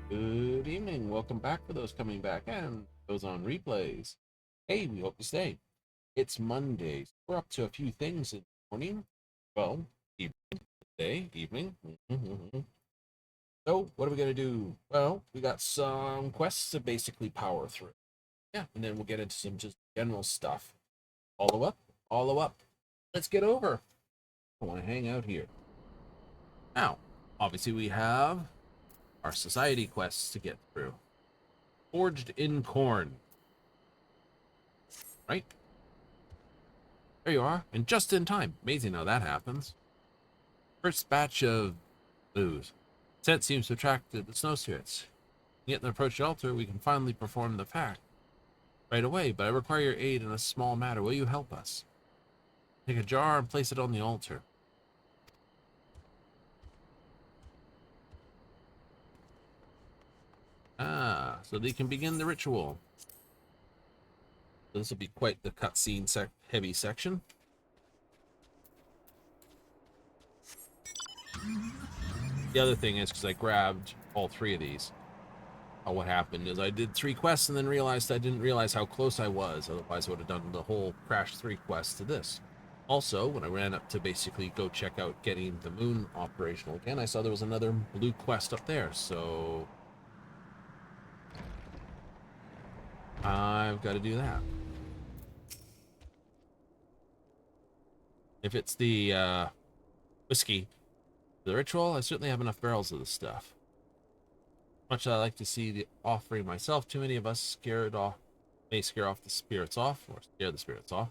Good evening. Welcome back for those coming back and those on replays. Hey, we hope you stay. It's Monday. We're up to a few things in the morning. Well, evening. So, what are we going to do? Well, we got some quests to basically power through. Yeah, and then we'll get into some just general stuff. Follow up. Let's get over. I want to hang out here. Now, Obviously, we have our society quests to get through. Forged in corn. Right? There you are. And just in time. Amazing how that happens. First batch of booze. Scent seems to attract the snow spirits. Yet in the approach the altar, we can finally perform the pact right away, but I require your aid in a small matter. Will you help us? Take a jar and place it on the altar. Ah, so they can begin the ritual. So this will be quite the cutscene heavy section. The other thing is, because I grabbed all 3 of these, what happened is I did 3 quests and then realized I didn't realize how close I was. Otherwise, I would have done the whole Crash 3 quest to this. Also, when I ran up to basically go check out getting the moon operational again, I saw there was another blue quest up there, so I've got to do that. If it's the whiskey, the ritual, I certainly have enough barrels of the stuff. Much I like to see the offering myself, too many of us may scare off the spirits off, or scare the spirits off.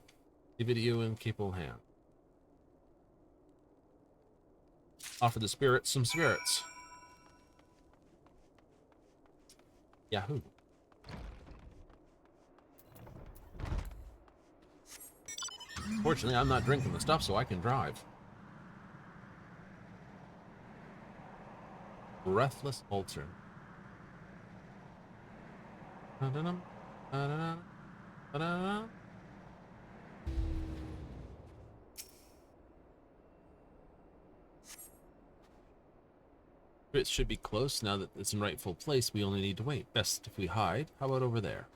Leave it to you in capable hand. Offer the spirits some spirits. Yahoo. Fortunately, I'm not drinking the stuff, so I can drive. Breathless altar. It should be close. Now that it's in rightful place, we only need to wait. Best if we hide. How about over there?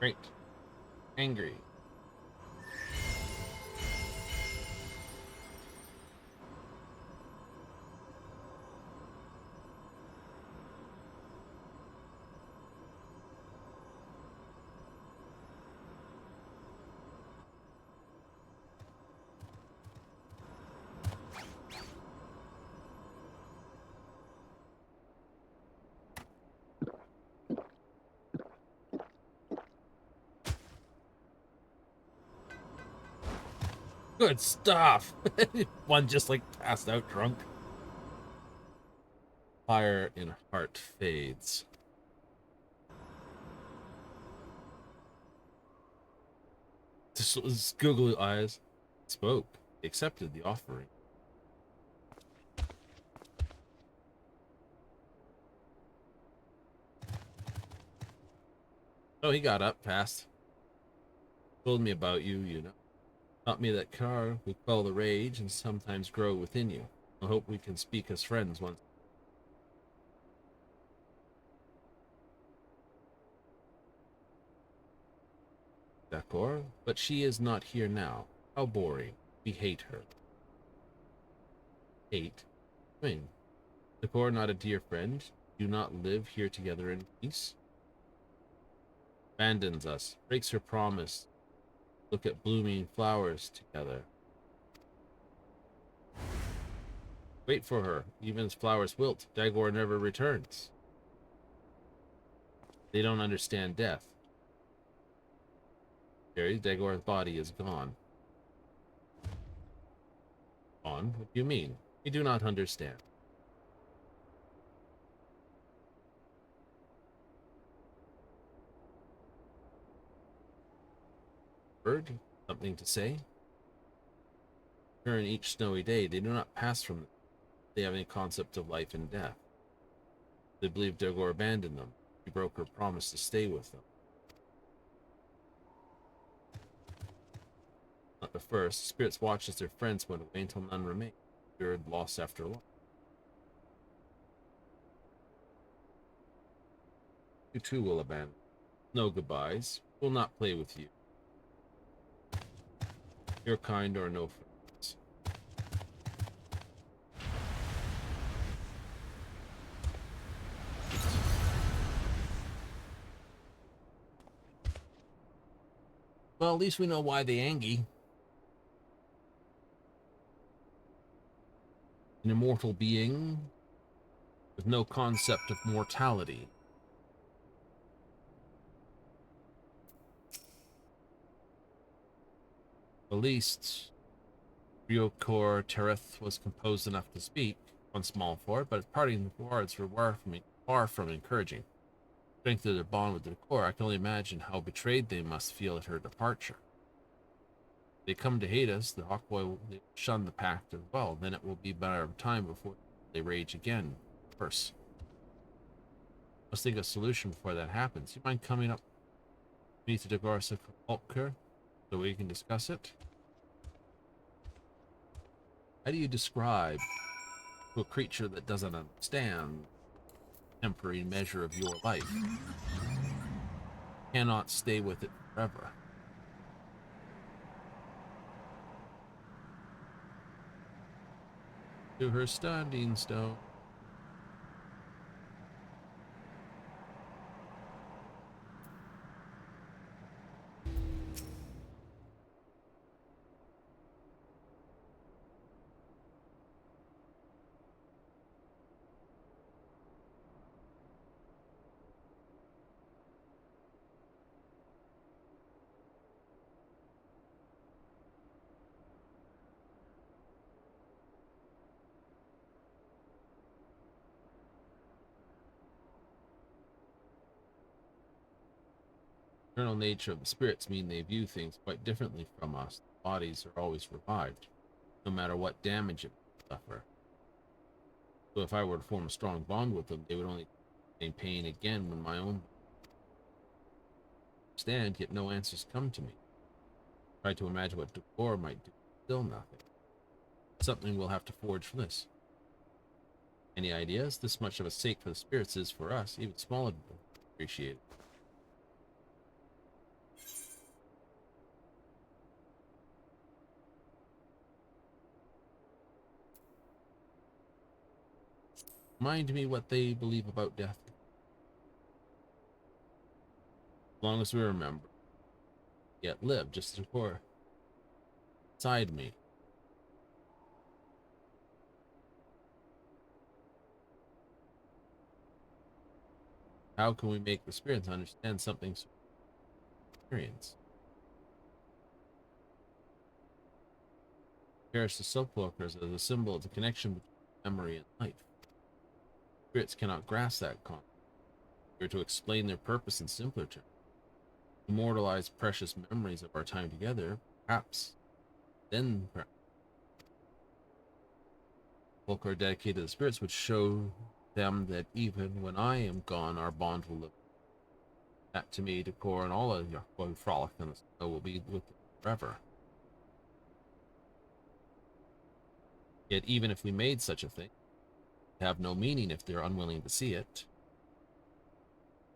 Great. Angry. Good stuff. One just like passed out drunk. Fire in heart fades. His googly eyes spoke. He accepted the offering. Oh, he got up fast. Told me about you, you know. Taught me that car would quell the rage and sometimes grow within you. I hope we can speak as friends once. D'accord, but she is not here now. How boring. We hate her. Hate? Wing. D'accord, not a dear friend. Do not live here together in peace. Abandons us. Breaks her promise. Look at blooming flowers together. Wait for her. Even as flowers wilt, Dagor never returns. They don't understand death. Jerry, Dagor's body is gone. Gone? What do you mean? We do not understand. Bird, something to say? During each snowy day, they do not pass from them. They have any concept of life and death. They believe Dagor abandoned them. She broke her promise to stay with them. Not the first. Spirits watched as their friends went away until none remained. Feared loss after loss. You too will abandon. No goodbyes. Will not play with you. Your kind or no friends. Well, at least we know why they angy. An immortal being with no concept of mortality. At least Ryokor Tereth was composed enough to speak, one small for it, but its parting words were far from encouraging. Strength of their bond with the core, I can only imagine how betrayed they must feel at her departure. If they come to hate us, the Hawkboy will shun the pact as well. Then it will be a matter of time before they rage again. First, let's think of a solution before that happens. You mind coming up to me to the Gorsa Occult so we can discuss it? How do you describe to a creature that doesn't understand the temporary measure of your life? Cannot stay with it forever. To her standing stone. The eternal nature of the spirits mean they view things quite differently from us. The bodies are always revived, no matter what damage it may suffer. So if I were to form a strong bond with them, they would only gain pain again when my own stand, yet no answers come to me. Try to imagine what Decor might do, still nothing. Something we'll have to forge for this. Any ideas? This much of a stake for the spirits is for us, even smaller, appreciated. Remind me what they believe about death. As long as we remember. Yet live, just as before. Beside me. How can we make the spirits understand something so experience? Cherish the sepulchres as a symbol of the connection between memory and life. Spirits cannot grasp that concept. We are to explain their purpose in simpler terms. Immortalize precious memories of our time together, perhaps. Then, sepulchre dedicated to the spirits would show them that even when I am gone, our bond will live. That to me, Decor, and all of your frolic in the snow will be with them forever. Yet even if we made such a thing, it have no meaning if they're unwilling to see it.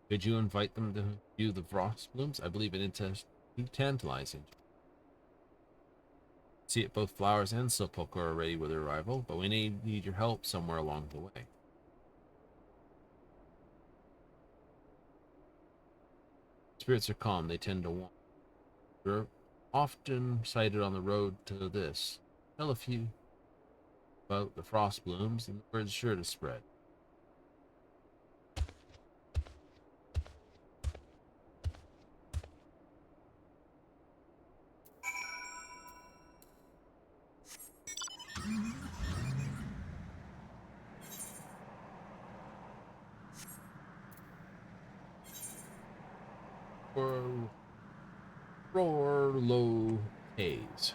Could you invite them to view the frost blooms? I believe it is tantalizing. See it, both flowers and sepulchre are ready with their arrival, but we need your help somewhere along the way. Spirits are calm, they tend to wander. They're often sighted on the road to this. Tell a few about the frost blooms, and the word's sure to spread. Roar low haze.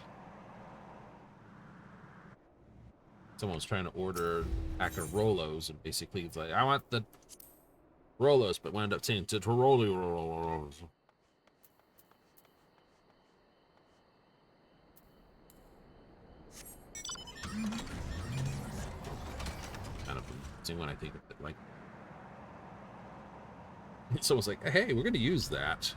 Someone's trying to order a pack of Rolos, and basically it's like, I want the Rolos, but wound up saying to Rolos. Kind of amusing when I think of it like. It's almost like, hey, we're going to use that.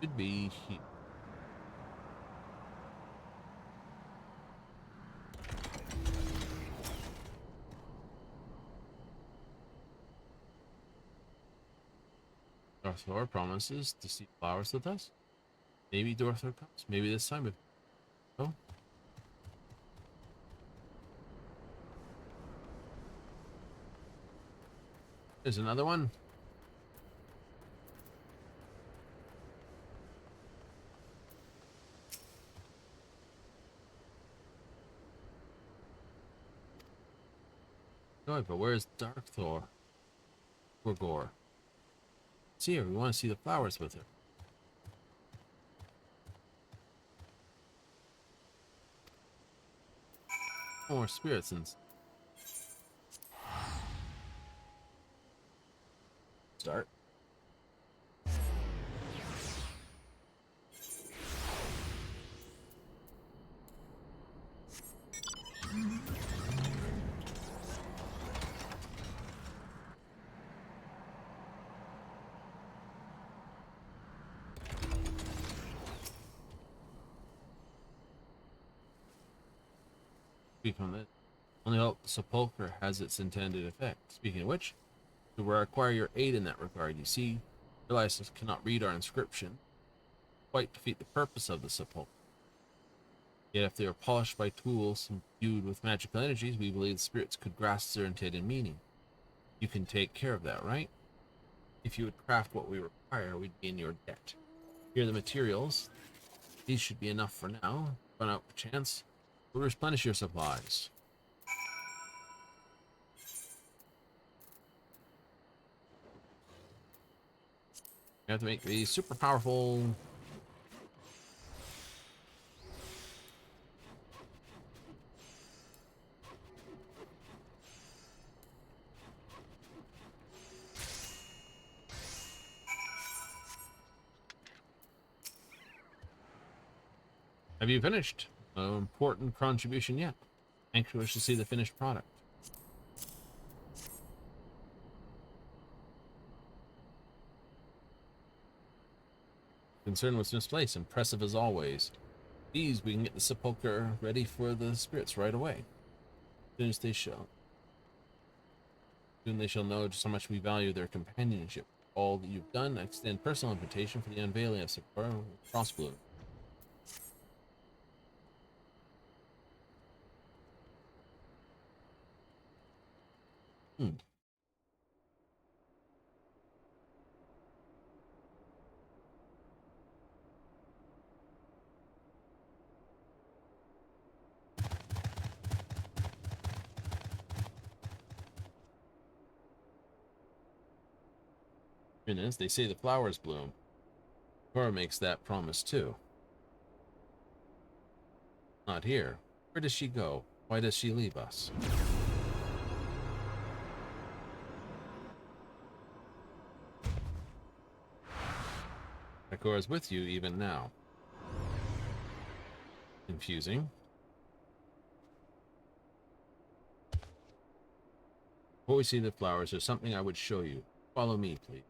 Should be here. Dorthor promises to see flowers with us. Maybe Dorthor comes. Maybe this time. Oh, there's another one. No, but where's Darkthor? Gorgor. See her. We want to see the flowers with her. More spirits and start. Speaking of this, only hope the sepulcher has its intended effect. Speaking of which, we require your aid in that regard. You see, realize us cannot read our inscription. Quite defeat the purpose of the sepulcher. Yet if they are polished by tools imbued with magical energies, we believe the spirits could grasp their intended meaning. You can take care of that, right? If you would craft what we require, we'd be in your debt. Here are the materials. These should be enough for now. Run out per chance. We'll replenish your supplies. You have to make these super powerful. Have you finished? No important contribution yet. Anxious to see the finished product. Concern was misplaced. Impressive as always. These we can get the sepulcher ready for the spirits right away. Soon as they shall. Soon they shall know just how much we value their companionship. All that you've done, I extend personal invitation for the unveiling of Sepulcher Crossbloom. As they say the flowers bloom. Cora makes that promise too. Not here. Where does she go? Why does she leave us? Cora's with you even now. Confusing. Before we see the flowers, there's something I would show you. Follow me, please.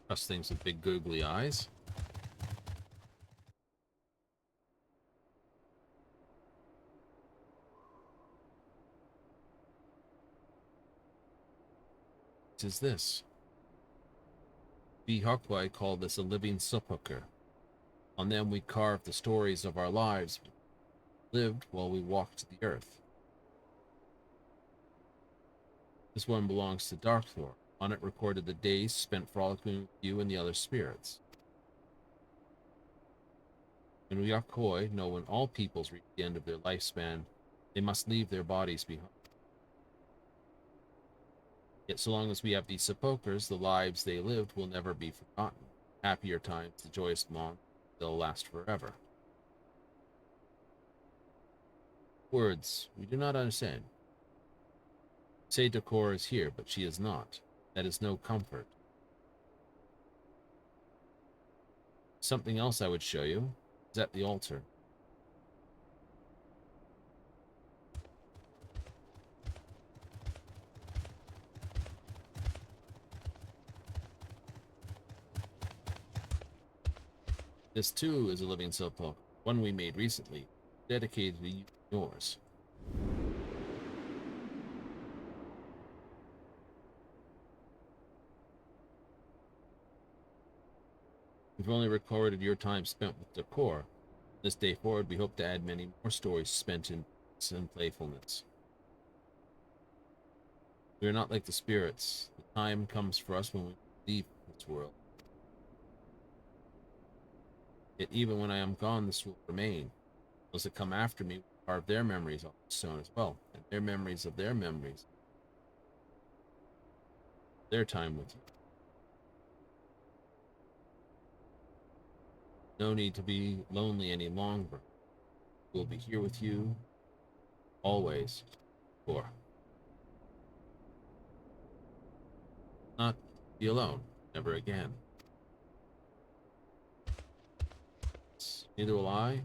Trust things with big googly eyes. What is this? Bihokwa called this a living sepulcher. On them we carved the stories of our lives, lived while we walked the earth. This one belongs to Darkthor. On it recorded the days spent frolicking with you and the other spirits. When we Yakoi know when all peoples reach the end of their lifespan, they must leave their bodies behind. Yet so long as we have these sepulchres, the lives they lived will never be forgotten. Happier times, the joyous moments, they'll last forever. Words we do not understand. Say Decor is here, but she is not. That is no comfort. Something else I would show you is at the altar. This too is a living sepulchre, one we made recently, dedicated to yours. We've only recorded your time spent with Decor. This day forward, we hope to add many more stories spent in peace and playfulness. We are not like the spirits. The time comes for us when we leave this world. Yet even when I am gone, this will remain. Those that come after me will carve their memories on the stone as well, and their memories of their memories. Their time with you. No need to be lonely any longer. We'll be here with you, always, for. Not be alone, never again. Neither will I. The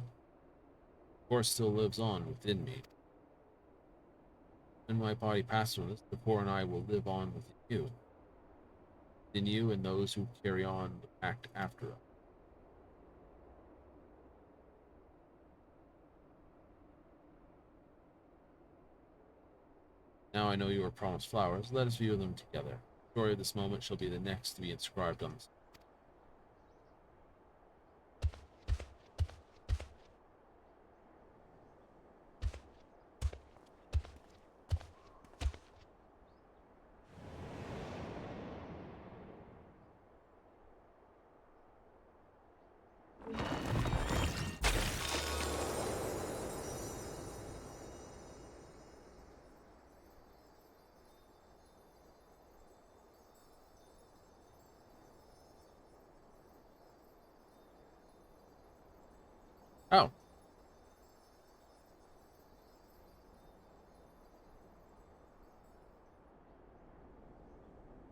Core still lives on within me. When my body passes from this, the Core and I will live on within you. Within you and those who carry on the pact after us. Now I know you are promised flowers. Let us view them together. The story of this moment shall be the next to be inscribed on this. Oh.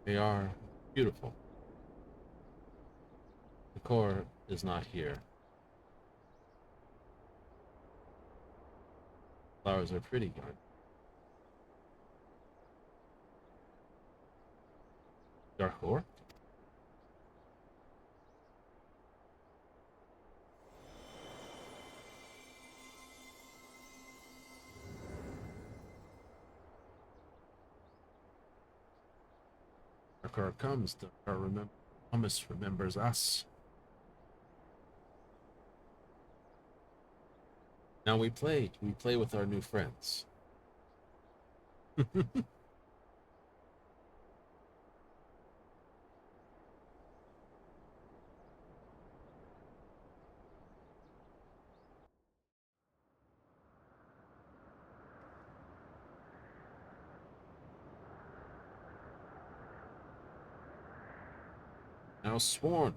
They are beautiful. The Core is not here. Flowers are pretty, aren't they? Dark Core? Dark comes, Dark Thomas remembers us. Now we play with our new friends. Now sworn.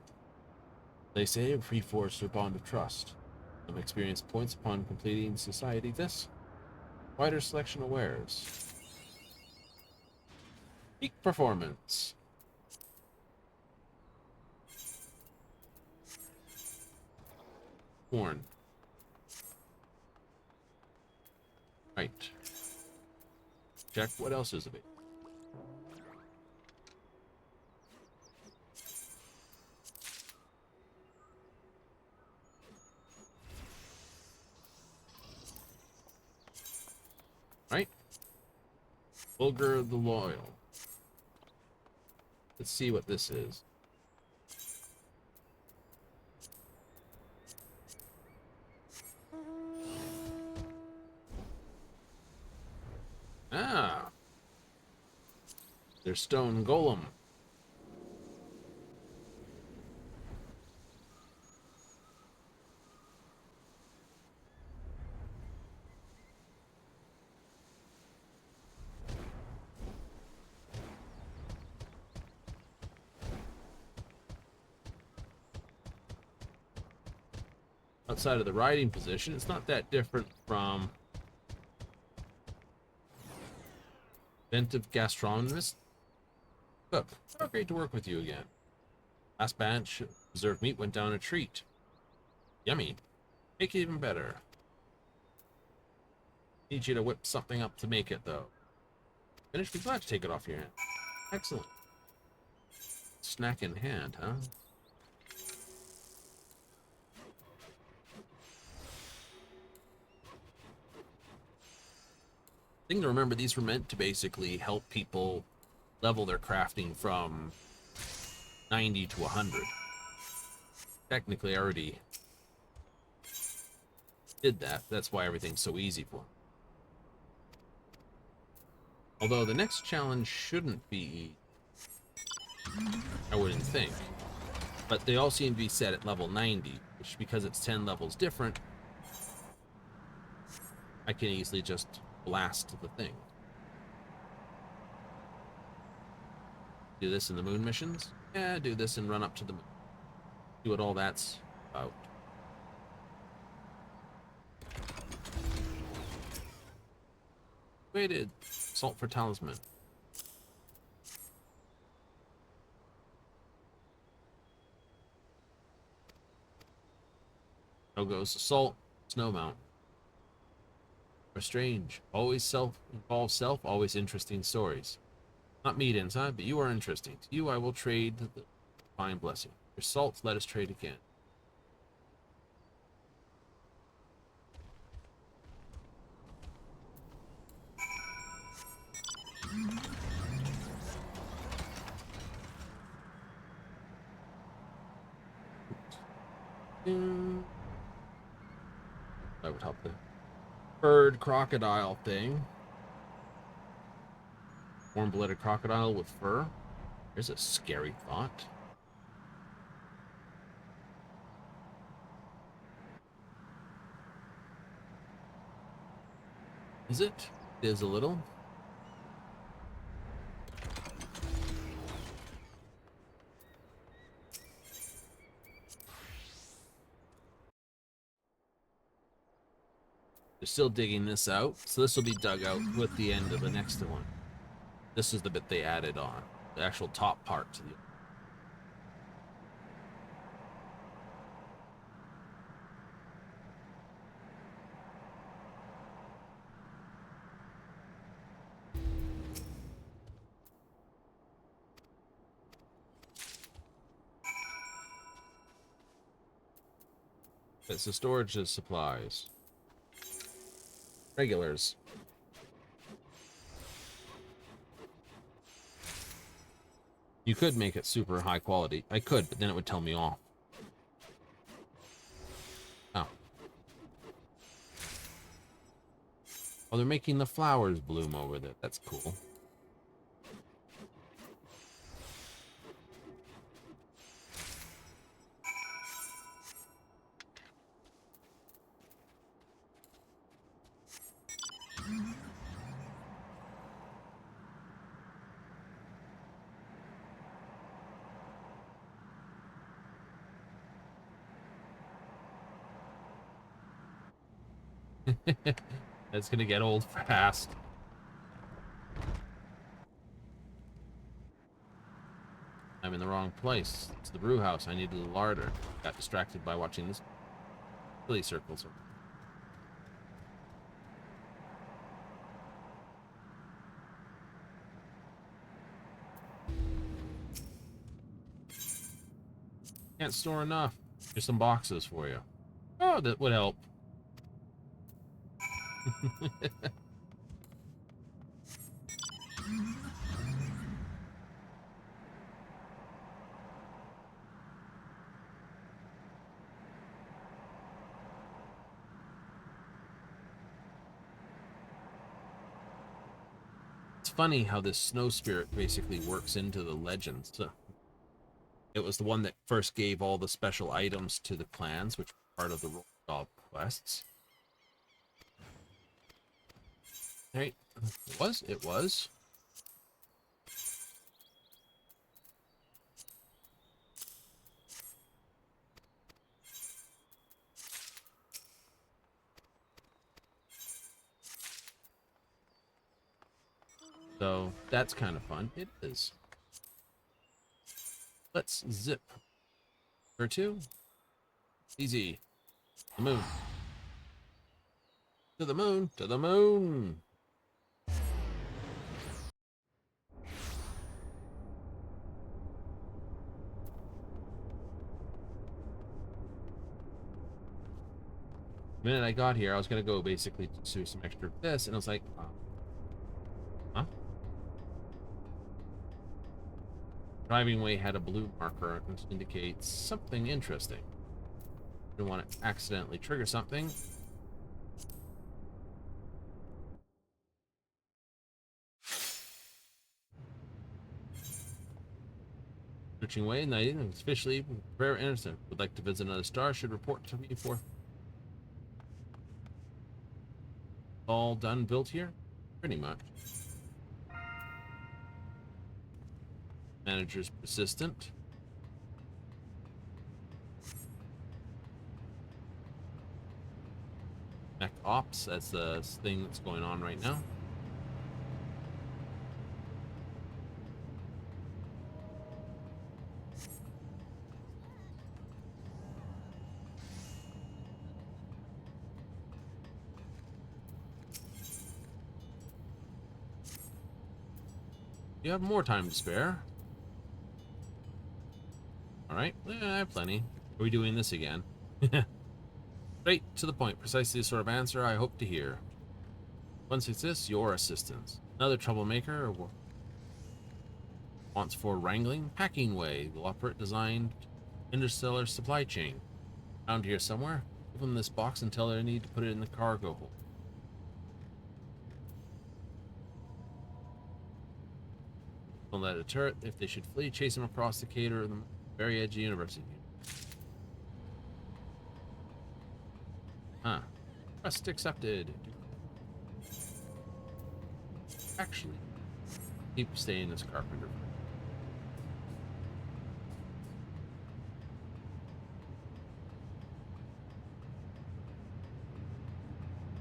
They say have reforged their bond of trust. Some experience points upon completing society this. Wider selection of wares. Peak performance. Sworn. Right. Check what else is available. Right? Vulgar the Loyal. Let's see what this is. Ah. There's Stone Golem. outside of the riding position. It's not that different from inventive gastronomist. Cook, oh, great to work with you again. Last batch of preserved meat went down a treat. Yummy. Make it even better. Need you to whip something up to make it, though. Finished? Be glad to take it off your hand. Excellent. Snack in hand, huh? Thing to remember, these were meant to basically help people level their crafting from 90 to 100. Technically, I already did that. That's why everything's so easy for them. Although the next challenge shouldn't be, I wouldn't think. But they all seem to be set at level 90, which, because it's 10 levels different, I can easily just blast the thing. Do this in the moon missions? Yeah, do this and run up to the moon. See what all that's about. Waited. Salt for talisman. No goes the salt. Snow mount. Or strange. Always self-involved self, always interesting stories. Not meat inside, but you are interesting. To you I will trade the fine blessing. Your salt, let us trade again. That would help the bird crocodile thing. Warm-blooded crocodile with fur. There's a scary thought. Is it? It is a little. They're still digging this out, so this will be dug out with the end of the next one. This is the bit they added on, the actual top part to the. It's the storage of supplies. Regulars. You could make it super high quality. I could, but then it would tell me off. Oh. Oh, they're making the flowers bloom over there. That's cool. That's gonna get old fast. I'm in the wrong place. It's the brew house. I needed a larder. Got distracted by watching this. Silly circles. Can't store enough. Here's some boxes for you. Oh, that would help. It's funny how this snow spirit basically works into the legends. So it was the one that first gave all the special items to the clans, which were part of the job quests. Right? It was? It was. So that's kind of fun. It is. Let's zip. For two. Easy. The moon. To the moon. To the moon. The minute I got here, I was going to go basically do some extra of this, and I was like, huh? Driving way had a blue marker which indicates something interesting. Didn't want to accidentally trigger something. Searching way, night, officially very innocent. Would like to visit another star, should report to me for all done built here? Pretty much. Manager's persistent. Mech ops, that's the thing that's going on right now. You have more time to spare. Alright, I have plenty. Are we doing this again? Straight to the point, precisely the sort of answer I hope to hear. Once exists, your assistance. Another troublemaker wants for wrangling? Packing way will operate designed interstellar supply chain. Around here somewhere. Give them this box and tell her I need to put it in the cargo hold. Don't let a turret. If they should flee, chase them across the cater of the very edge of the university. Huh. Request accepted. Actually, keep staying as carpenter.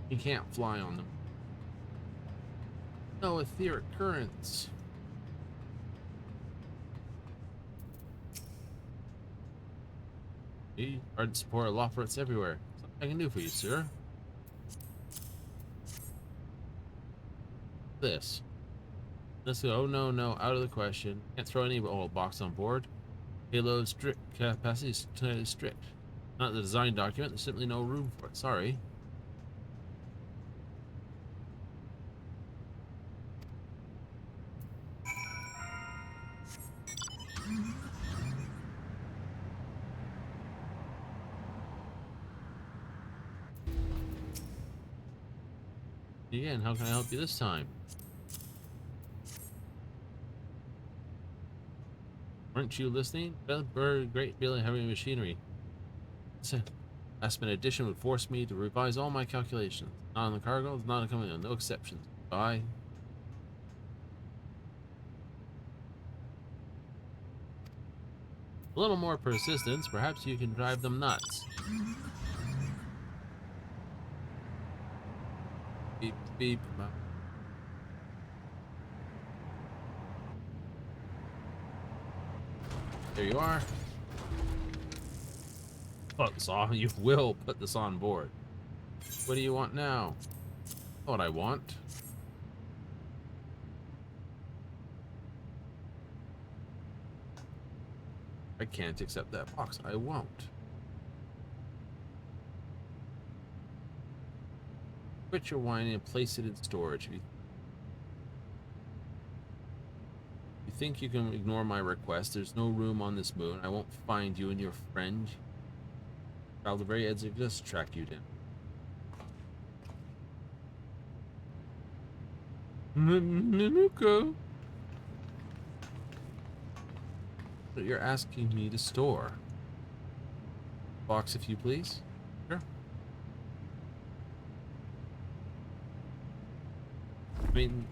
You can't fly on them. No etheric currents. Hard to support law threats everywhere. Something I can do for you, sir. This. Let's go. Oh no, no, out of the question. Can't throw any old box on board. Payload strict capacity is strict. Not the design document. There's simply no room for it. Sorry. Again, how can I help you this time? Weren't you listening? Great deal of heavy machinery. Last minute addition would force me to revise all my calculations. Not on the cargo, not on coming on, no exceptions. Bye. A little more persistence, perhaps you can drive them nuts. Beep, beep. There you are. Put this on. You will put this on board. What do you want now? What I want. I can't accept that box. I won't. Quit your whining and place it in storage. If you think you can ignore my request, there's no room on this moon. I won't find you and your friend. Travel the very edge of this to track you down. Nunuko. But you're asking me to store. Box, if you please. Sure. I mean,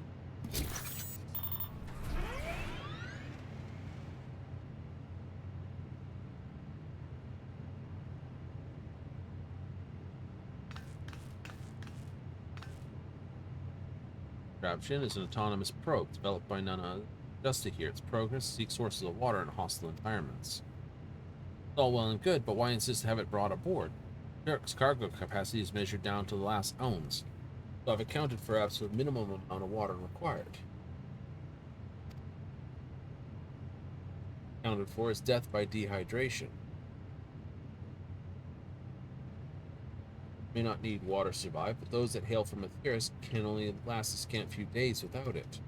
Contraption is an autonomous probe developed by none other than Justa here. Its progress seeks sources of water in hostile environments. It's all well and good, but why insist to have it brought aboard? Shirk's cargo capacity is measured down to the last ounce, so I've accounted for absolute minimum amount of water required. Accounted for is death by dehydration. May not need water to survive, but those that hail from Matthias can only last a scant few days without it.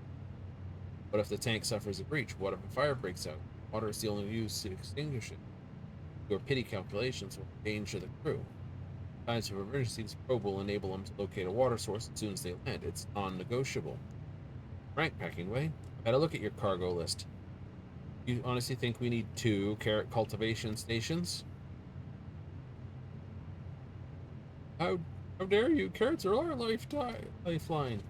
What if the tank suffers a breach? What if a fire breaks out? Water is the only use to extinguish it. Your pity calculations will endanger the crew. In times of emergency, this probe will enable them to locate a water source as soon as they land. It's non-negotiable. Frank Packingway, I've had a look at your cargo list. You honestly think we need 2 carrot cultivation stations? How dare you? Carrots are our lifeline.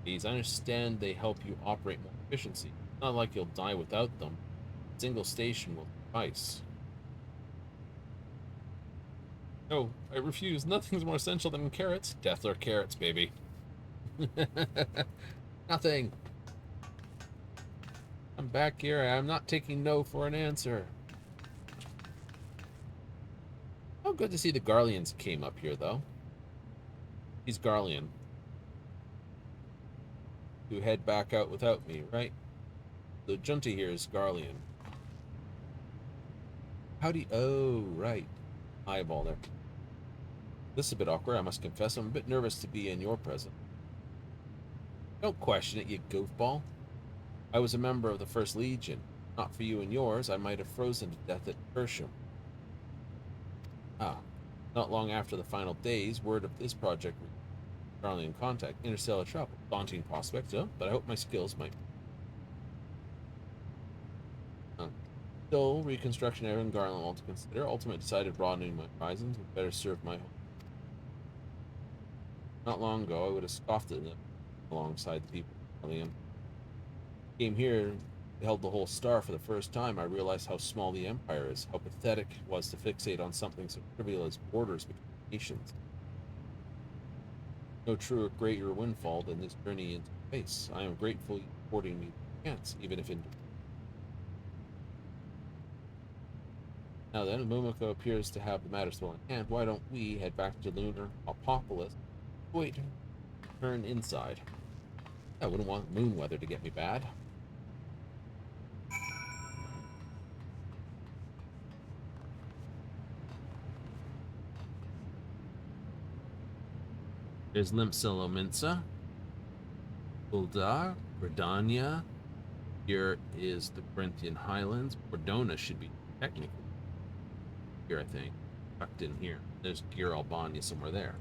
Please, I understand they help you operate more efficiency. It's not like you'll die without them. A single station will suffice. No, I refuse. Nothing's more essential than carrots. Death or carrots, baby. Nothing. I'm back here. I'm not taking no for an answer. Oh, good to see the Garleans came up here, though. He's Garlean. To head back out without me, right? The junta here is Garlean. Howdy. Oh, right. Eyeball there. This is a bit awkward, I must confess. I'm a bit nervous to be in your presence. Don't question it, you goofball. I was a member of the First Legion. Not for you and yours, I might have frozen to death at Persham. Not long after the final days, word of this project reached Garlean contact. Interstellar travel. Daunting prospect, but I hope my skills might. Still, reconstruction era and Garland all to consider. Ultimately decided broadening my horizons would better serve my home. Not long ago, I would have scoffed at them alongside the people of Garlean. Came here, held the whole star for the first time. I realized how small the empire is, how pathetic it was to fixate on something so trivial as borders between nations. No truer, greater windfall than this journey into space. I am grateful you affording me the chance, even if in. Now then, Mumiko appears to have the matters well in hand. Why don't we head back to Lunar Apopolis? Wait, turn inside. I wouldn't want moon weather to get me bad. There's Limpsilominsa, Uldar, Bredania. Here is the Corinthian Highlands. Bordona should be technically here, I think. Tucked in here. There's Gir Albania somewhere there.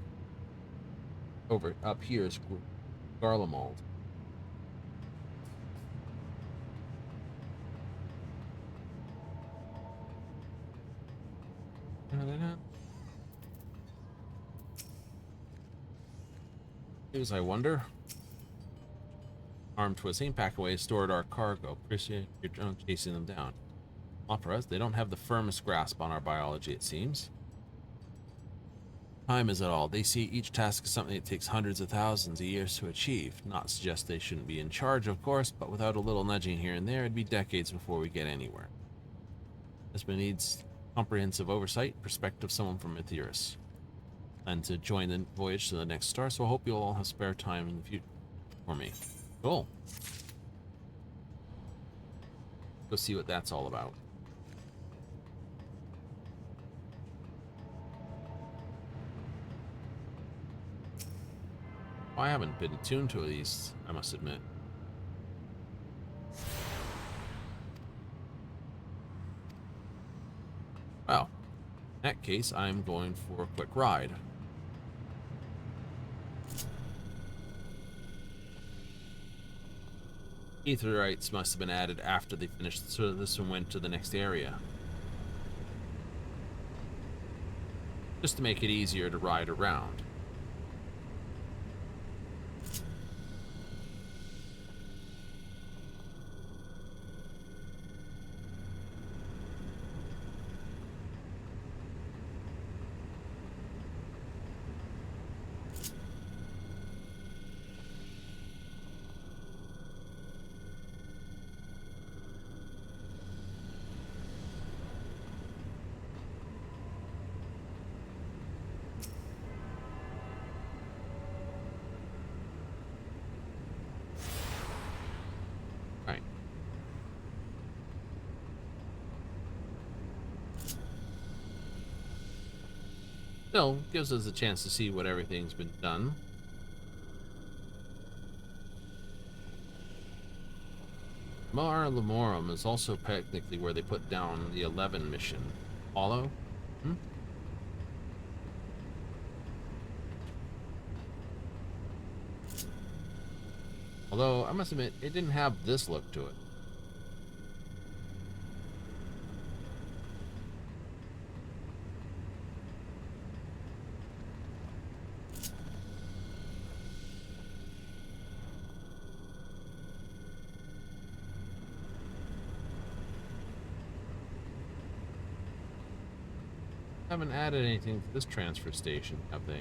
Over up here is Garlemald. News, I wonder. Armed to a same pack away, stored our cargo. Appreciate your chasing them down. Operas, they don't have the firmest grasp on our biology, it seems. Time is it all. They see each task as something that takes hundreds of thousands of years to achieve. Not suggest they shouldn't be in charge, of course, but without a little nudging here and there, it'd be decades before we get anywhere. This needs comprehensive oversight, perspective someone from Matthias. And to join the voyage to the next star, so I hope you'll all have spare time in the future for me. Cool. Go see what that's all about. I haven't been attuned to these, I must admit. Well, in that case, I'm going for a quick ride. Etherites must have been added after they finished, so this one went to the next area. Just to make it easier to ride around. Still, gives us a chance to see what everything's been done. Mar Lamorum is also technically where they put down the 11 mission. Hollow? Hmm? Although, I must admit, it didn't have this look to it. Haven't added anything to this transfer station, have they?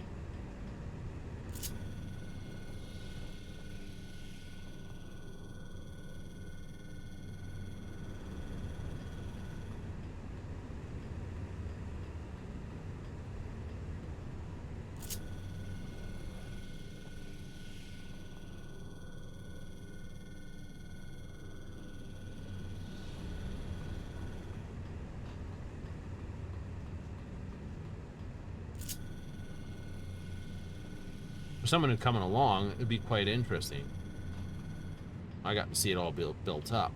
For someone who's coming along, it'd be quite interesting. I got to see it all built up.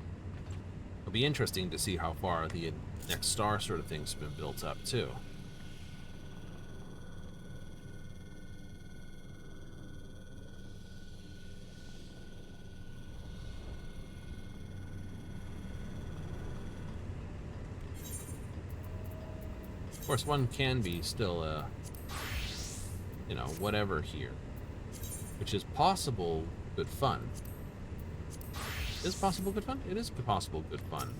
It'll be interesting to see how far the next star sort of thing's been built up, too. Of course, one can be still you know, whatever here, which is possible good fun. Is possible good fun? It is possible good fun.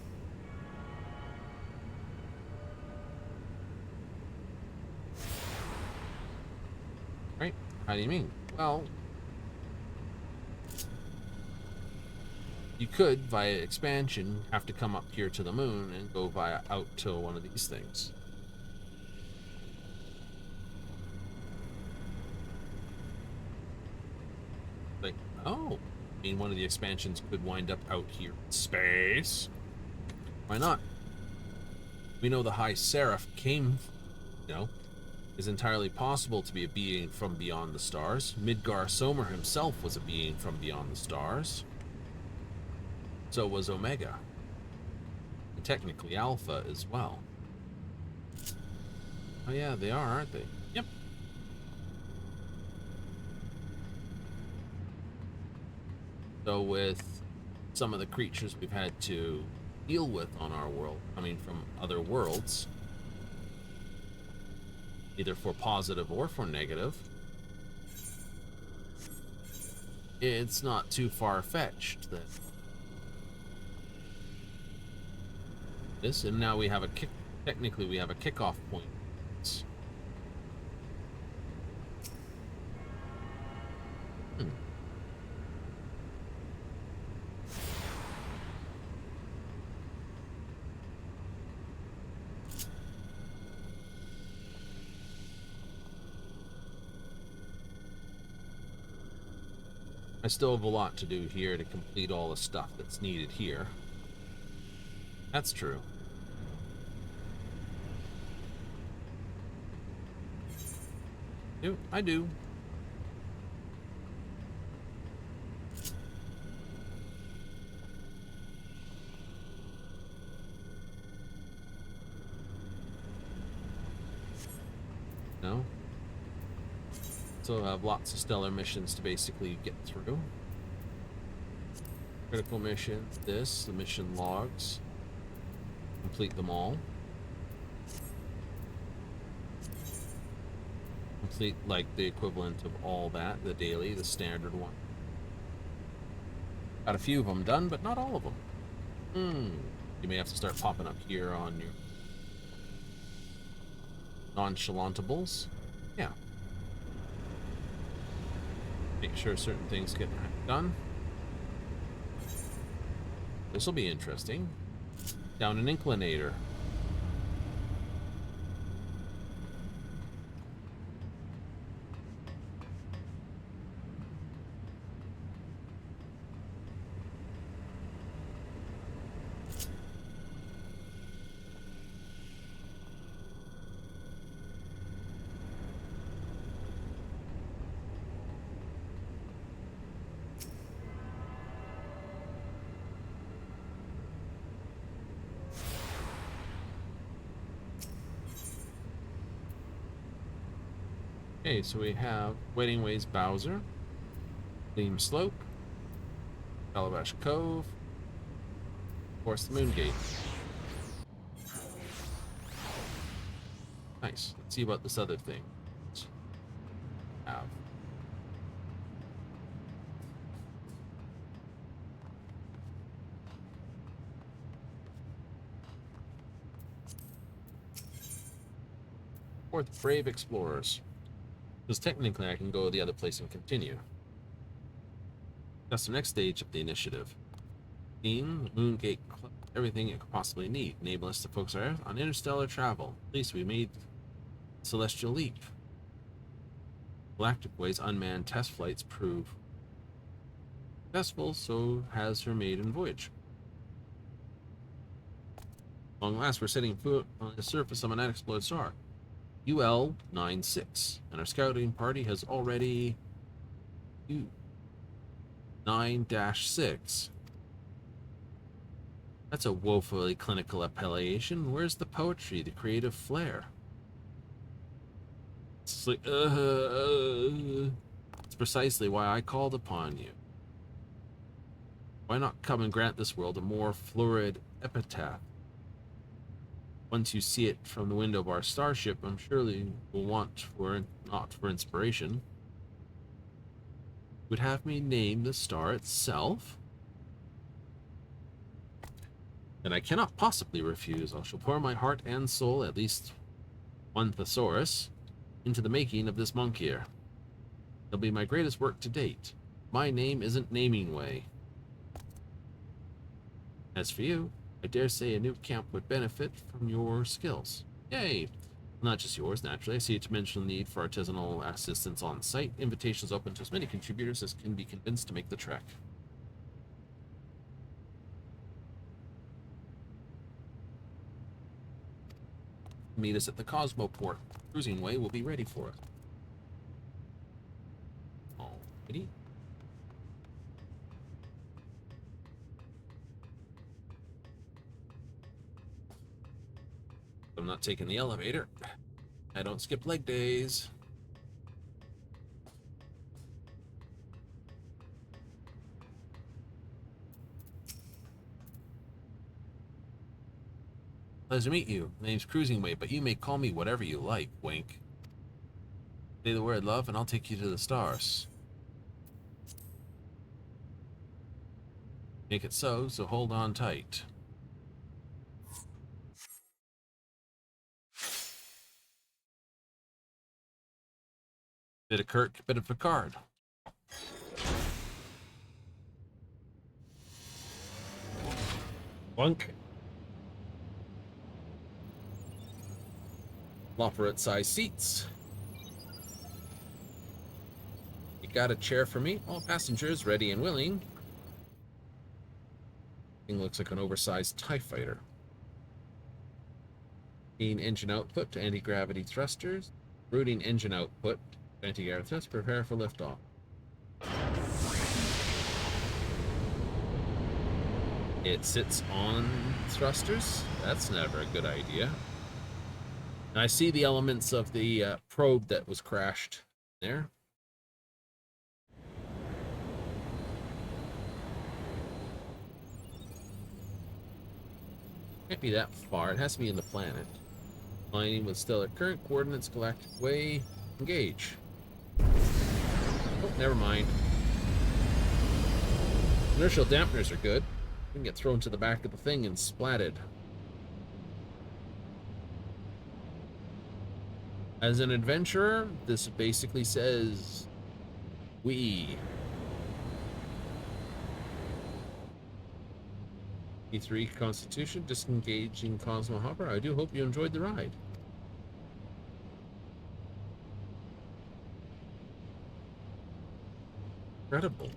Right? How do you mean? Well, you could, via expansion, have to come up here to the moon and go via out to one of these things. Like, oh, I mean, one of the expansions could wind up out here in space. Why not? We know the High Seraph came, you know, is entirely possible to be a being from beyond the stars. Midgar Somer himself was a being from beyond the stars. So was Omega. And technically Alpha as well. Oh yeah, they are, aren't they? Yep. So with some of the creatures we've had to deal with on our world coming from other worlds, either for positive or for negative, it's not too far-fetched that this, and now we have a kick, technically we have a kickoff point. I still have a lot to do here to complete all the stuff that's needed here. That's true. I do. No? So I have lots of stellar missions to basically get through. Critical missions, the mission logs. Complete them all. Complete, like, the equivalent of all that, the daily, the standard one. Got a few of them done, but not all of them. You may have to start popping up here on your nonchalantables. Yeah. Make sure certain things get done. This will be interesting. Down an inclinator. Okay, so we have Wedding Ways Bowser, Gleam Slope, Calabash Cove, of course the Moon Gate. Nice. Let's see about this other thing. Let's have. Or the Brave Explorers. Because technically I can go the other place and continue. That's the next stage of the initiative. Team, Moon Gate, everything it could possibly need. Enable us to focus our Earth on interstellar travel. At least we made Celestial Leap. Galactic Way's unmanned test flights prove successful, so has her maiden voyage. Long last, we're setting foot on the surface of an unexplored star, UL-96, and our scouting party has already 9-6. That's a woefully clinical appellation. Where's the poetry, the creative flair? It's like, it's precisely why I called upon you. Why not come and grant this world a more florid epitaph? Once you see it from the window of our starship, I'm surely will want for not for inspiration. Would have me name the star itself? Then I cannot possibly refuse. I shall pour my heart and soul, at least one thesaurus, into the making of this monk here. It'll be my greatest work to date. My name isn't naming way. As for you, I dare say a new camp would benefit from your skills. Yay! Not just yours, naturally. I see a dimensional need for artisanal assistance on site. Invitations open to as many contributors as can be convinced to make the trek. Meet us at the Cosmoport. Cruising way will be ready for us. Alrighty. I'm not taking the elevator. I don't skip leg days. Pleasure to meet you. My name's Cruising Way, but you may call me whatever you like, wink. Say the word love and I'll take you to the stars. Make it so hold on tight. Bit of Kirk, bit of Picard. Bunk. Lafayette-sized seats. You got a chair for me? All passengers ready and willing. Thing looks like an oversized TIE fighter. Engine output to anti-gravity thrusters. Routing engine output to anti-gravity thrusters. Prepare for liftoff. It sits on thrusters? That's never a good idea. And I see the elements of the probe that was crashed there. Can't be that far. It has to be in the planet. Aligning with stellar current coordinates, galactic way. Engage. Oh, never mind. Inertial dampeners are good. You can get thrown to the back of the thing and splatted. As an adventurer, this basically says we. E3 Constitution, disengaging Cosmo Hopper. I do hope you enjoyed the ride. Incredible.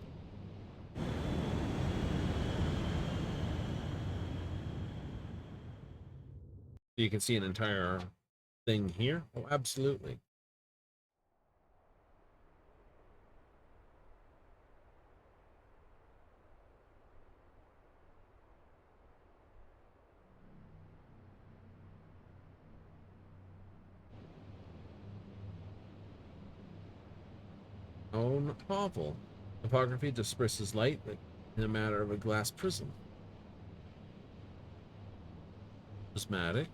You can see an entire thing here. Oh, absolutely. own hovel. Topography disperses light like in a matter of a glass prism. Prismatic,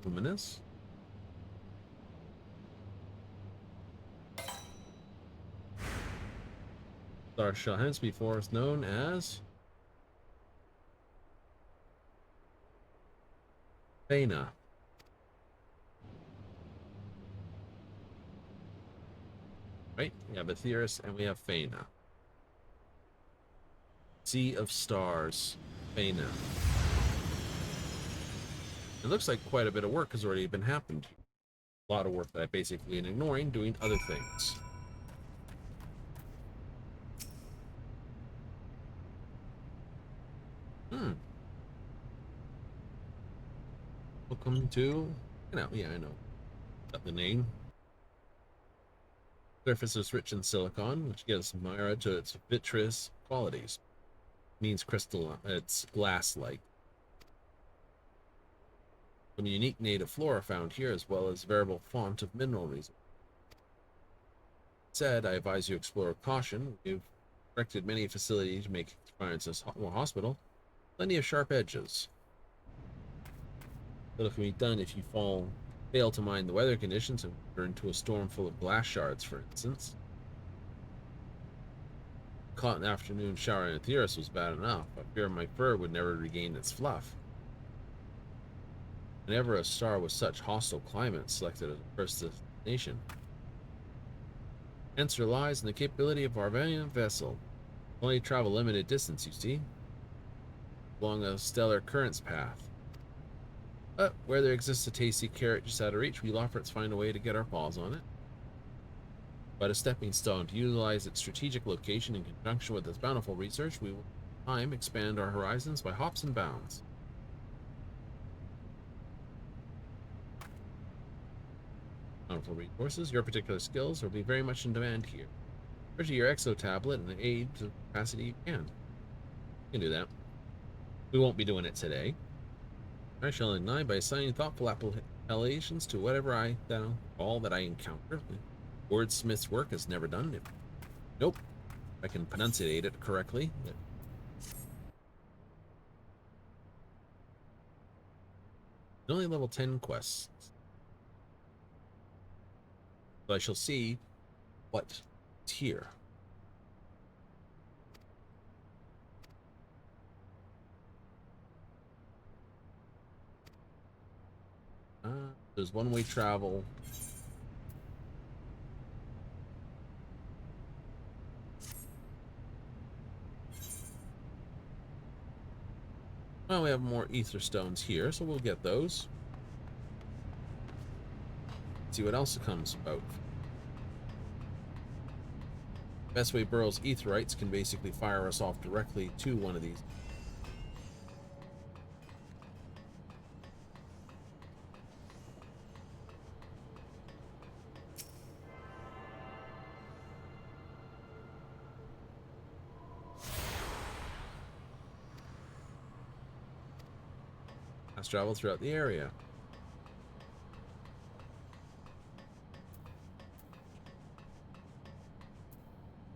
luminous. Star shall hence be forth known as Fana. Right? We have Aetheris and we have Fana. Sea of Stars, Fana. It looks like quite a bit of work has already been happened. A lot of work that I basically been ignoring, doing other things. Welcome to, yeah, I know. Got the name. Surface is rich in silicon, which gives Myra to its vitreous qualities. Means crystal, it's glass-like. Some unique native flora found here, as well as variable font of mineral resources. Said, I advise you explore with caution. We've erected many facilities to make experiences more hospital. Plenty of sharp edges. Little can be done if you fail to mind the weather conditions and wander into a storm full of glass shards, for instance. Caught an afternoon shower in Aetheris was bad enough, but fear my fur would never regain its fluff. Whenever a star with such hostile climate selected as a first destination. Answer lies in the capability of our valiant vessel. Only travel limited distance, you see, along a stellar currents path. But where there exists a tasty carrot just out of reach, we Lofferts find a way to get our paws on it. But a stepping stone to utilize its strategic location in conjunction with its bountiful research, we will in time expand our horizons by hops and bounds. Bountiful resources, your particular skills will be very much in demand here. Purchase your exo tablet and aid to the capacity you can. You can do that. We won't be doing it today. I shall ignite by assigning thoughtful appellations to whatever all that I encounter. Wordsmith's work has never done it. Nope. I can pronunciate it correctly. Only level 10 quests. So I shall see what's here. There's one-way travel. Well, we have more ether stones here, so we'll get those. See what else comes about. Best way Burrow's Aetherites can basically fire us off directly to one of these. Fast travel throughout the area.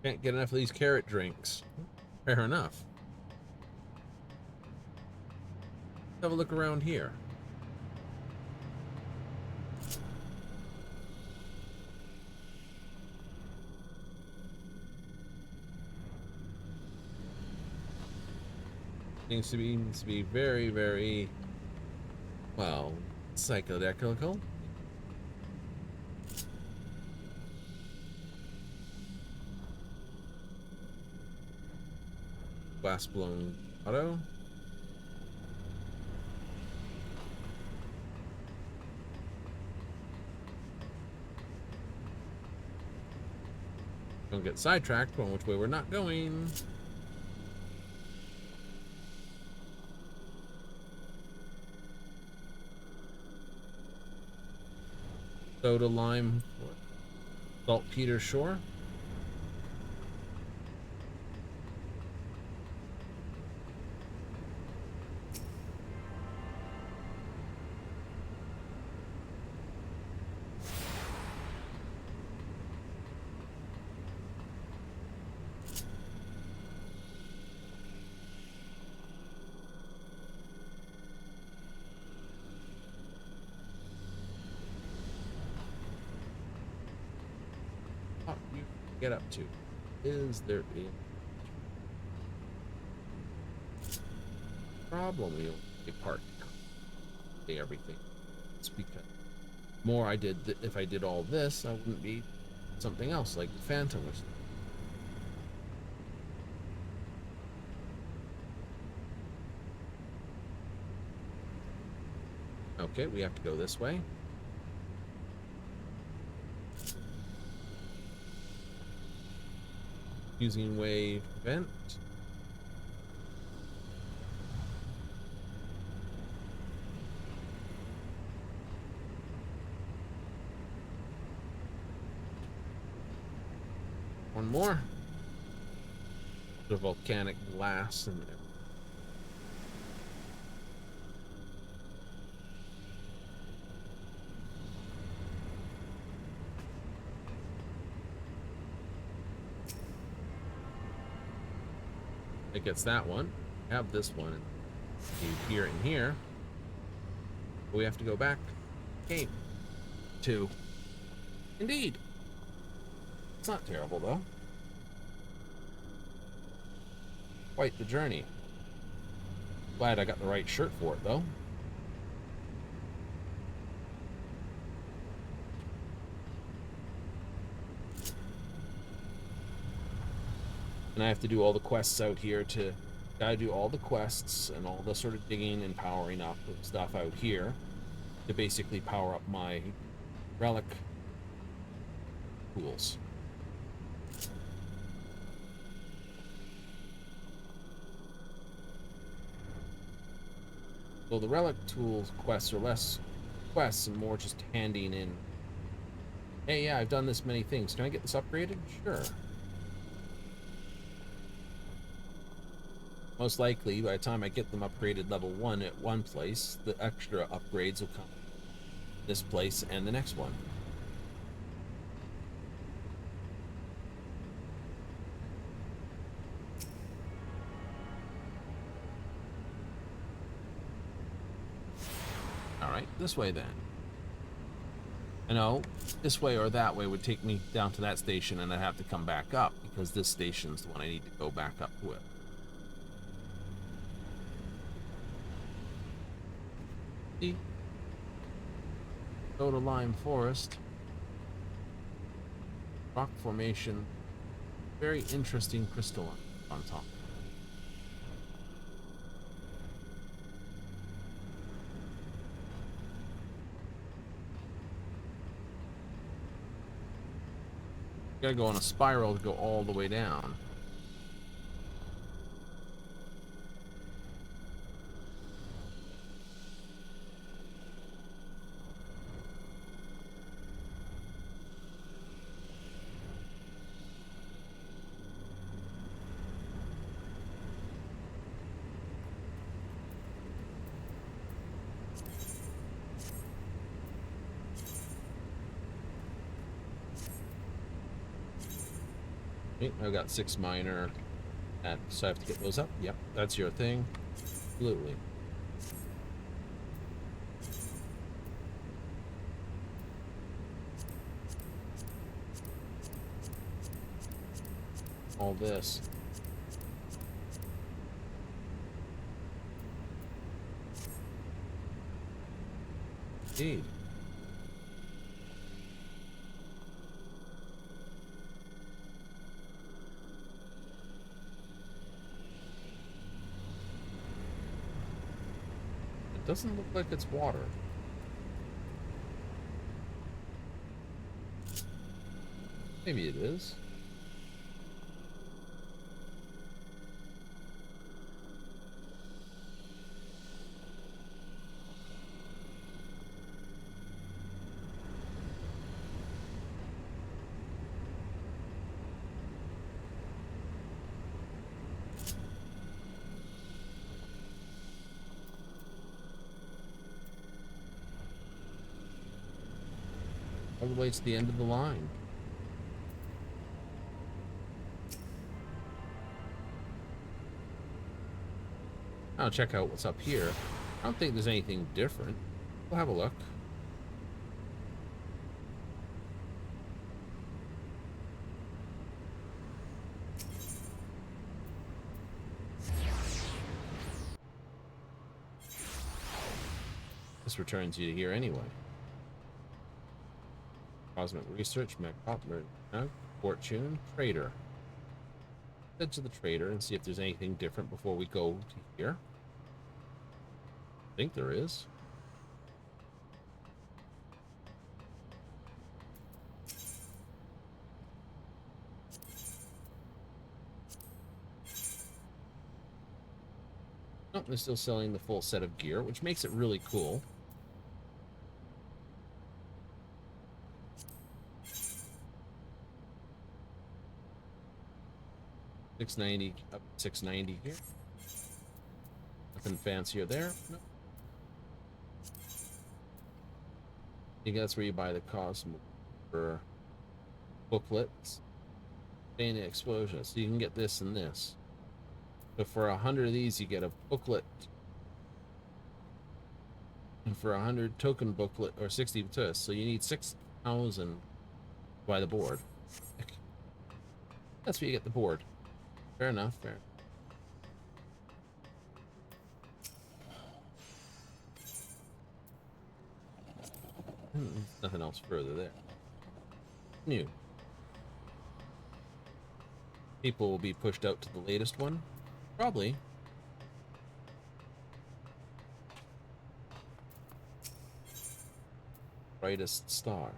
Can't get enough of these carrot drinks. Fair enough. Have a look around here. Seems to be very, very, well, psychedelical. Glass blown auto. Don't get sidetracked on which way we're not going. Soda lime, saltpeter shore. get up to? Is there a problem? We only part everything. It's because more I did if I did all this, I wouldn't be something else like the Phantom or something. Okay, we have to go this way. Using wave vent. One more. The volcanic glass and everything. It gets that one. I have this one. Here and here. We have to go back. Game 2. Indeed. It's not terrible though. Quite the journey. Glad I got the right shirt for it though. And I have to do all the quests out here to... Gotta do all the quests and all the sort of digging and powering up of stuff out here to basically power up my relic tools. Well, the relic tools quests are less quests and more just handing in, hey, yeah, I've done this many things. Can I get this upgraded? Sure. Most likely, by the time I get them upgraded level 1 at one place, the extra upgrades will come this place and the next one. Alright, this way then. I know, this way or that way would take me down to that station and I'd have to come back up because this station's the one I need to go back up with. Go to Lime Forest. Rock formation. Very interesting crystal on top. Gotta go on a spiral to go all the way down. I've got 6 minor, so I have to get those up. Yep, that's your thing. Absolutely. All this. Indeed. Doesn't look like it's water. Maybe it is. All the way to the end of the line. I'll check out what's up here. I don't think there's anything different. We'll have a look. This returns you to here anyway. Cosmic Research, Fortune, Trader. Head to the trader and see if there's anything different before we go to here. I think there is. Nope, they're still selling the full set of gear, which makes it really cool. $690 up to $690 here. Nothing fancier there. Nope. I think that's where you buy the Cosmo for booklets. Dana Explosion. So you can get this and this. So for 100 of these, you get a booklet. And for 100 token booklet, or 60 to us, so you need 6,000 by the board. That's where you get the board. Fair enough, fair. Nothing else further there. New. People will be pushed out to the latest one. Probably. Brightest star.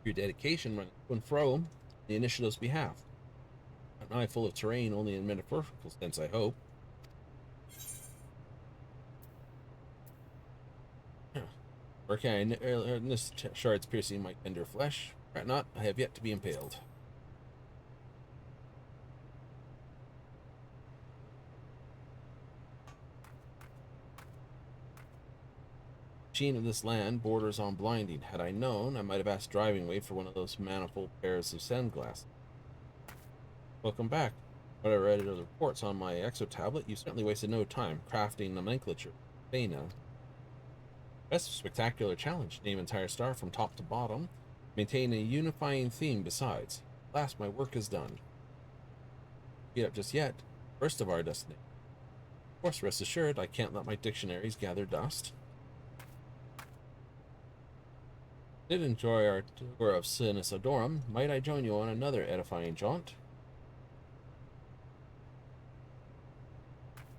Your dedication running to and fro the initiative's behalf. An eye full of terrain only in metaphorical sense, I hope. Okay, this shards piercing my tender flesh. Fret not, I have yet to be impaled. Sheen of this land borders on blinding. Had I known, I might have asked driving weight for one of those manifold pairs of sunglasses. Welcome back. What I read of the reports on my exo tablet, you certainly wasted no time crafting nomenclature. Dana. Best spectacular challenge. Name entire star from top to bottom. Maintain a unifying theme besides. At last, my work is done. Get up just yet. First of our destiny. Of course, rest assured, I can't let my dictionaries gather dust. Did enjoy our tour of Sinus Adorum. Might I join you on another edifying jaunt?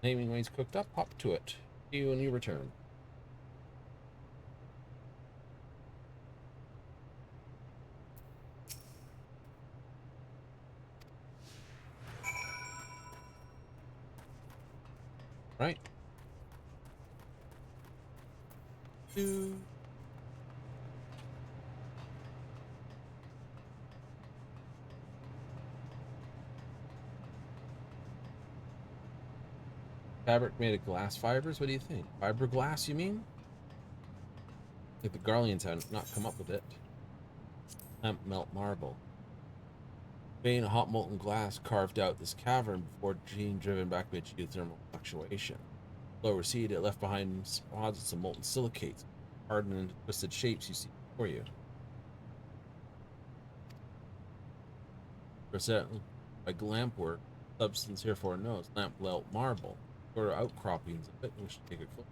Naming way's cooked up. Hop to it. See you when you return. Right. Fabric made of glass fibers? What do you think? Fiberglass, you mean? I think the Garleans have not come up with it. Lamp melt marble. Vein of hot molten glass carved out this cavern before being driven back by geothermal fluctuation. Below recede, it left behind deposits of molten silicates, hardened into twisted shapes you see before you. Present by lamp work, substance herefore knows lamp melt marble. Sort of outcroppings of it, we should take a look.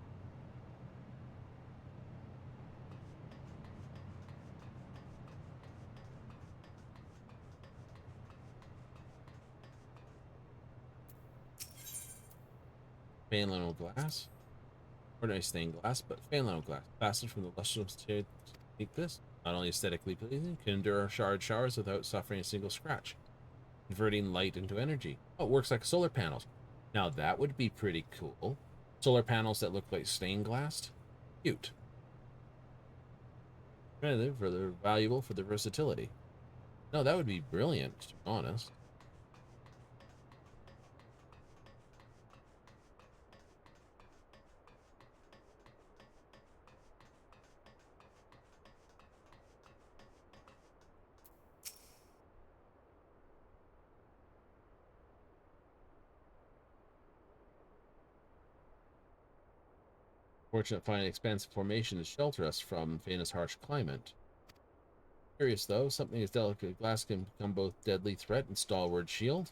Fanlano glass. Ordinary stained glass, but Fanlano glass. Fastened from the lustrous material like this. Not only aesthetically pleasing, can endure shard showers without suffering a single scratch. Converting light into energy. Oh, it works like solar panels. Now that would be pretty cool. Solar panels that look like stained glass. Cute. They're valuable for their versatility. No, that would be brilliant, to be honest. Fortunate to find an expansive formation to shelter us from Fena's harsh climate. Curious though, something as delicate as glass can become both deadly threat and stalwart shield.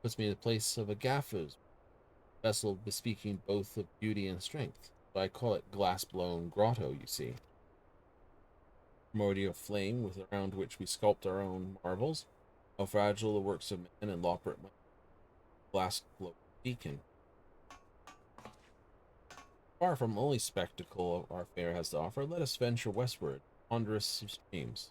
Puts me in the place of a gaffers, vessel bespeaking both of beauty and strength. So I call it glass-blown grotto, you see. Primordial flame with around which we sculpt our own marvels. How fragile the works of man and Lopert might glass-blown beacon. Far from only spectacle our fair has to offer, let us venture westward, ponderous streams.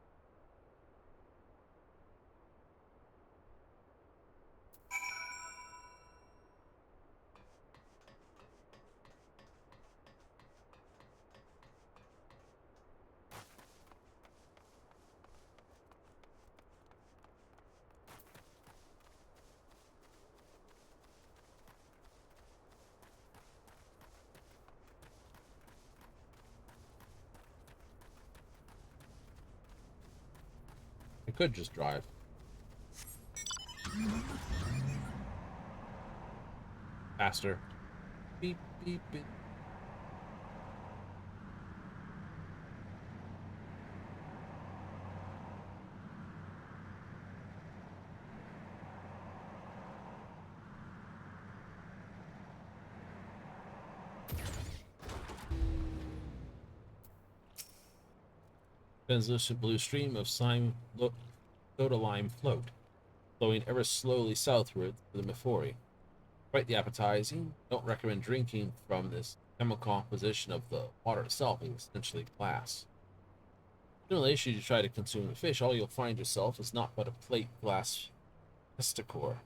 I could just drive. Faster. Beep, beep, beep. Translucent blue stream of soda lime float, flowing ever slowly southward through the Mefori. Quite the appetizing. Don't recommend drinking from this chemical composition of the water itself, being essentially glass. Similarly, should you try to consume the fish, all you'll find yourself is not but a plate glass pesticore.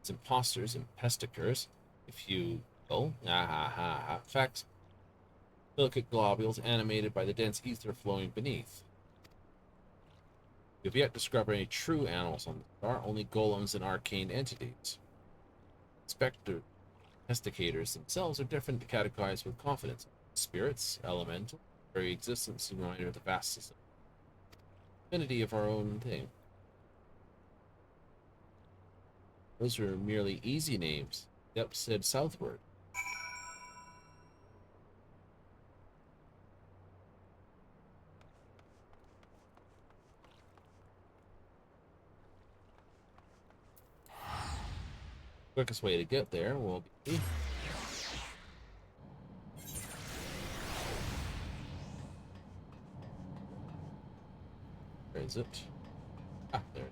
It's imposters and pesticures, if you will. In fact, silicate globules animated by the dense ether flowing beneath. We've yet discovered any true animals on the star, only golems and arcane entities. Spectre investigators themselves are different to categorize with confidence. Spirits, elemental, very existence, a reminder of the vastness of infinity of our own thing. Those are merely easy names. Yep, said southward. Quickest way to get there will be where is it? Ah, there.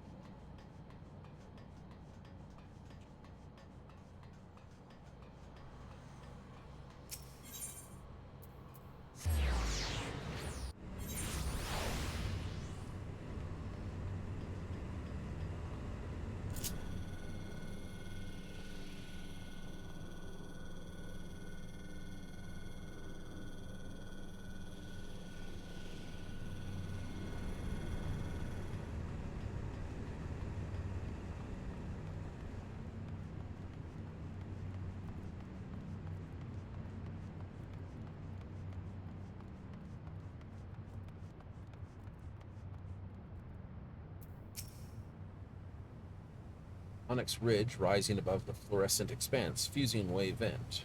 Onyx ridge rising above the fluorescent expanse, fusing wave vent.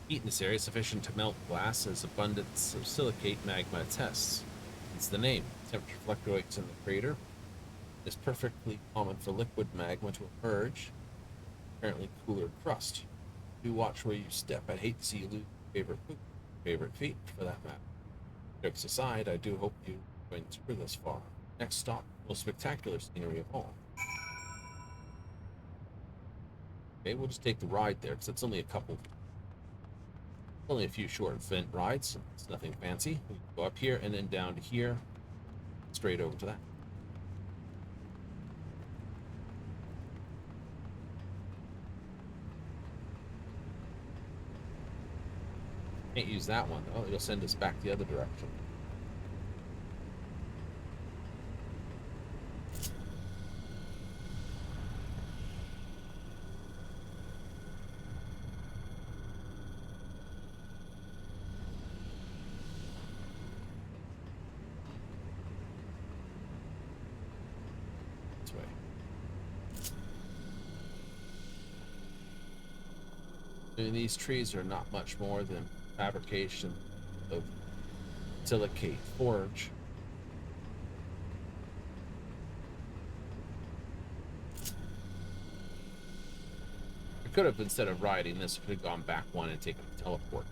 Heat in this area is sufficient to melt glass as abundance of silicate magma attests. It's the name. Temperature fluctuates in the crater. It is perfectly common for liquid magma to emerge, apparently cooler crust. Do watch where you step. I'd hate to see you lose your favorite feat, for that matter. Jokes aside, I do hope you went through this far. Next stop, most spectacular scenery of all. Okay, we'll just take the ride there, because it's only only a few short vent rides. It's nothing fancy. We go up here and then down to here, straight over to that. Can't use that one though. It'll send us back the other direction. This way. And these trees are not much more than fabrication of silicate forge. could have, instead of riding this, could have gone back one and taken the teleport.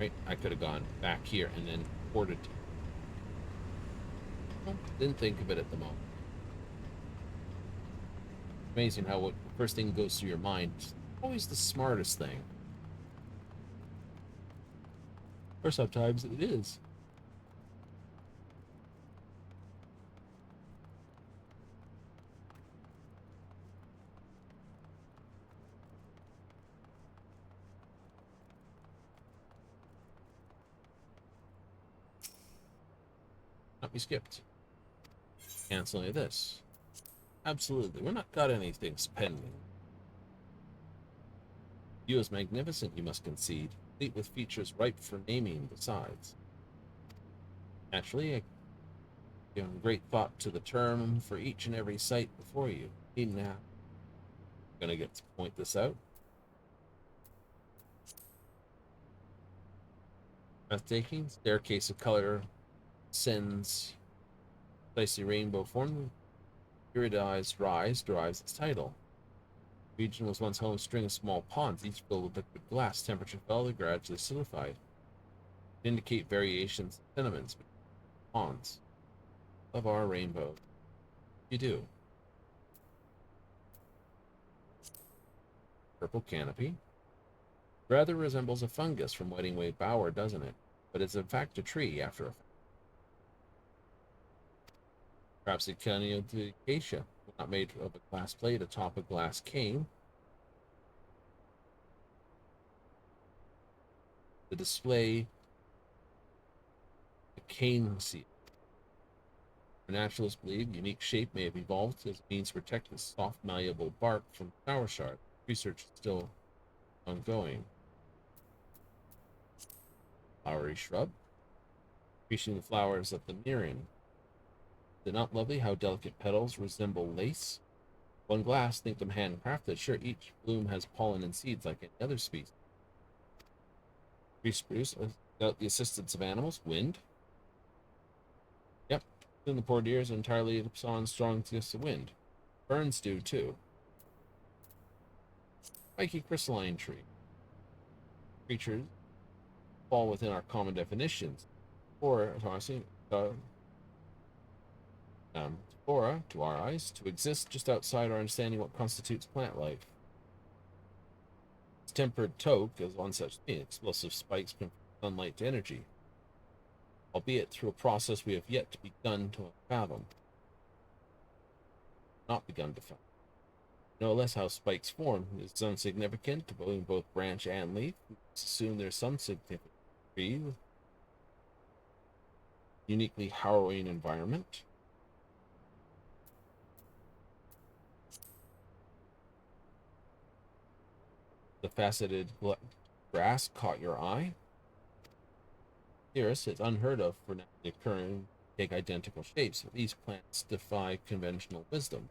Right? I could have gone back here and then ported. Didn't think of it at the moment. Amazing how what the first thing goes through your mind is always the smartest thing. Or sometimes it is. Not be skipped. Canceling this. Absolutely. We're not got anything pending. View is magnificent, you must concede, complete with features ripe for naming besides. Naturally, I give great thought to the term for each and every site before you. Now, I'm gonna get to point this out. Breathtaking staircase of color sends dicey rainbow form. Periodized rise derives its title. The region was once home to a string of small ponds, each filled with liquid glass. Temperature fell, they gradually solidified. To indicate variations in sentiments between ponds. Of our rainbow. You do. Purple canopy. Rather resembles a fungus from Wedding Way Bower, doesn't it? But it's in fact a tree after a perhaps a acacia, not made of a glass plate atop a glass cane. The display a cane seal. Naturalists believe unique shape may have evolved as a means to protect the soft, malleable bark from flower shards. Research is still ongoing. Flowery shrub. Increasing the flowers of the mirroring. Is it not lovely how delicate petals resemble lace? One glass, think them handcrafted. Sure, each bloom has pollen and seeds like any other species. Tree spruce, without the assistance of animals. Wind. Yep. Then the poor deers entirely on strong against the wind. Ferns do too. Spiky crystalline tree. Creatures fall within our common definitions. Or, flora, to our eyes, to exist just outside our understanding what constitutes plant life. Its tempered toque is one such thing. Explosive spikes convert sunlight to energy, albeit through a process we have yet to begun to fathom. Not begun to fathom. No less how spikes form is insignificant to both branch and leaf. We assume there's some significant tree with uniquely harrowing environment. The faceted grass caught your eye. Theorists, it's unheard of for naturally occurring take identical shapes. These plants defy conventional wisdom.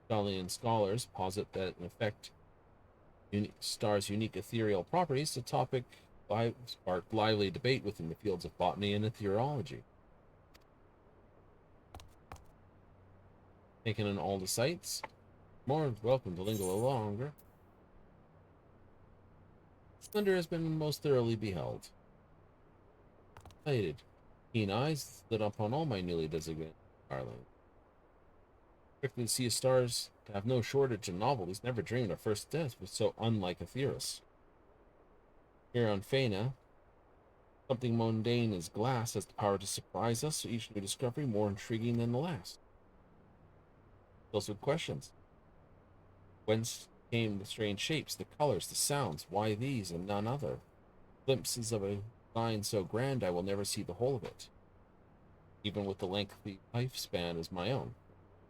Galilean scholars posit that, in effect, stars' unique ethereal properties, the topic sparked lively debate within the fields of botany and meteorology. Taken in all the sites, more welcome to linger a little longer. Splendor has been most thoroughly beheld. Excited, keen eyes lit up on all my newly designated darlings. Quickly to see stars to have no shortage of novelties. Never dreamed our first death was so unlike a theorist. Here on Fana, something mundane as glass has the power to surprise us, so each new discovery more intriguing than the last. Those with questions. Whence came the strange shapes, the colors, the sounds? Why these and none other? Glimpses of a design so grand I will never see the whole of it. Even with the lengthy lifespan as my own.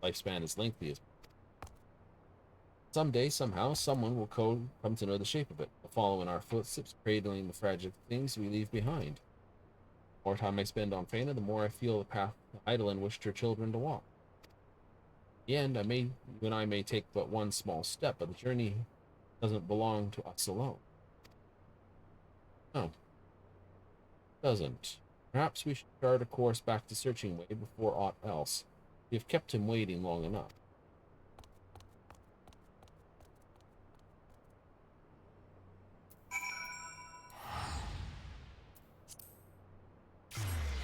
Lifespan as lengthy as someday, somehow, someone will come to know the shape of it, will follow in our footsteps, cradling the fragile things we leave behind. The more time I spend on Fana, the more I feel the path Eidolon wished her children to walk. In the end, you and I may take but one small step, but the journey doesn't belong to us alone. No, it doesn't. Perhaps we should chart a course back to Searching Way before aught else. We have kept him waiting long enough.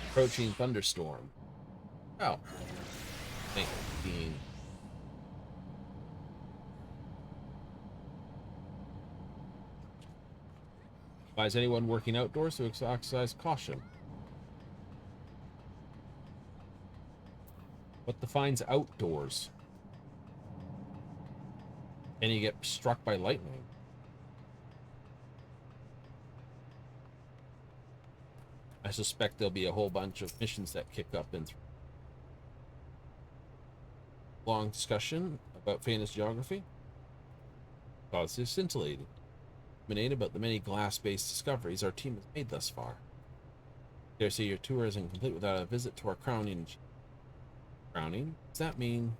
Approaching thunderstorm. Oh. 19. Advise anyone working outdoors to exercise caution. What defines outdoors? Can you get struck by lightning? I suspect there'll be a whole bunch of missions that kick up in long discussion about Fantasy geography. Thoughts is scintillating. Ruminate about the many glass-based discoveries our team has made thus far. Dare say your tour isn't complete without a visit to our crowning. Crowning? Does that mean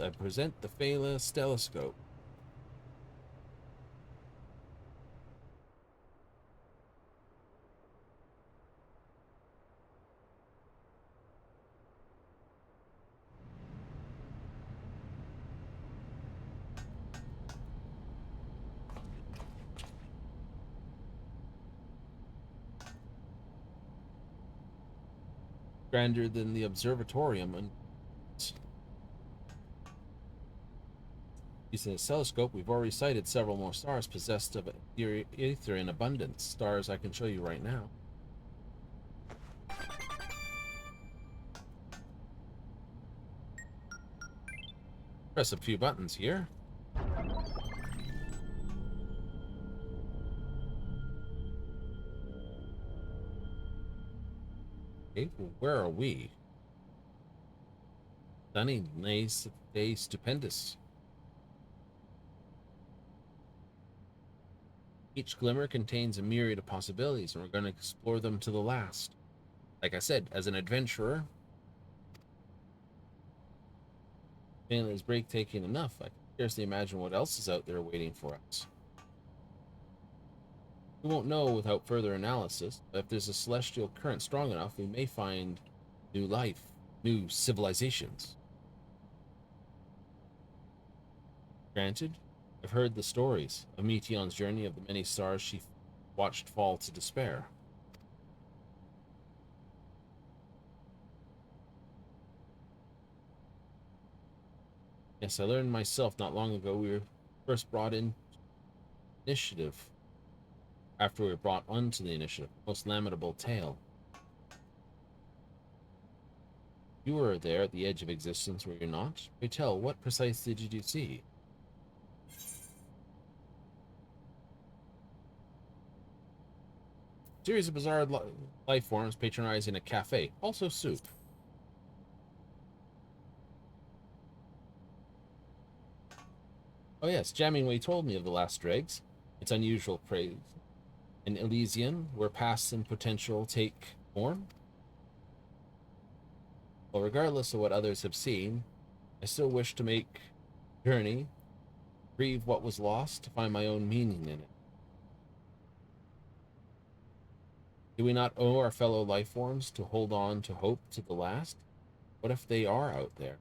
I present the Phalas telescope? Grander than the observatorium and using a telescope, we've already sighted several more stars possessed of ether in abundance. Stars I can show you right now. Press a few buttons here. Okay, well, where are we? Stunning, nice day, stupendous. Each glimmer contains a myriad of possibilities, and we're going to explore them to the last. Like I said, as an adventurer, feeling is breathtaking enough. I can scarcely imagine what else is out there waiting for us. We won't know without further analysis, but if there's a celestial current strong enough, we may find new life, new civilizations. Granted, I've heard the stories of Meteon's journey of the many stars she watched fall to despair. Yes, I learned myself not long ago we were first brought in initiative. After we were brought onto the initiative, most lamentable tale. You were there at the edge of existence, were you not? Pray tell, what precisely did you see? Series of bizarre life forms patronizing a cafe, also soup. Oh yes, Jammingway told me of the last dregs. Its unusual praise. An Elysian, where past and potential take form. Well, regardless of what others have seen, I still wish to make journey, grieve what was lost, to find my own meaning in it. Do we not owe our fellow life forms to hold on to hope to the last? What if they are out there?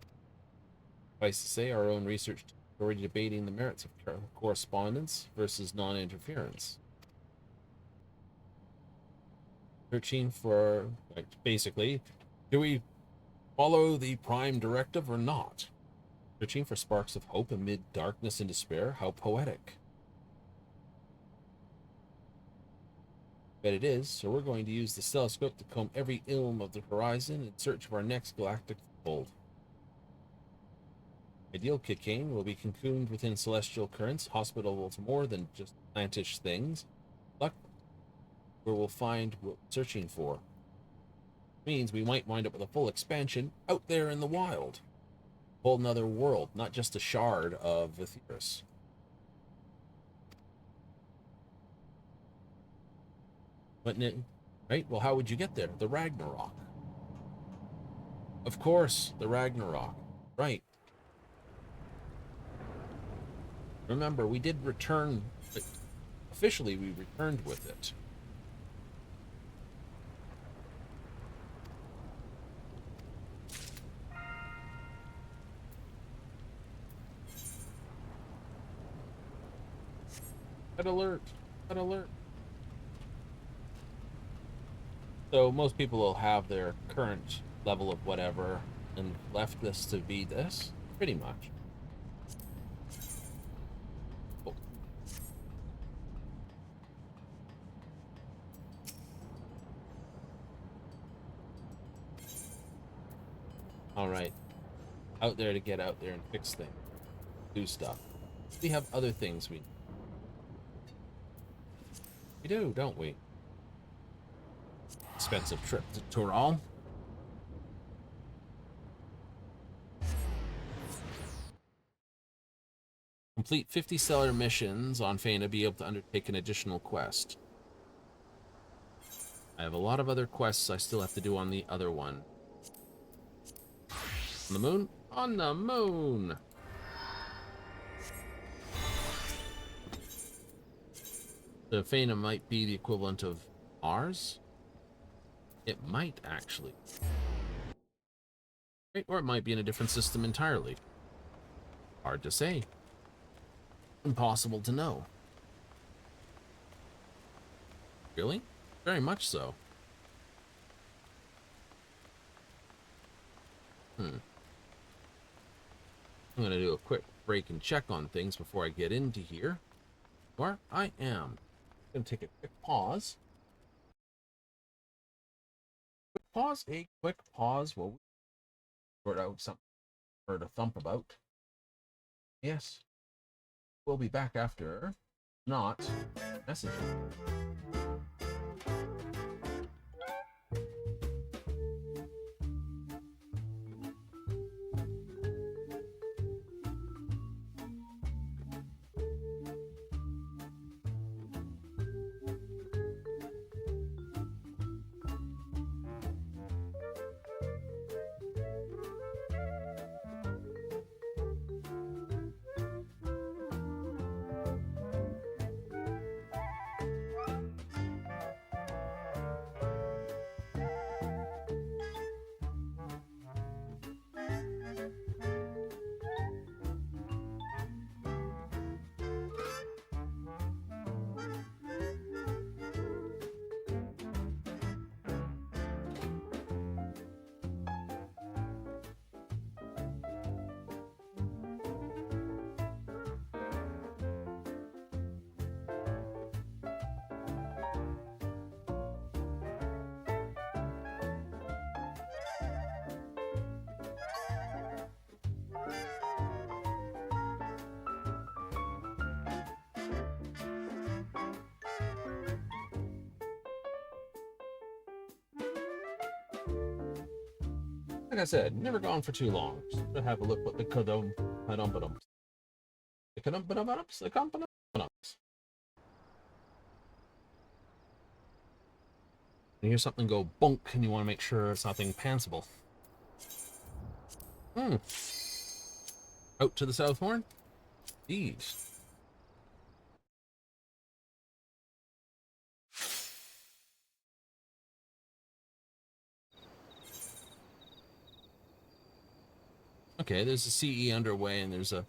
Suffice to say, our own research is already debating the merits of correspondence versus non-interference. Searching for, like, basically, do we follow the prime directive or not? Searching for sparks of hope amid darkness and despair? How poetic. But it is, so we're going to use the telescope to comb every ilm of the horizon in search of our next galactic fold. Ideal cocaine will be cocooned within celestial currents, hospitable to more than just plantish things. Luck where we'll find what we're searching for. Means we might wind up with a full expansion out there in the wild. A whole nother world, not just a shard of Ethyrus. But, right? Well, how would you get there? The Ragnarok. Of course, the Ragnarok. Right. Remember, we did return. Officially, we returned with it. Red alert! Red alert! So most people will have their current level of whatever and left this to be this, pretty much. Oh. All right, out there to get out there and fix things, do stuff. We have other things we do, don't we? Expensive trip to Tural. Complete 50 stellar missions on Fane to be able to undertake an additional quest. I have a lot of other quests I still have to do on the other one. On the moon? On the moon! The Fana might be the equivalent of Mars? It might, actually. Right? Or it might be in a different system entirely. Hard to say. Impossible to know. Really? Very much so. I'm going to do a quick break and check on things before I get into here. Or I am. I'm going to take a quick pause. A quick pause while we sort out something for to thump about. Yes. We'll be back after not messaging. Like I said, never gone for too long. Just to have a look what the kadum-ba-dum-ba-dums. The kadum-ba-dum-ba-dums? The kadum-ba-dum-ba-dums. You hear something go bonk and you want to make sure it's nothing pantsable. Out to the South Horn? These. Okay, there's a CE underway and there's a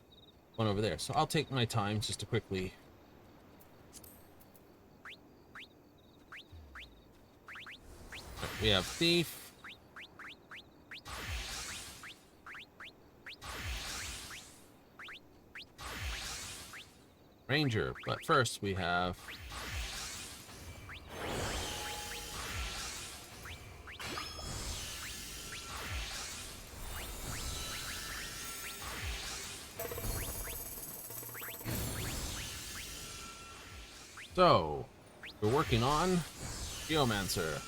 one over there. So I'll take my time just to quickly... We have Thief. Ranger. But first we have... So, we're working on Geomancer.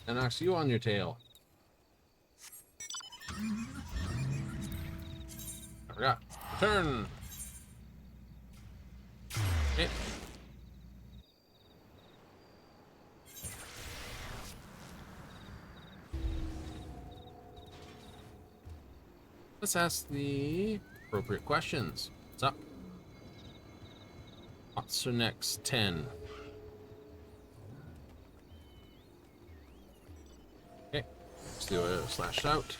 And knocks you on your tail. I forgot. Turn. Okay. Let's ask the appropriate questions. What's up? What's your next 10? Okay, let's do a slash out.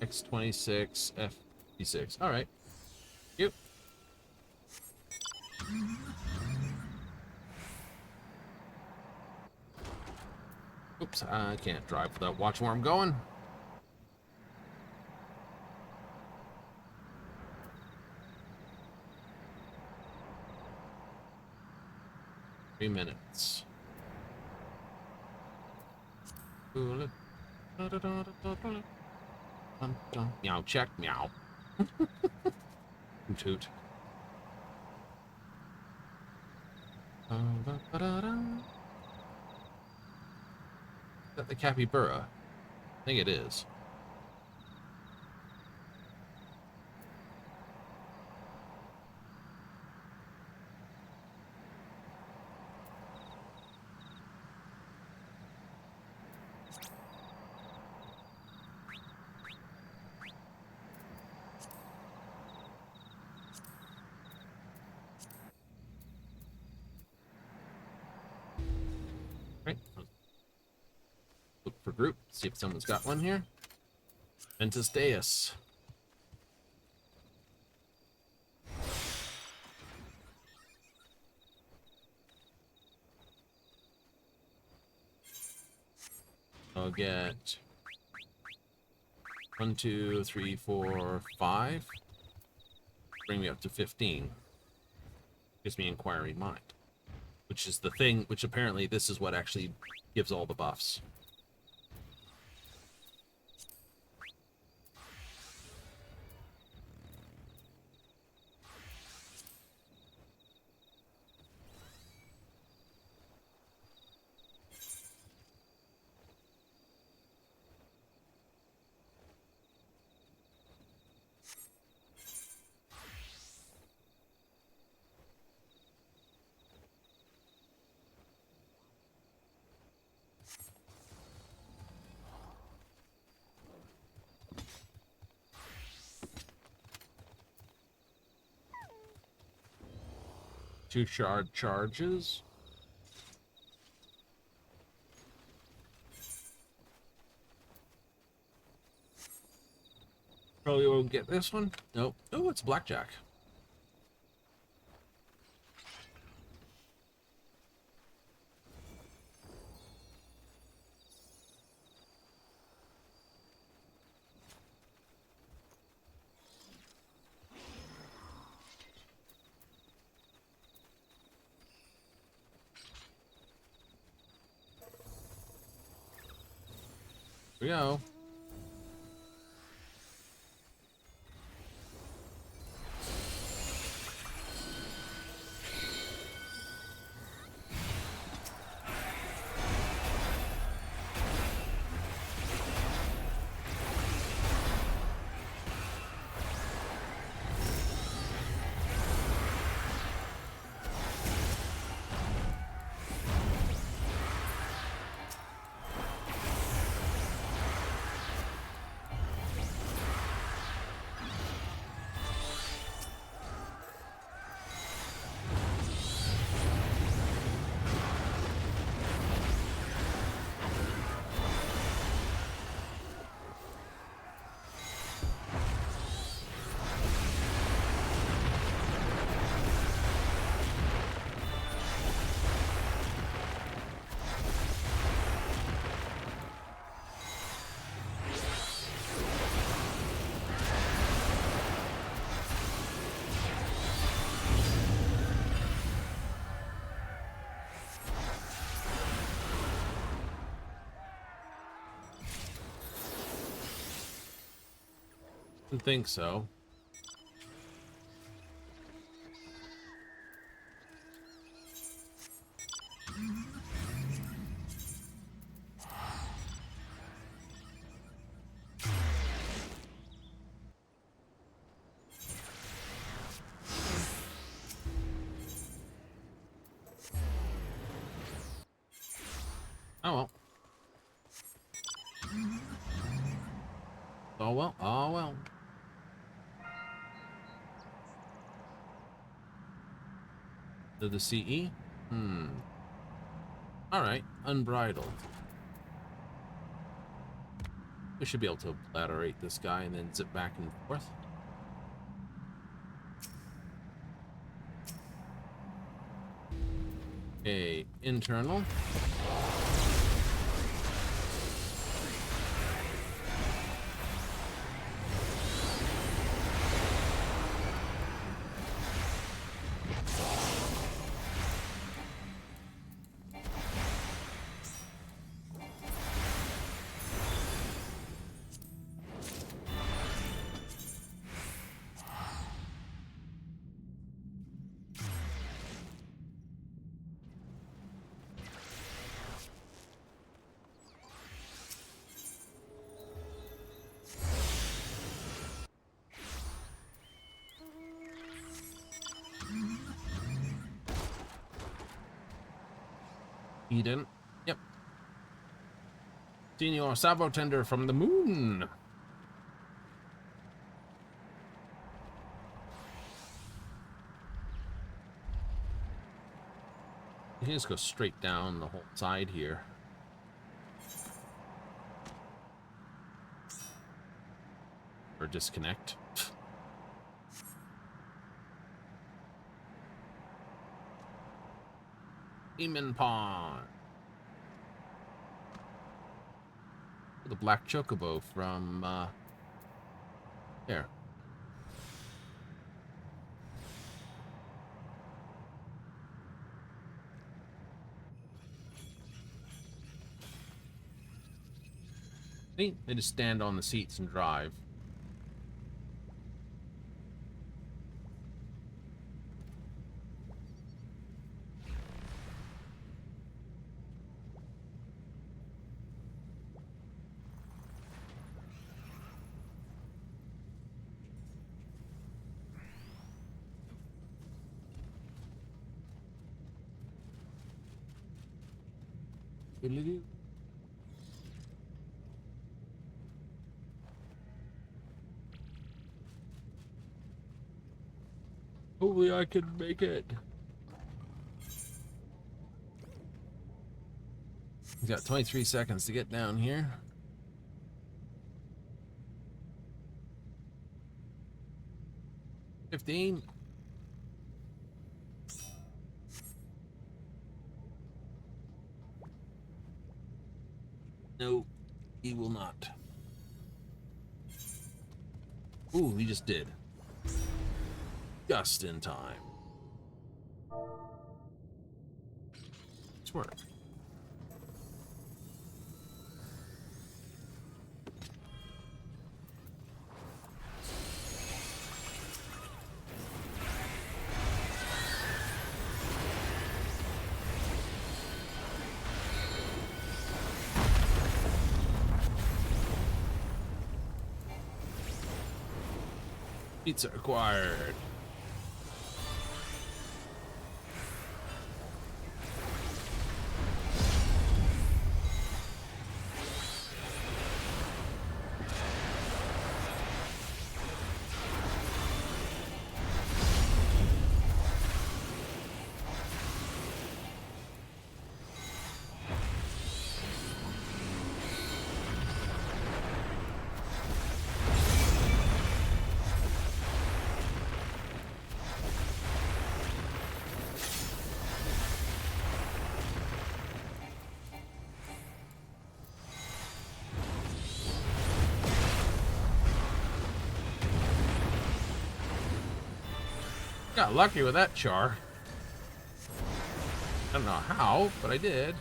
X26, F56. All right. Yep. Oops, I can't drive without watching where I'm going. Minutes. Meow, check, meow. Toot. Is that the capybara? I think it is. Right. Look for group. See if someone's got one here. Ventus Deus. I'll get 1, 2, 3, 4, 5. Bring me up to 15. Gives me Inquiring Mind, which is the thing, which apparently this is what actually gives all the buffs. Two shard charges. Probably won't get this one. Nope. Oh, it's blackjack. Here we go. I think so. Oh well. Oh well. Oh well. To the CE? Alright, unbridled. We should be able to obliterate this guy and then zip back and forth. Okay, internal. Eden. Yep. Senior Savo Tender from the moon. You can just go straight down the whole side here. Or disconnect. Demon Pawn. The black chocobo from there. See, they just stand on the seats and drive. Hopefully I can make it. He's got 23 seconds to get down here. $15. No, he will not. Ooh, he just did. Just in time. It's work. Pizza acquired. Got lucky with that char. I don't know how, but I did.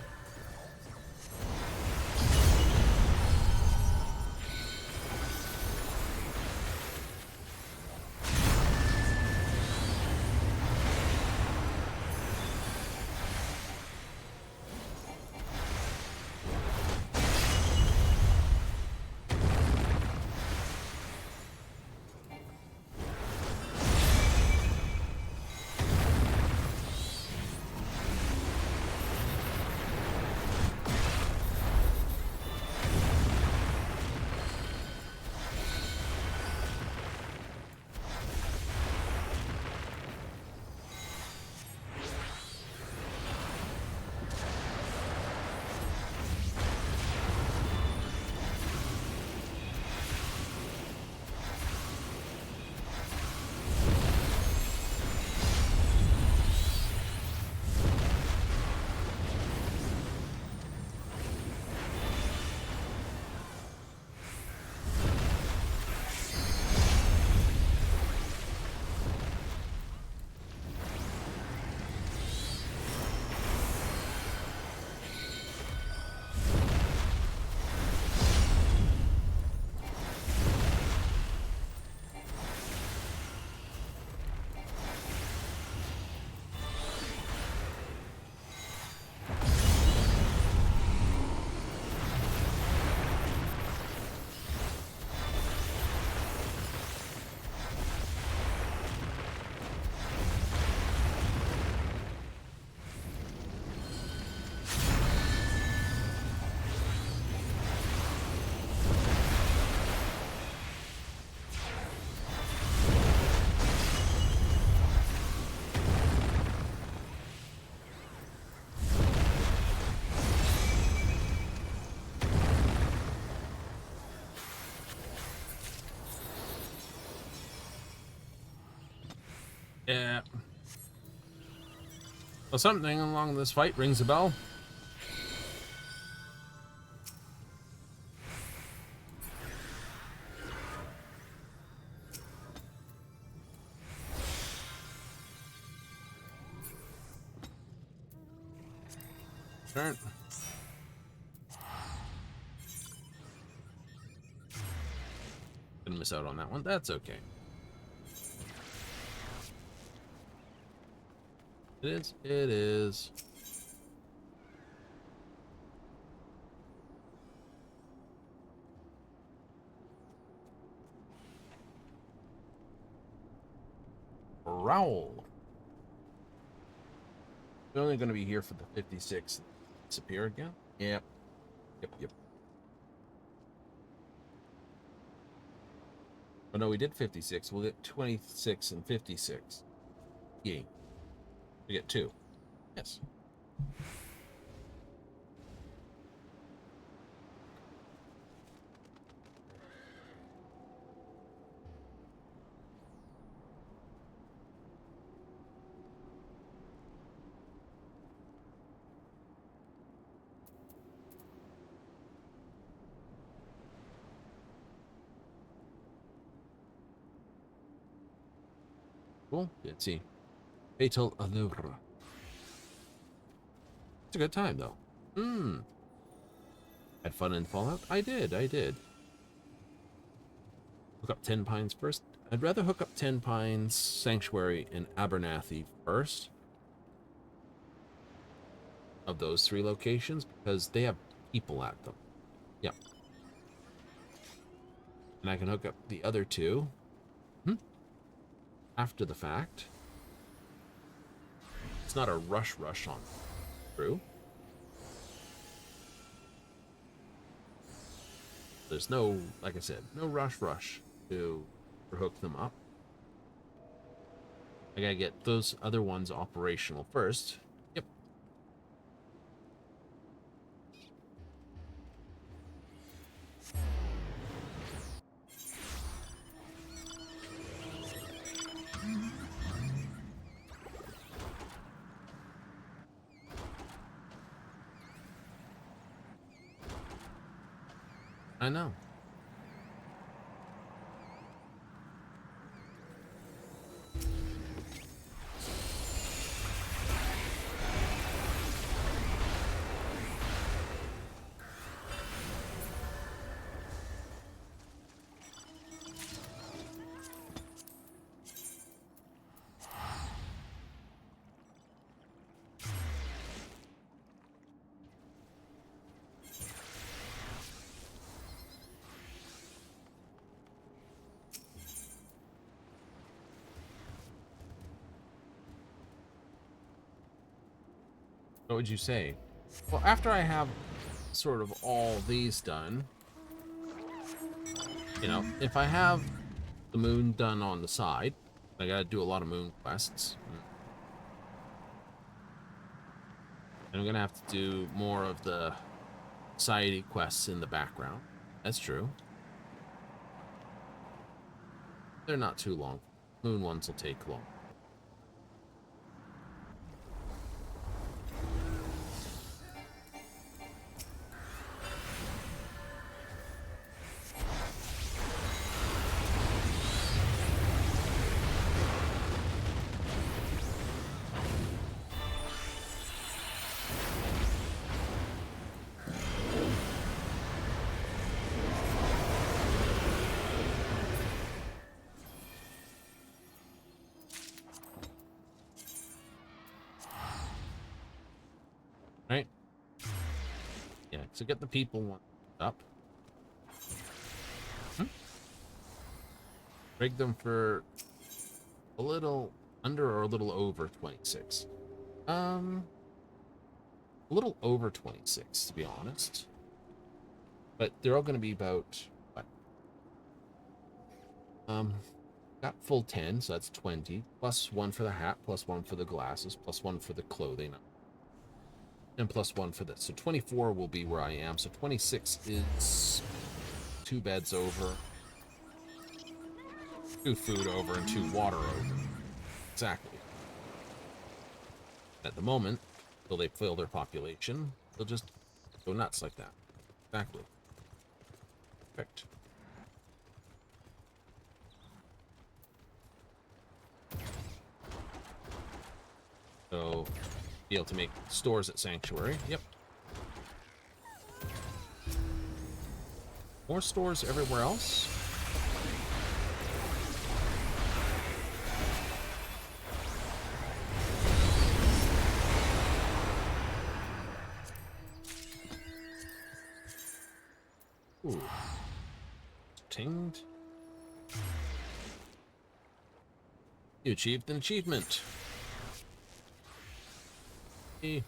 Yeah. Well, something along this fight rings a bell. Turn. Gonna miss out on that one. That's okay. It is. It is. Growl. We're only going to be here for the 56. Disappear again? Yep. Yep. Oh no, we did 56. We'll get 26 and 56. Yay. We get 2. Yes. Cool. Let's see. Fatal Allure. It's a good time, though. Had fun in Fallout? I did. Hook up 10 Pines first. I'd rather hook up 10 Pines, Sanctuary, and Abernathy first. Of those 3 locations, because they have people at them. Yep. And I can hook up the other 2. After the fact. It's not a rush on through. There's no, like I said, no rush to hook them up. I gotta get those other ones operational first. Yep. I know. What would you say? Well, after I have sort of all these done, you know, if I have the moon done on the side, I gotta do a lot of moon quests. And I'm gonna have to do more of the society quests in the background. That's true. They're not too long. Moon ones will take long. Right? Yeah, so get the people one up. Rig them for a little under or a little over 26. A little over 26, to be honest. But they're all going to be about, what? Got full 10, so that's 20. Plus 1 for the hat, plus 1 for the glasses, plus 1 for the clothing. And plus 1 for this. So 24 will be where I am. So 26 is 2 beds over, 2 food over, and 2 water over. Exactly. At the moment, until they fill their population, they'll just go nuts like that. Exactly. Perfect. So, be able to make stores at Sanctuary. Yep. More stores everywhere else. Ooh. Tinged. You achieved an achievement. Hey.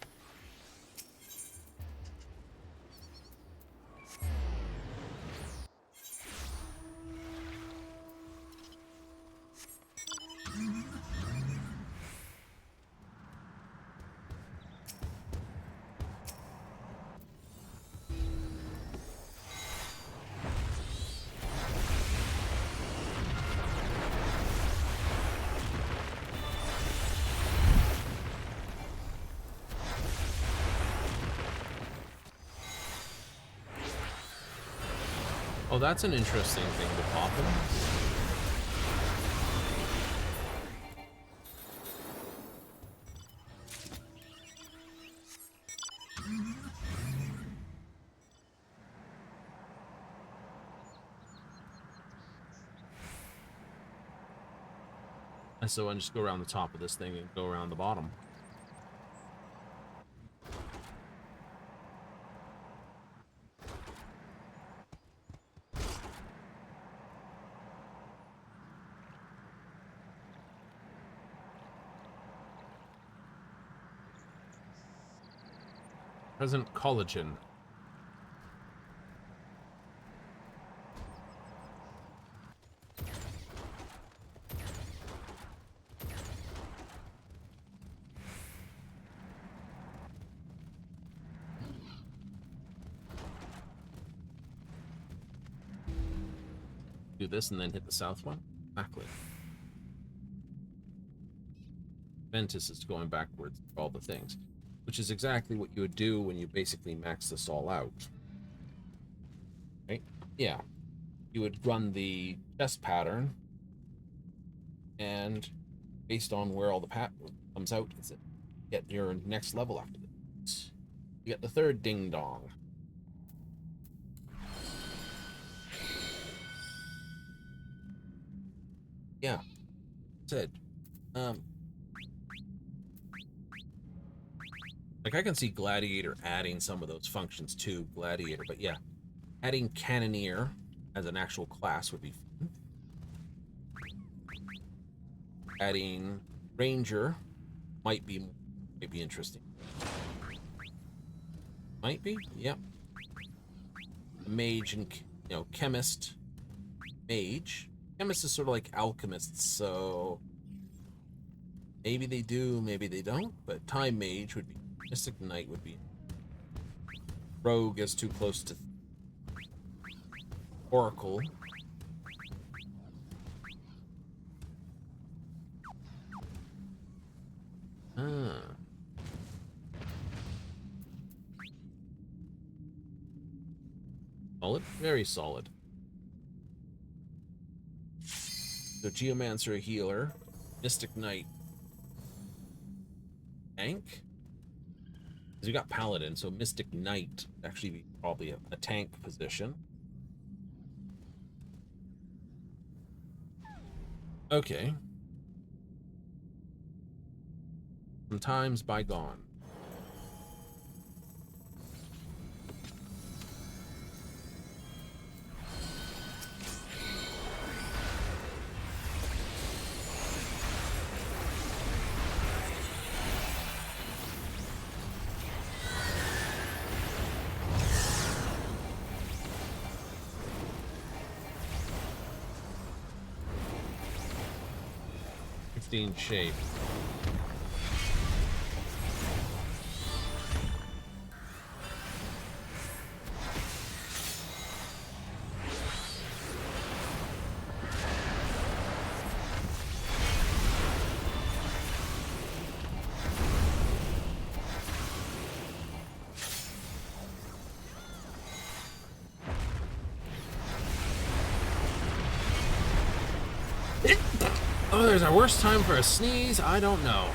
Oh, that's an interesting thing to pop in. And so I just go around the top of this thing and go around the bottom. Present collagen. Do this and then hit the south one. Exactly. Ventus is going backwards for all the things, which is exactly what you would do when you basically max this all out. Right? Yeah. You would run the chess pattern, and based on where all the pattern comes out, is it get your next level after this. You get the third ding dong. Yeah. Said. Like, I can see Gladiator adding some of those functions to Gladiator, but yeah, adding Cannoneer as an actual class would be fun. Adding Ranger might be interesting. Might be, yep. Mage and, you know, Chemist. Mage. Chemist is sort of like Alchemists, so maybe they do, maybe they don't, but Time Mage would be, Mystic Knight would be. Rogue is too close to Oracle. Solid, very solid. So Geomancer, healer. Mystic Knight, tank. Because we got Paladin, so Mystic Knight would actually be probably a tank position. Okay. Some times bygone. Shape. Oh, there's a worse time for a sneeze? I don't know.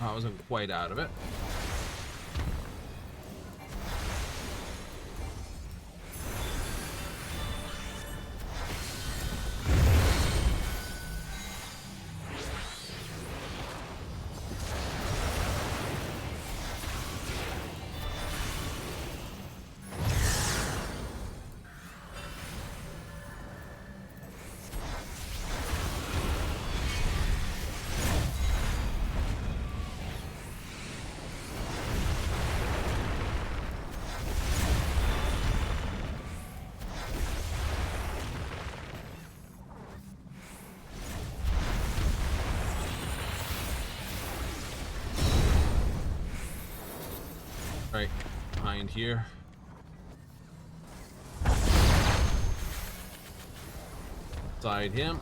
I wasn't quite out of it. Right behind here. Side him.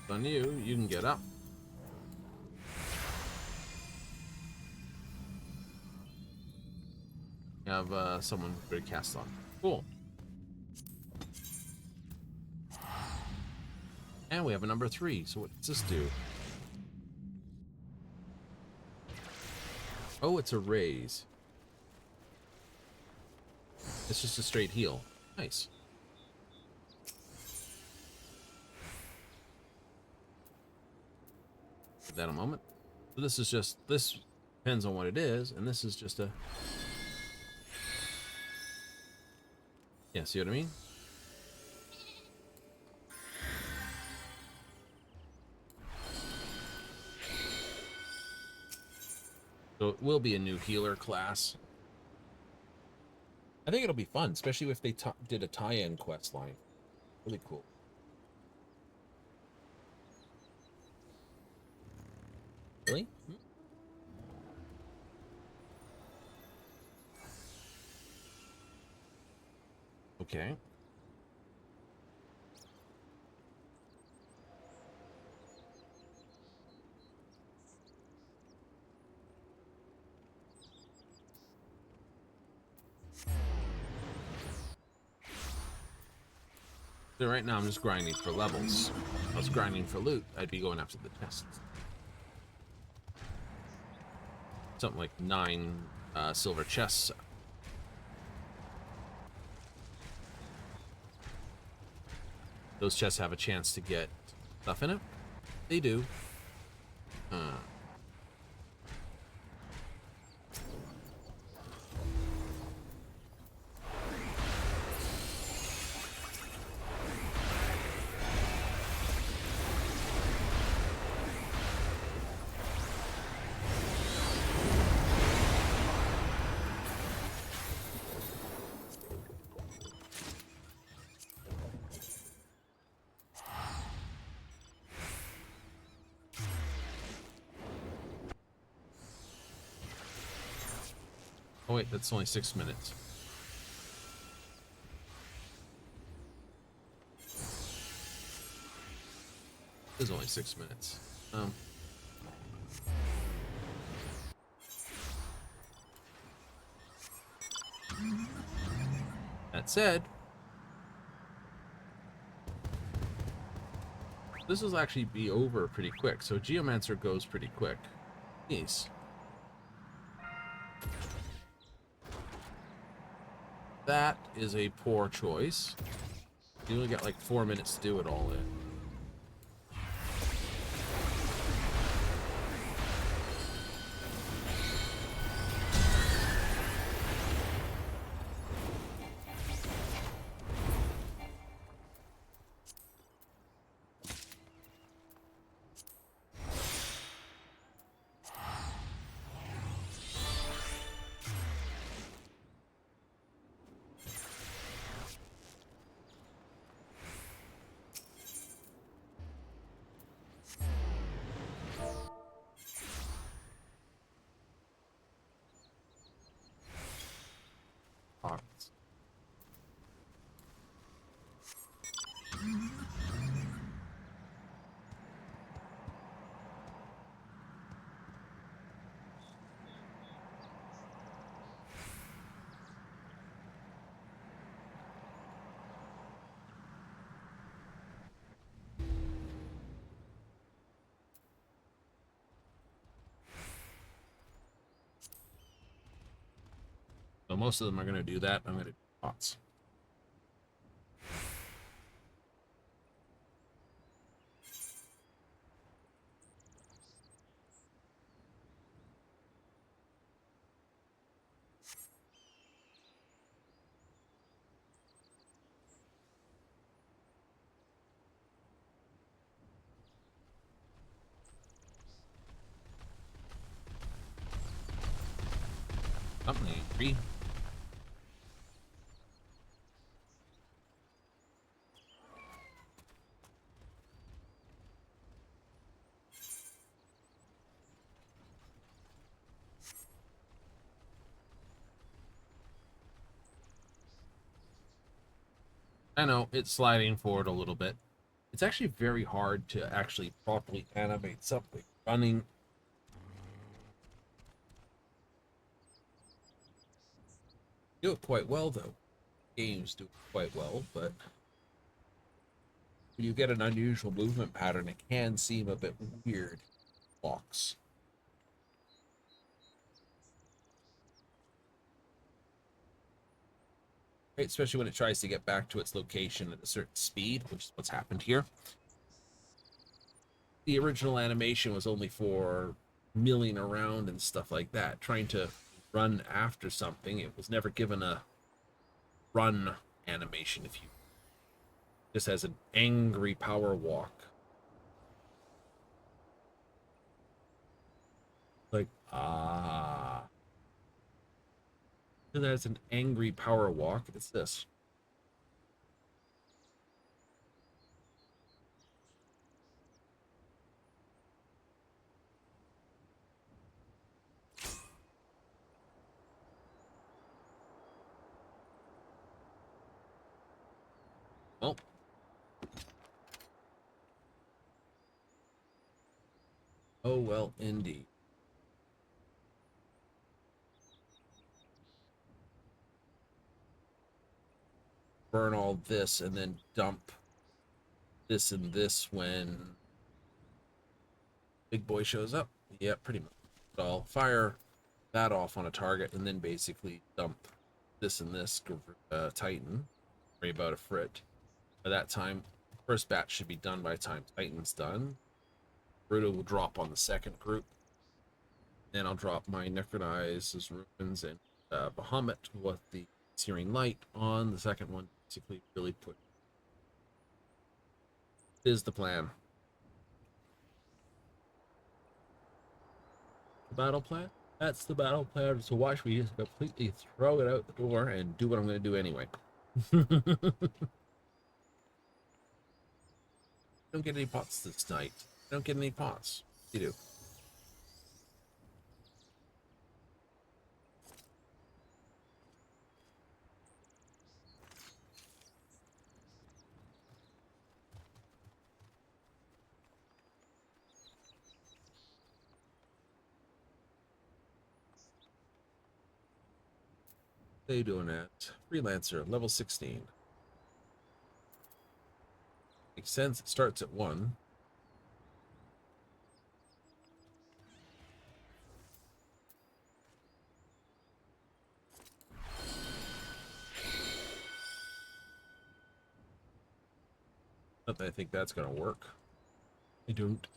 On you, you can get up. You have someone to cast on. Cool. And we have a number 3. So what does this do? Oh, it's a raise. It's just a straight heal. Nice. Give that a moment. So this is just, this depends on what it is, and this is just a... Yeah, see what I mean? So it will be a new healer class. I think it'll be fun, especially if they did a tie-in quest line. Really cool. Really? Okay. So right now I'm just grinding for levels. If I was grinding for loot, I'd be going after the chests. Something like 9 silver chests. Those chests have a chance to get stuff in it. They do. Oh wait, that's only 6 minutes. It is only 6 minutes. That said, this will actually be over pretty quick. So Geomancer goes pretty quick. Nice. That is a poor choice. You only got like 4 minutes to do it all in. So most of them are going to do that. I'm going to do pots. Something angry. I know, it's sliding forward a little bit. It's actually very hard to actually properly animate something running. Do it quite well, though. Games do it quite well, but when you get an unusual movement pattern, it can seem a bit weird. Walks. Right? Especially when it tries to get back to its location at a certain speed, which is what's happened here. The original animation was only for milling around and stuff like that, trying to run after something. It was never given a run animation, if you just as an angry power walk. Like, so that's an angry power walk. It's this. Oh. Oh, well, indeed. Burn all this and then dump this and this when big boy shows up. Yeah, pretty much. So I'll fire that off on a target and then basically dump this and this Titan. Worry about a Frit. By that time, first batch should be done by the time Titan's done. Bruto will drop on the second group. Then I'll drop my Necronize, Ruins, and Bahamut with the Searing Light on the second one. Basically, really put. Is the plan. The battle plan? That's the battle plan. So watch me just completely throw it out the door and do what I'm going to do anyway. Don't get any pots this night. Don't get any pots. You do. What are you doing at? Freelancer, level 16. Makes sense. It starts at 1. Not that I think that's going to work. I don't.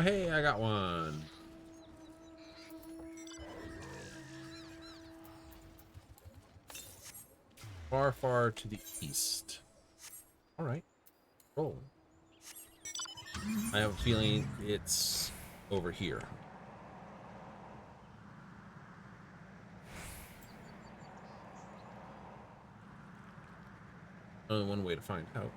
Oh, hey, I got one. Far, far to the east. All right, roll. I have a feeling it's over here. Only one way to find out.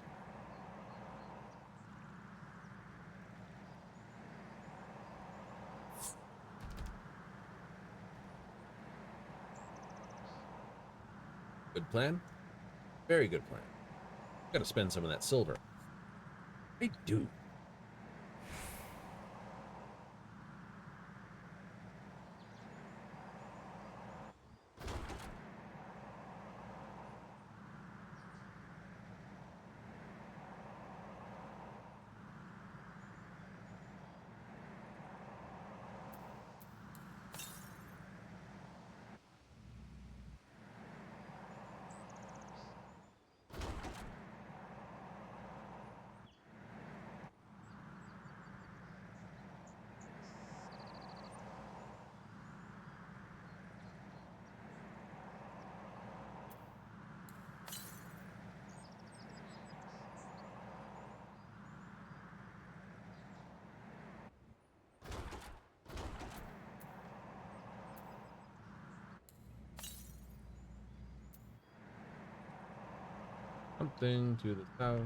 Good plan. Very good plan. Gotta spend some of that silver. I do. Something to the south.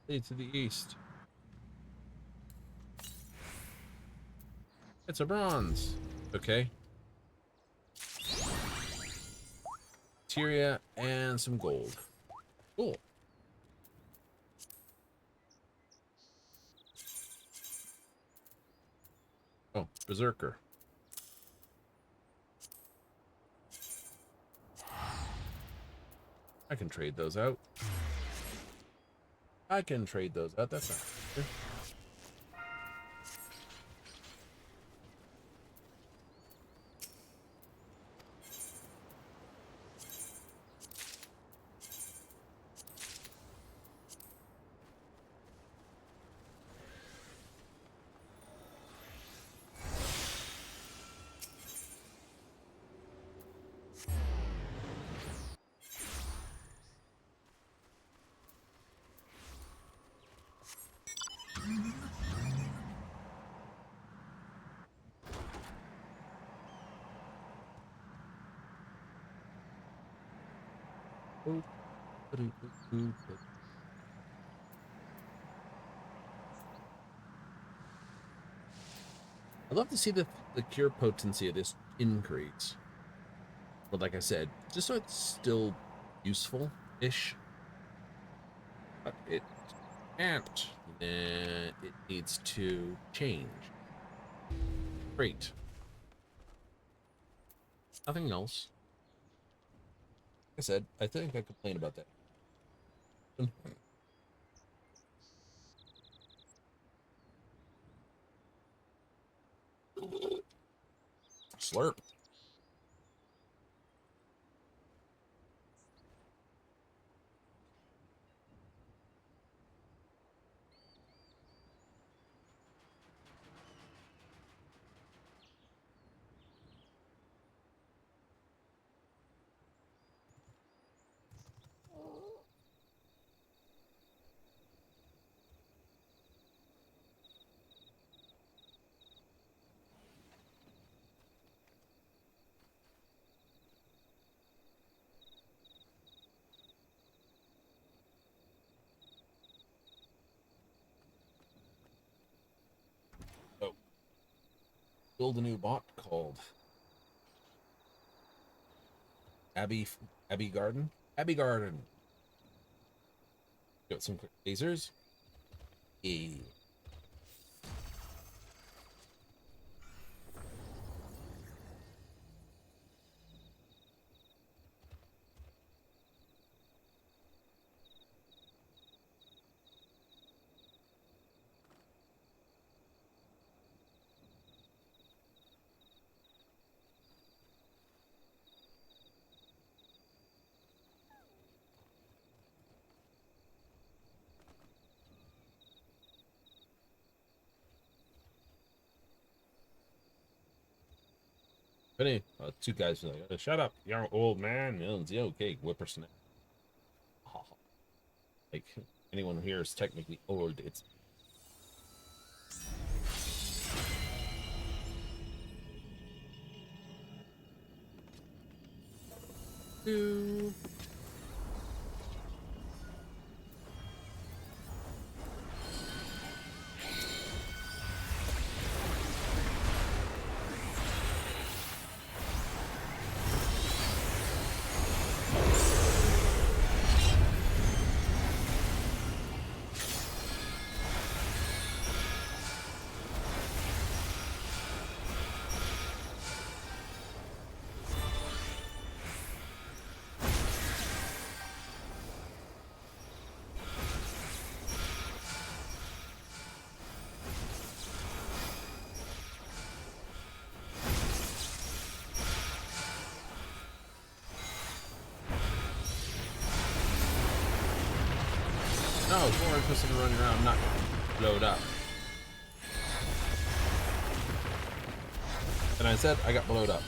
To the east. It's a bronze. Okay. Materia and some gold. Cool. Oh, Berserker. I can trade those out. I can trade those out. That's not good. I'd love to see the cure potency of this increase. But like I said, just so it's still useful-ish. But it can't. Then it needs to change. Great. Nothing else. Like I said, I think I complain about that. Slurp. Oh. Build a new bot called Abbey Garden. Abbey Garden. Got some quick lasers. Yeah. But two guys are like, "Oh, shut up, you're old man." Okay, whippersnapper. Oh, like anyone here is technically old. It's two. No, it's more interested in running around, not load up. And I said I got blowed up.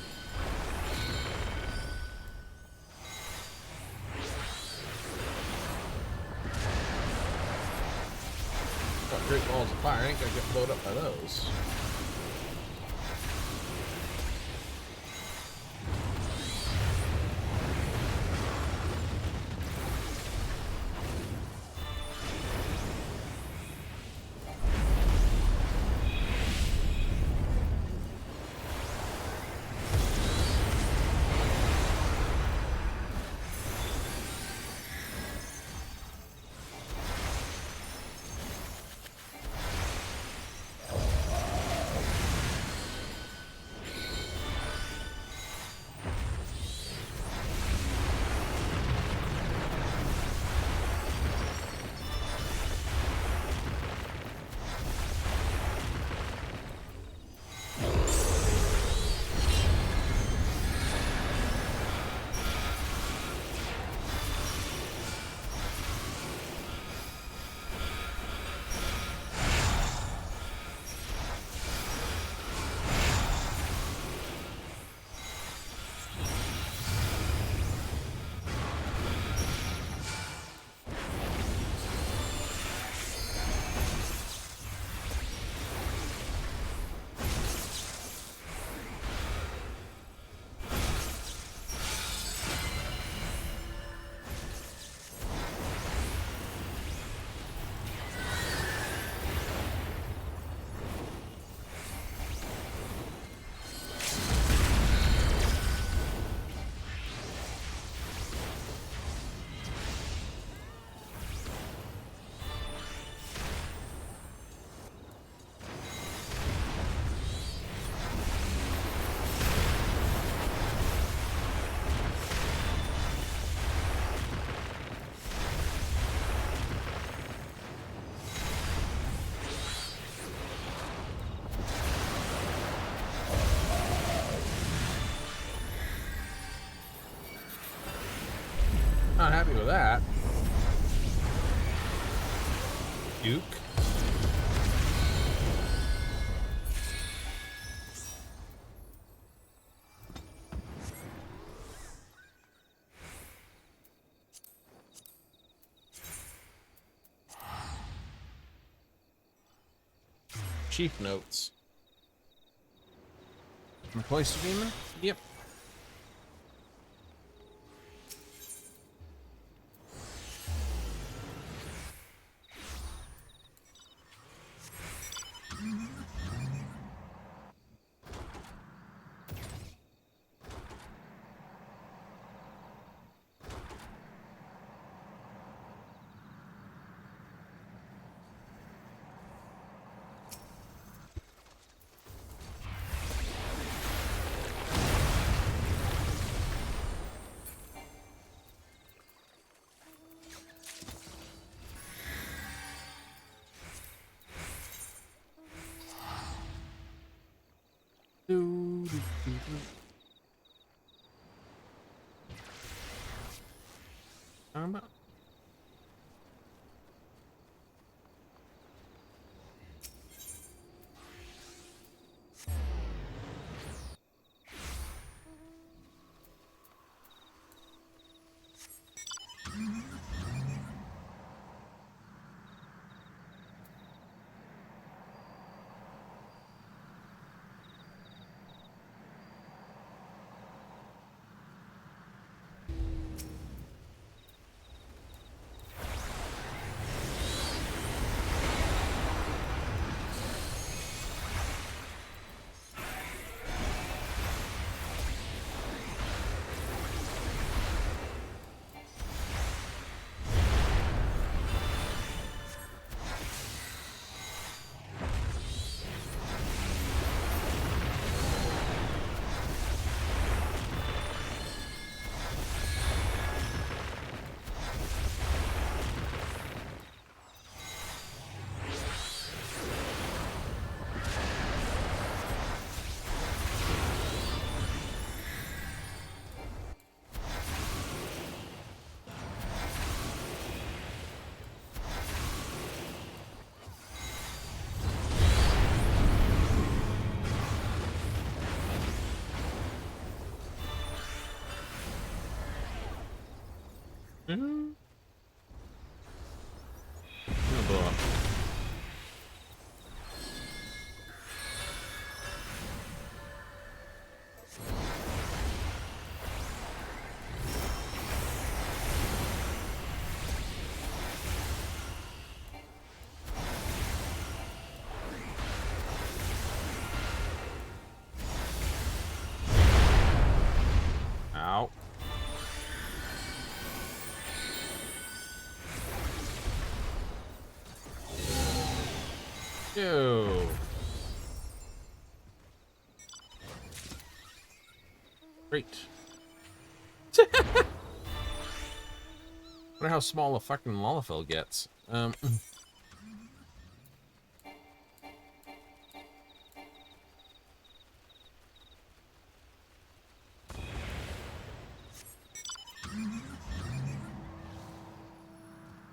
Got great balls of fire, I ain't gonna get blowed up by those. Not happy with that. Duke. Chief notes. From Cloister Demon? Yep. Mm-hmm. Blow up. Ow. Ew. Great. Wonder how small a fucking Lalafell gets.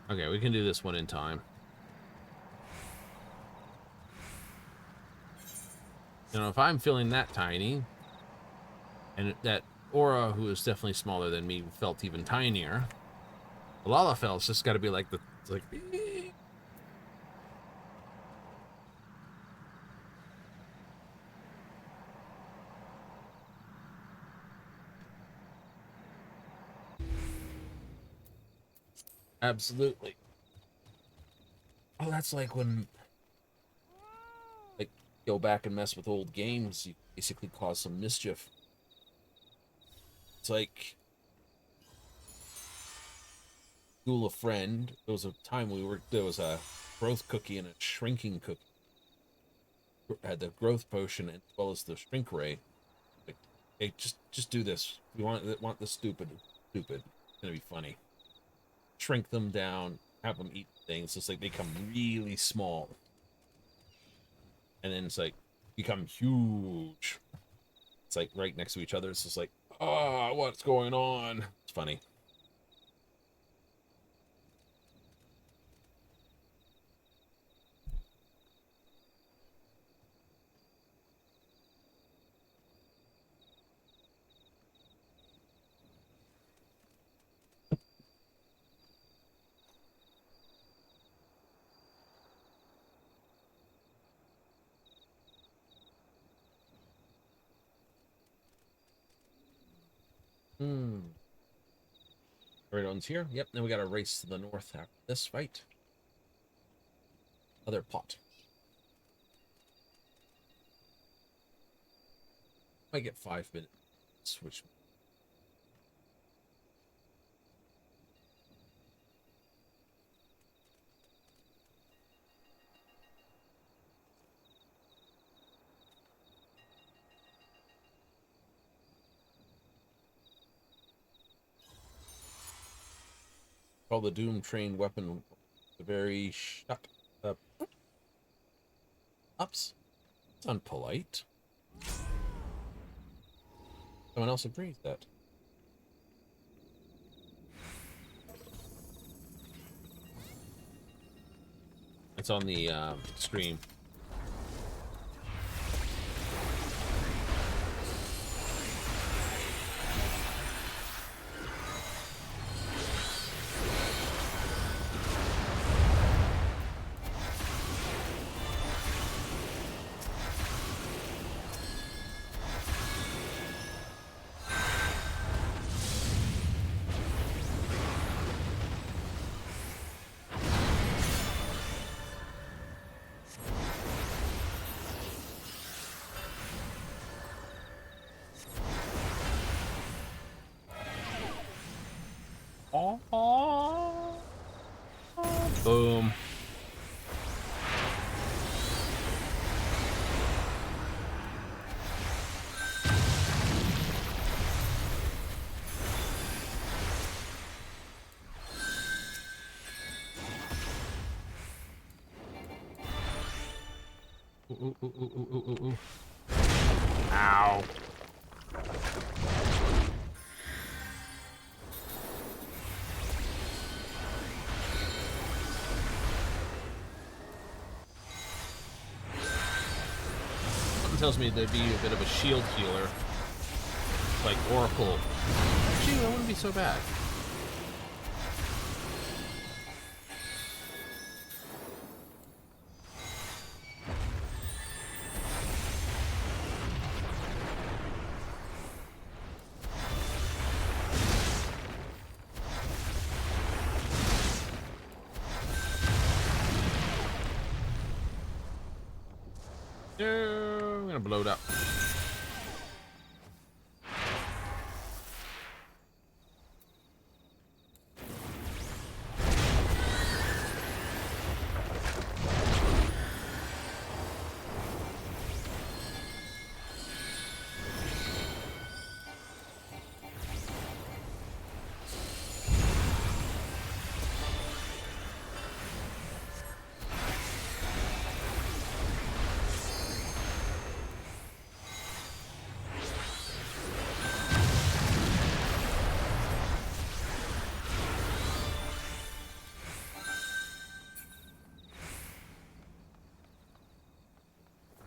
Okay, we can do this one in time. You know, if I'm feeling that tiny, and that Aura, who is definitely smaller than me, felt even tinier, the Lalafell's just got to be like the, it's like. Absolutely. Oh, that's like when, like, go back and mess with old games, you basically cause some mischief. It's like, school a friend. There was a time there was a growth cookie and a shrinking cookie. Had the growth potion as well as the shrink ray. Like, hey, just do this. We want this stupid. It's gonna be funny. Shrink them down, have them eat things. It's like they become really small, and then it's like become huge. It's like right next to each other. It's just like, oh, what's going on? It's funny. Hmm. Everyone's here. Yep. Then we got to race to the north after this fight. Other pot. Might get 5 minutes. Switch. Call the Doom trained weapon. The very shut up. Ups. It's unpolite. Someone else agrees that. It's on the stream. Oh. Boom. Ooh, ooh, ooh, ooh, ooh, ooh, ooh. Ow. Something tells me there'd be a bit of a shield healer. Like Oracle. Actually, that wouldn't be so bad. I'm gonna blow it up.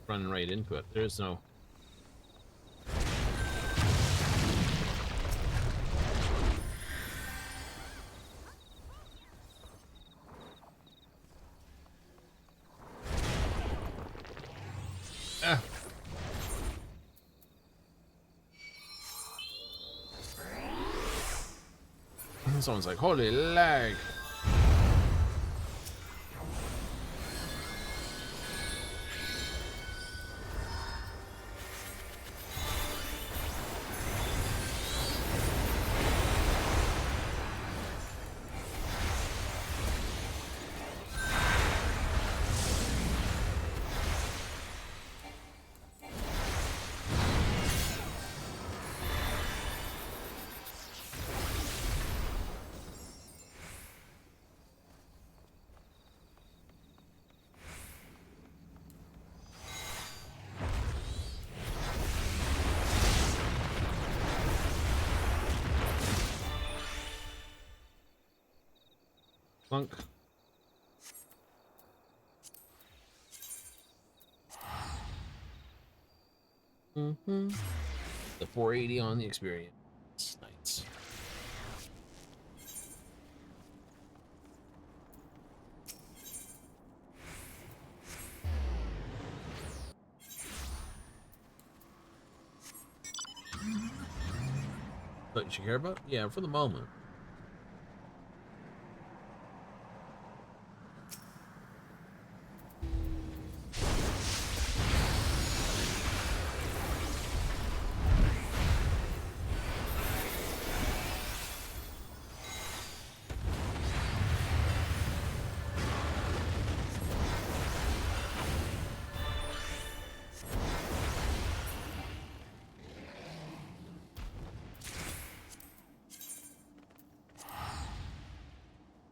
Run right into it. There's no... Ah. Someone's like, holy lag. Clunk. Mm-hmm. The 480 on the experience. Nice. What you should care about? Yeah, for the moment.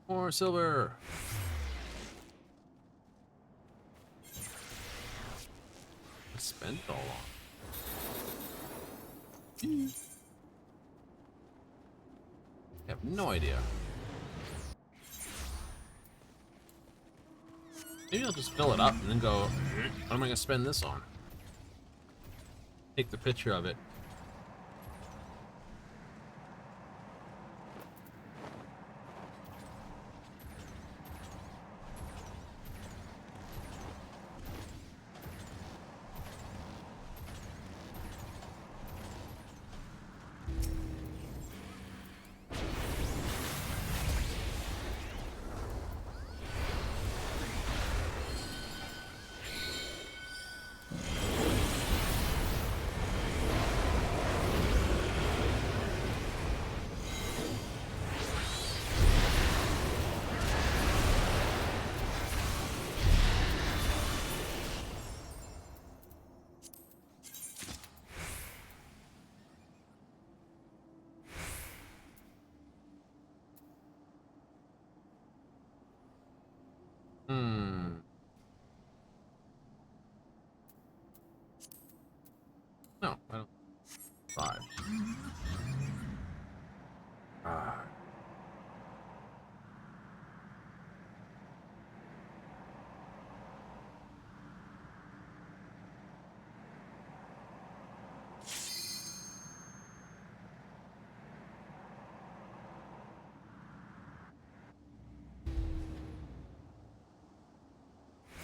More silver. I spent all on. I have no idea. Maybe I'll just fill it up and then go, what am I going to spend this on? Take the picture of it. No, I don't. 5.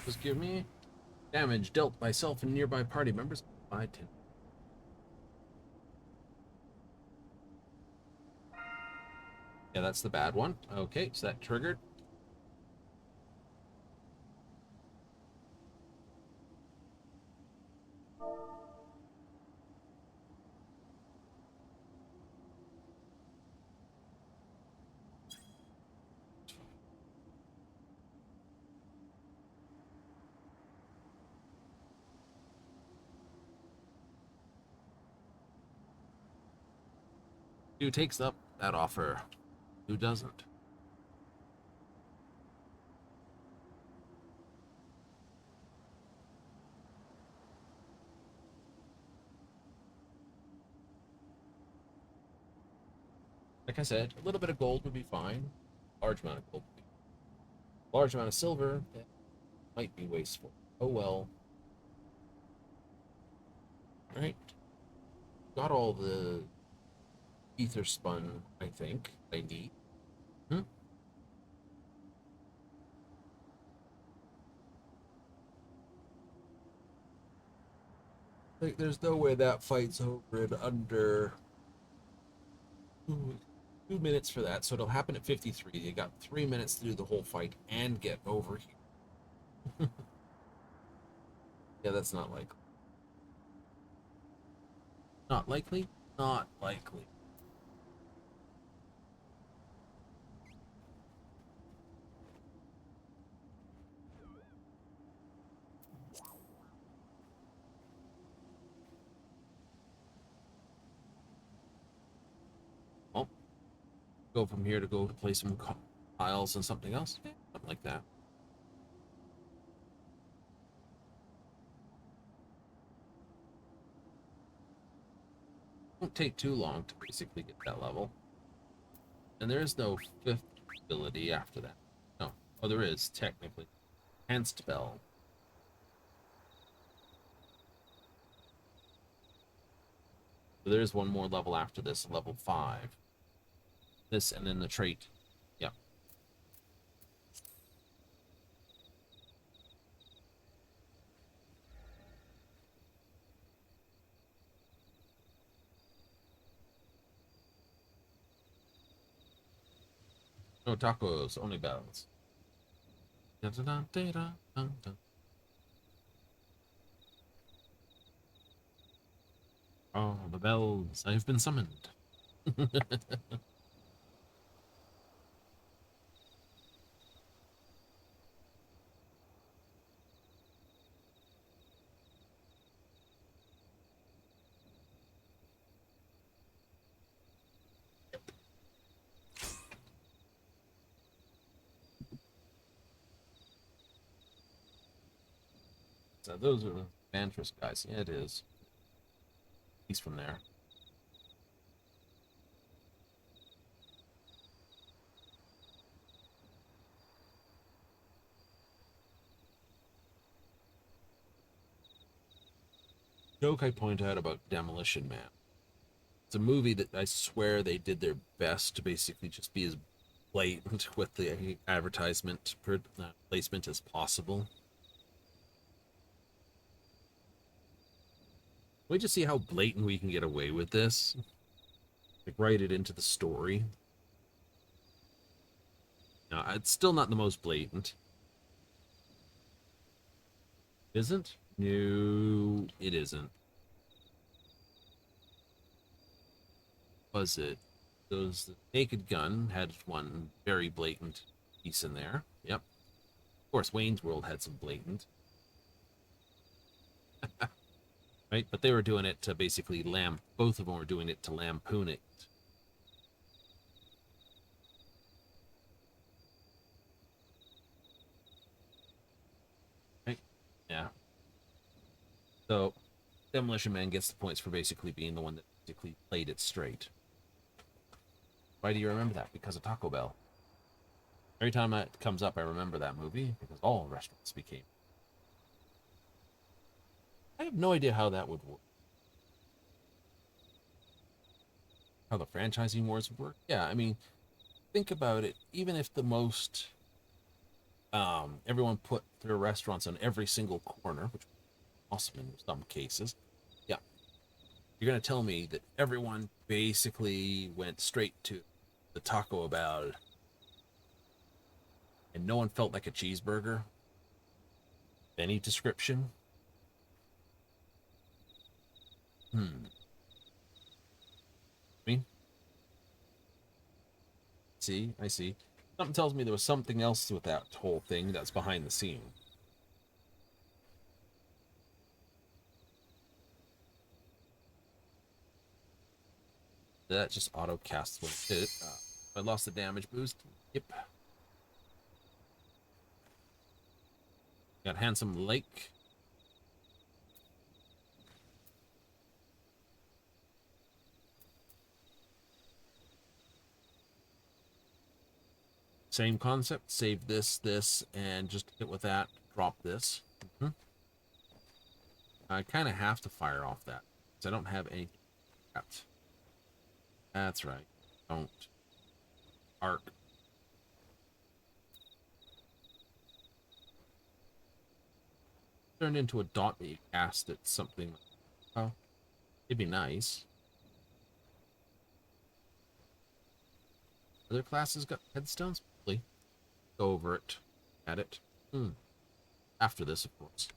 Just give me damage dealt by self and nearby party members by 10. Yeah, that's the bad one. Okay, so that triggered. Who takes up that offer? Who doesn't? Like I said, a little bit of gold would be fine. Large amount of gold would be fine. Large amount of silver, that might be wasteful. Oh well. Alright. Got all the ether spun, I think, I need. Like, there's no way that fight's over in under 2 minutes for that. So it'll happen at 53. You got 3 minutes to do the whole fight and get over here. Yeah, that's not likely. Not likely? Not likely. Well, go from here to go to play some tiles and something else. Yeah, something like that. Won't take too long to basically get that level. And there is no 5th ability after that. No. Oh, there is, technically. Enhanced spell. So there is one more level after this, level 5. This and then the trait. Yeah. No tacos, only bells. Oh, the bells, I have been summoned. So those are the Mantras guys. Yeah, it is. He's from there. Joke I point out about Demolition Man. It's a movie that I swear they did their best to basically just be as blatant with the advertisement placement as possible. We just see how blatant we can get away with this. Like, write it into the story. No, it's still not the most blatant. Isn't? No, it isn't. Was it? Those the Naked Gun had one very blatant piece in there. Yep. Of course, Wayne's World had some blatant. Right? But they were doing it to basically both of them were doing it to lampoon it. Right? Yeah. So Demolition Man gets the points for basically being the one that basically played it straight. Why do you remember that? Because of Taco Bell. Every time that comes up, I remember that movie because all restaurants became. I have no idea how that would work. How the franchising wars would work. Yeah, I mean, think about it. Even if the most everyone put their restaurants on every single corner, which was awesome in some cases. Yeah, you're gonna tell me that everyone basically went straight to the Taco Bell, and no one felt like a cheeseburger. Any description? I mean, see, I see. Something tells me there was something else with that whole thing that's behind the scene. That just auto casts when it hit. I lost the damage boost. Yep. Got Handsome Lake. Same concept. Save this, and just hit with that. Drop this. I kind of have to fire off that because I don't have any. That's right. Don't. Arc. Turned into a dot that you cast at something. Oh, it'd be nice. Other classes got headstones? Probably. Go over it. At it. After this, of course.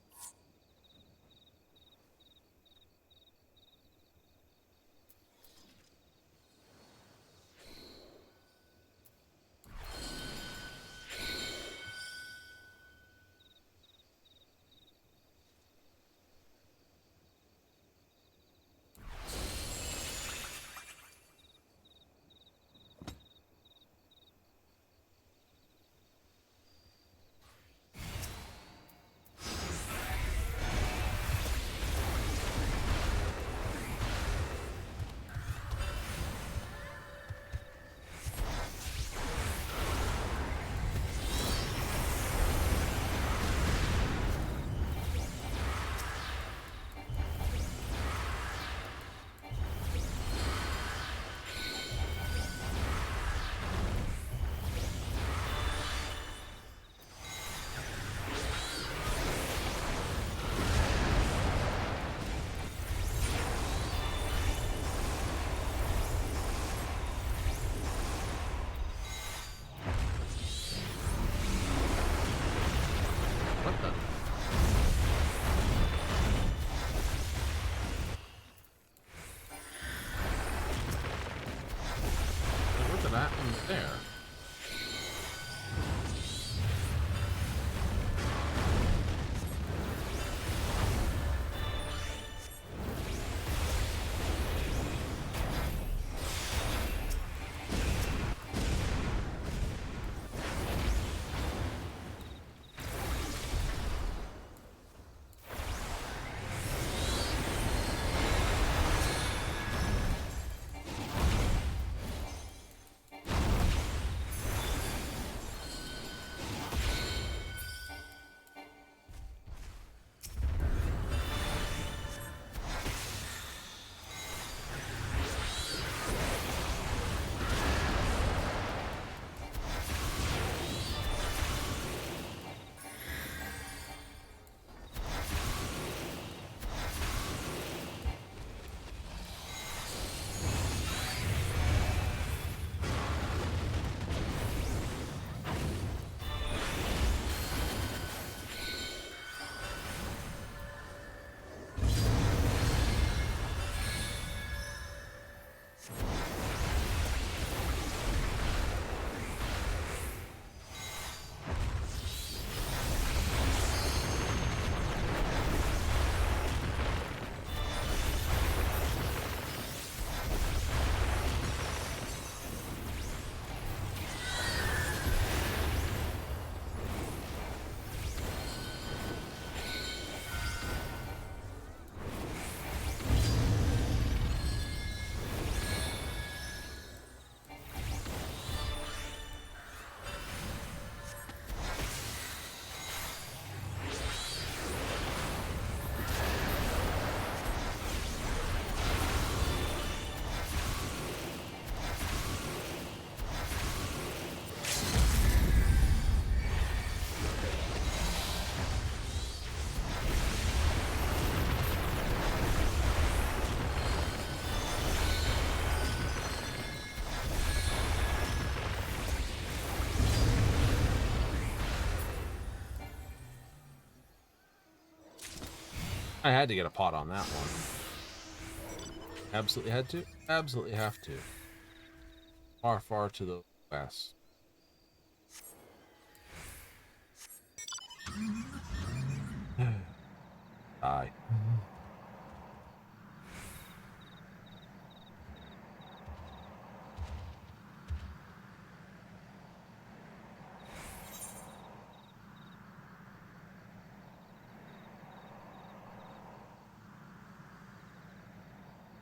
there. I had to get a pot on that one. Absolutely had to. Absolutely have to. Far, far to the west. Die.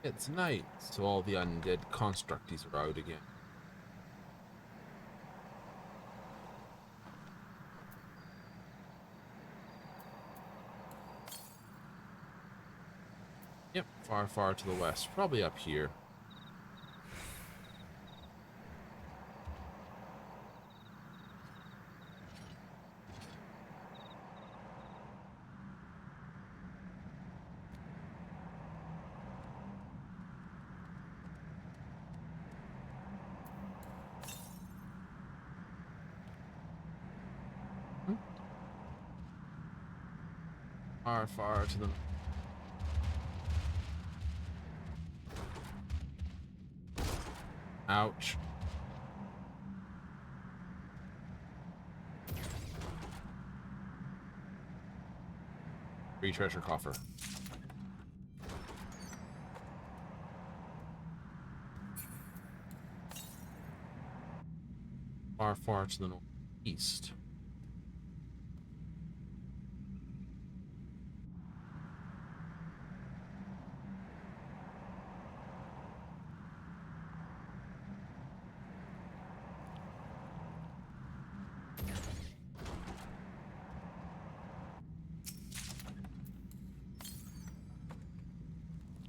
It's night, so all the undead constructies are out again. Yep, far, far to the west. Probably up here. Far, far to the... Ouch. Free treasure coffer. Far, far to the northeast.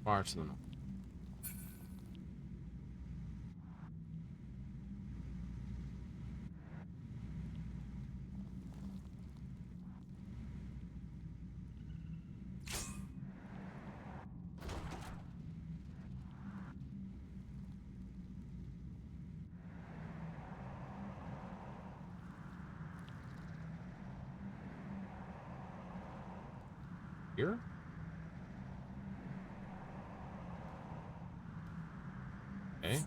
Far to the north. Here? Okay.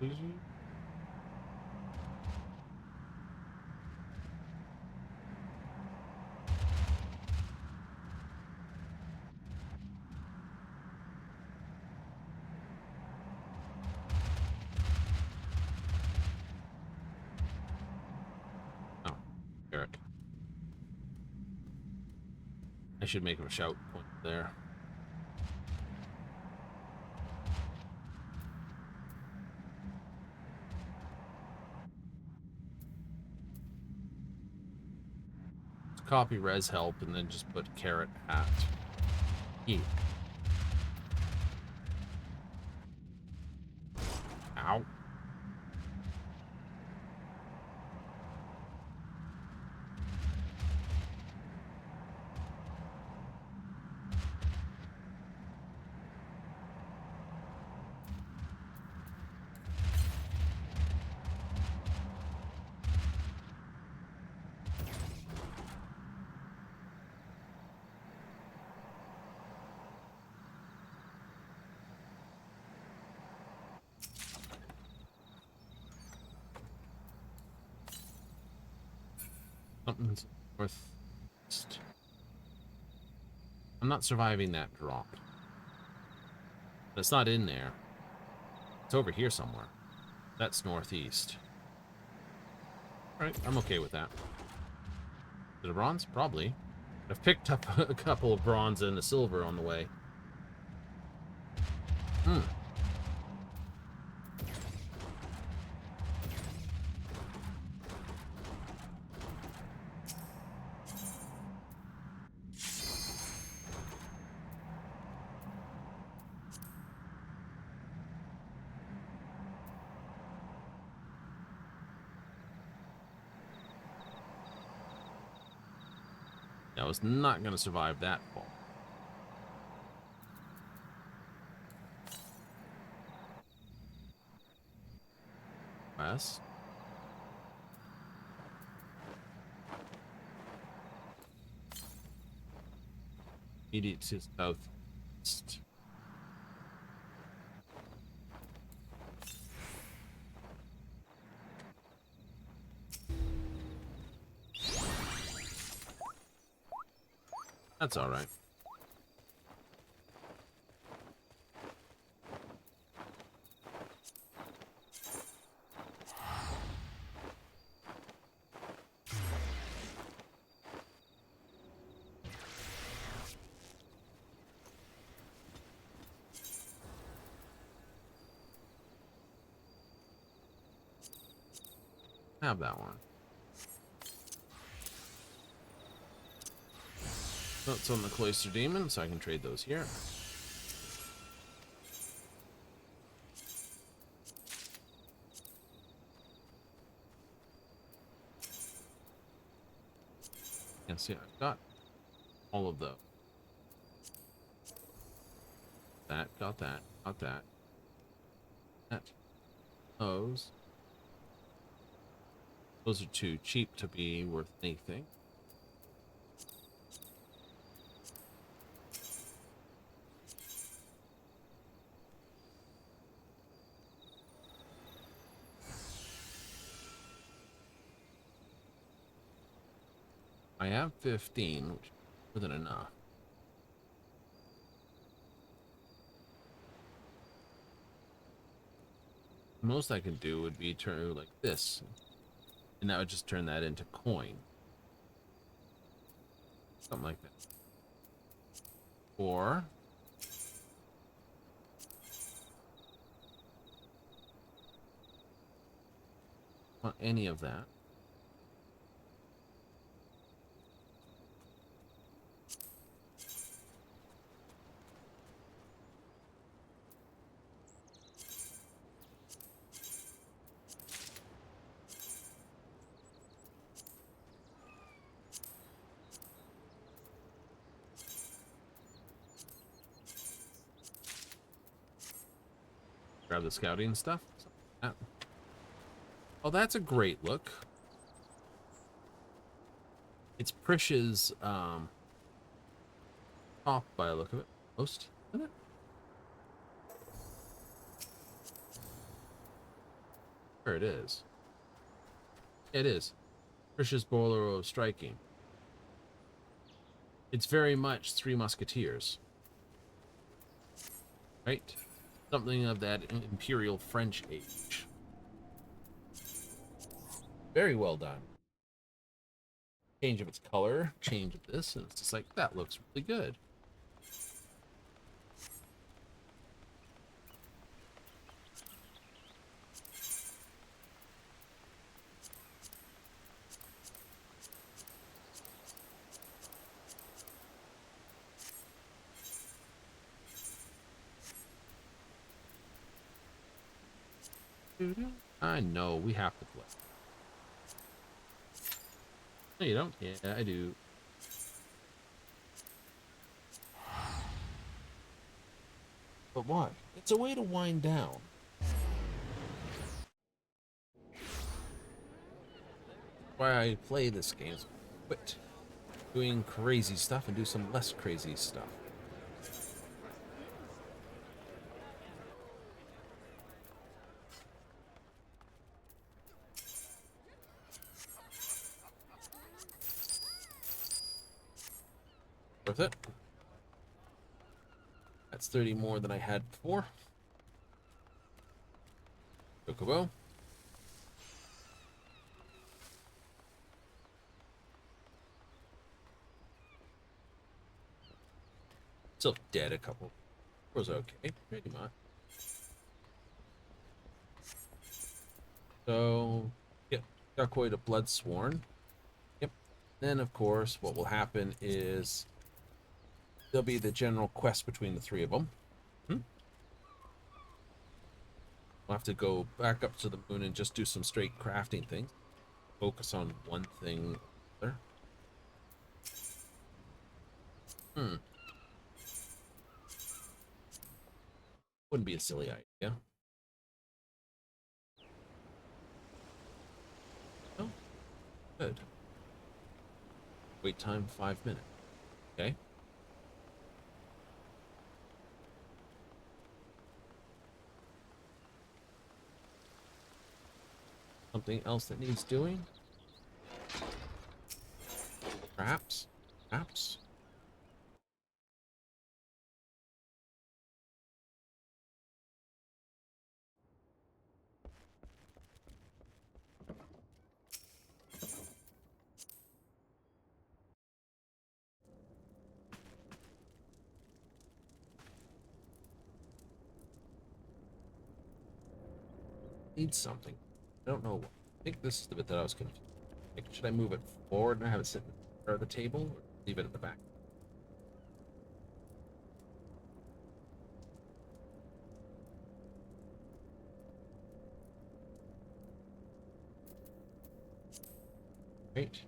Oh, Eric. I should make him a shout point there. Copy res help and then just put carrot hat. E. Ow. Something's northeast. I'm not surviving that drop. But it's not in there. It's over here somewhere. That's northeast. Alright, I'm okay with that. Is it a bronze? Probably. I've picked up a couple of bronze and a silver on the way. Hmm. I was not going to survive that fall. West. Immediate to southeast. That's all right. Have that one. Notes on the Cloister Demon, so I can trade those here. Yeah, see, I've got all of those. Got that. Those. Those are too cheap to be worth anything. I have 15, which is more than enough. The most I can do would be turn like this. And that would just turn that into coin. Something like that. Or want any of that. Grab the scouting stuff. Oh, that's a great look. It's Prish's top by the look of it. Most, isn't it? There it is. It is. Trish's Boiler of Striking. It's very much Three Musketeers. Right? Something of that Imperial French age. Very well done. Change of its color, change of this, and it's just like, that looks really good. I know, we have to play. No, you don't? Yeah, I do. But what? It's a way to wind down. Why I play this game is quit doing crazy stuff and do some less crazy stuff. Worth it. That's 30 more than I had before. Chocobo. Still dead a couple. Was okay, pretty much. So, yep, got quite a Bloodsworn. Yep. Then, of course, what will happen is there'll be the general quest between the three of them. We'll have to go back up to the moon and just do some straight crafting things. Focus on one thing or other. Wouldn't be a silly idea. Oh, good. Wait time 5 minutes. Okay. Something else that needs doing? Perhaps? Perhaps? Needs something. I don't know what. I think this is the bit that I was confused. Like, should I move it forward and have it sit in the center of the table, or leave it at the back? Right.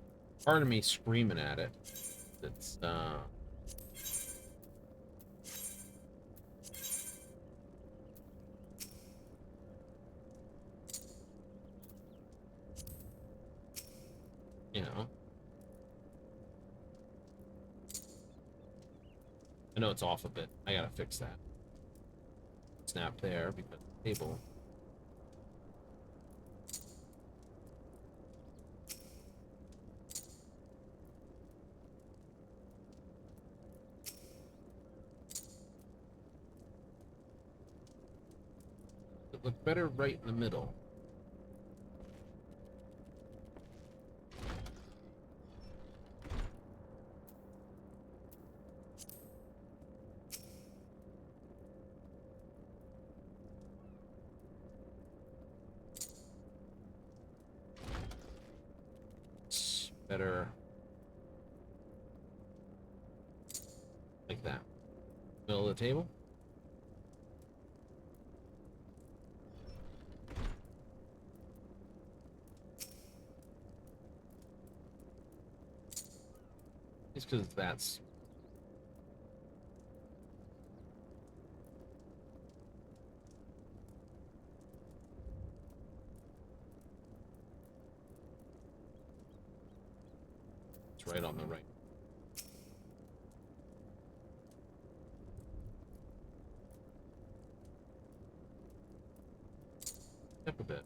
Part of me screaming at it. It's you know. I know it's off a bit. I gotta fix that. Snap there because the table. It looked better right in the middle. Better like that. Middle of the table. It's because that's it's right on the right. Step a bit.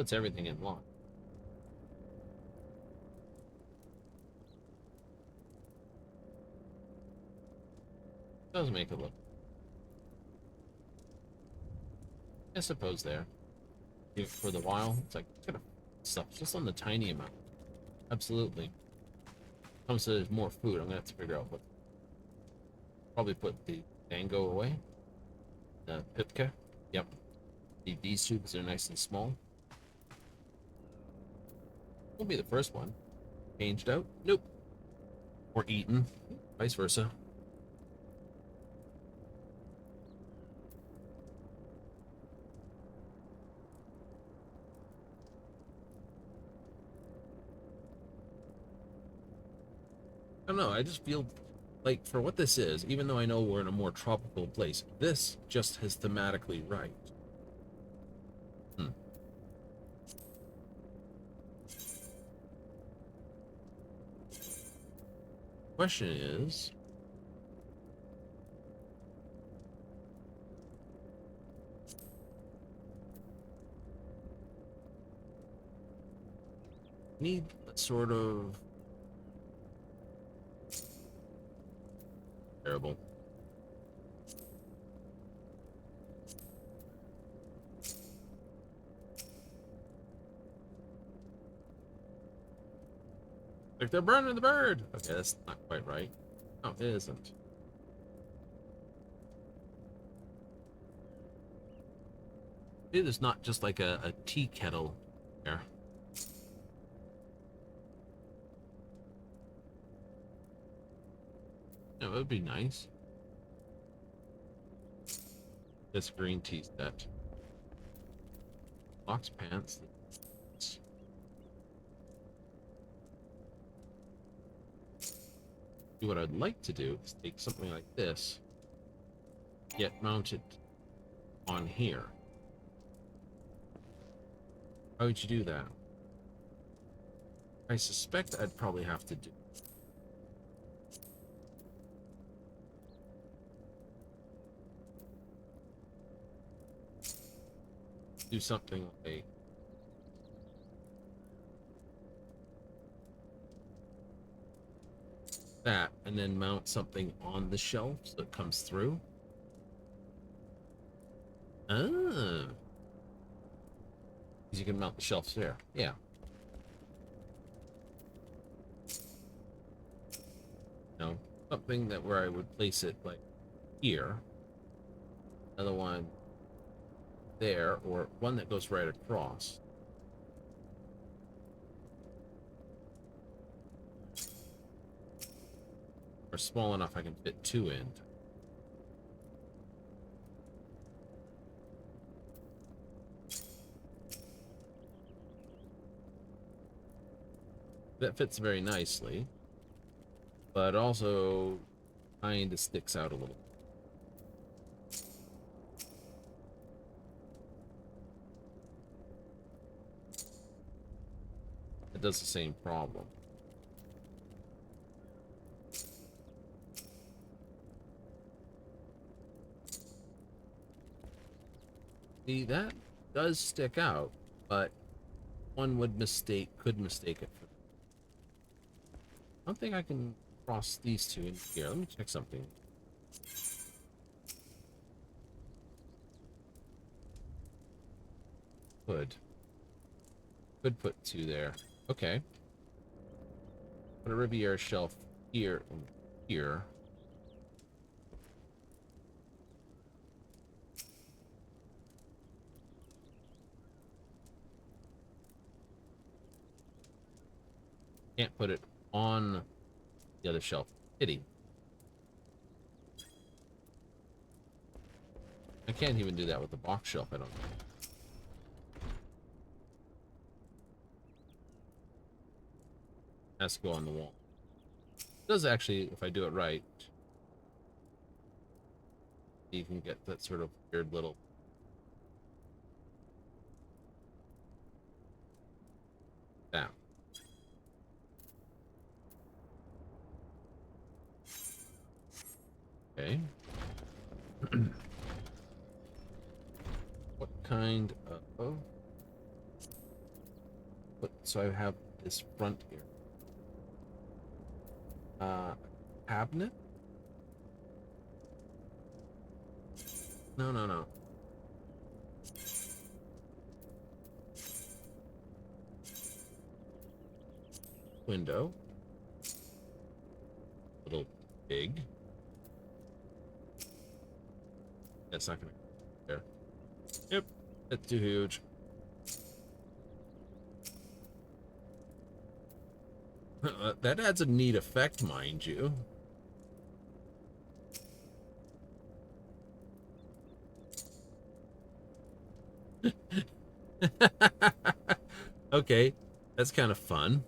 puts everything in line. Does make it look, I suppose, there. If for the while, it's like, it's gonna stuff just on the tiny amount. Absolutely. Comes to more food, I'm gonna have to figure out what. Probably put the dango away. The pipka. Yep. These tubes are nice and small. Won't be the first one. Changed out? Nope. Or eaten. Vice versa. I don't know, I just feel like for what this is, even though I know we're in a more tropical place, this just is thematically right. Question is, need a sort of terrible. Like they're burning the bird. Okay, that's not quite right. No, it isn't. Maybe there's not just like a tea kettle there. Yeah, that would be nice. This green tea set. Box pants. What I'd like to do is take something like this, get mounted on here. How would you do that? I suspect I'd probably have to do something like that, and then mount something on the shelf so it comes through. Ah. You can mount the shelves there. Yeah. No, something that where I would place it like here. Another one there, or one that goes right across. Or small enough I can fit two in. That fits very nicely, but also kind of sticks out a little. It does the same problem. See, that does stick out, but one could mistake it for. I don't think I can cross these two in here. Let me check something. Could put two there. Okay. Put a Riviera shelf here and here. Can't put it on the other shelf. Pity. I can't even do that with the box shelf, I don't know. Has to go on the wall. It does actually, if I do it right, you can get that sort of weird little down. Okay. What kind of so I have this front area. Cabinet? No, no, no. Window. Little big. That's not gonna there. Yep, that's too huge. That adds a neat effect, mind you. Okay, that's kind of fun.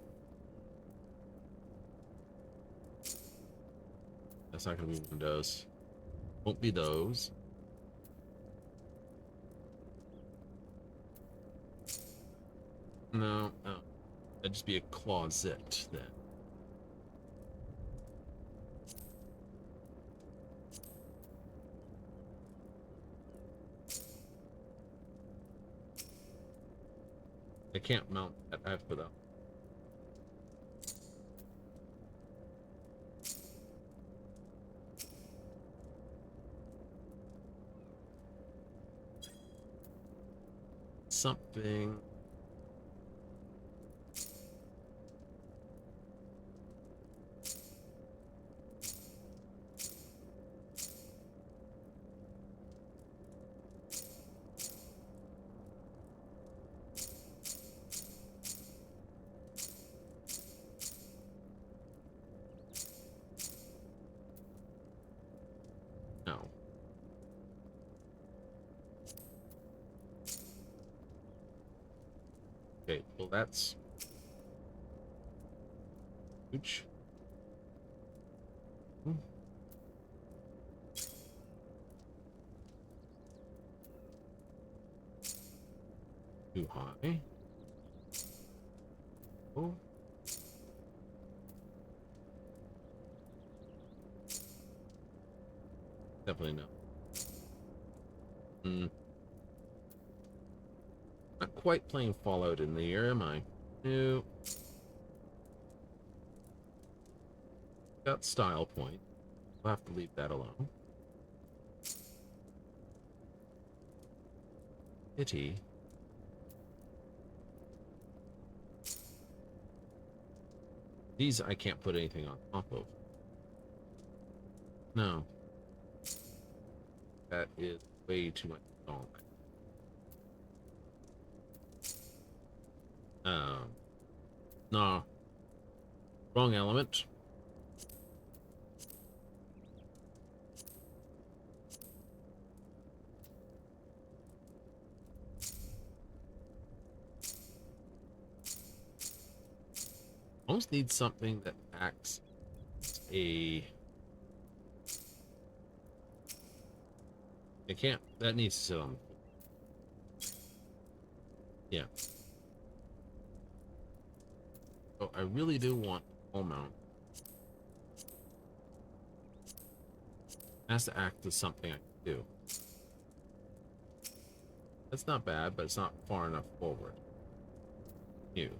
That's not going to be windows. Won't be those. No, no. That'd just be a closet then. I can't mount that. I have to put that. Something. No. Okay, well that's huge. Too high. Oh. Definitely no. Not quite playing Fallout in the year, am I? No. Got style point. We'll have to leave that alone. Pity. These I can't put anything on top of. No. That is way too much donk. No. Wrong element. Almost need something that acts as a... I can't... That needs to sit on... Yeah. Oh, I really do want wall mount. It has to act as something I can do. That's not bad, but it's not far enough forward. New.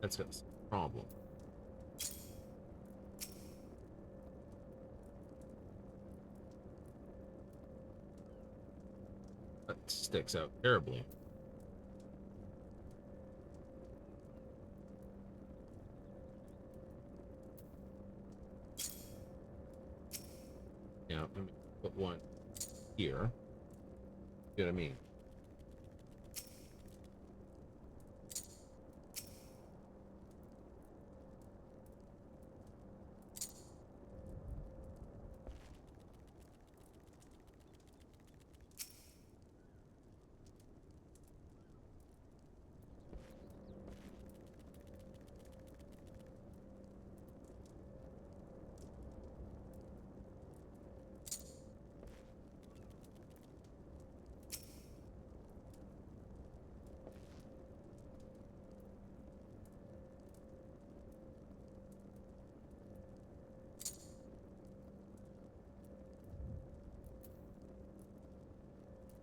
That's got a problem. That sticks out terribly. Yeah, let me put one here. See what I mean?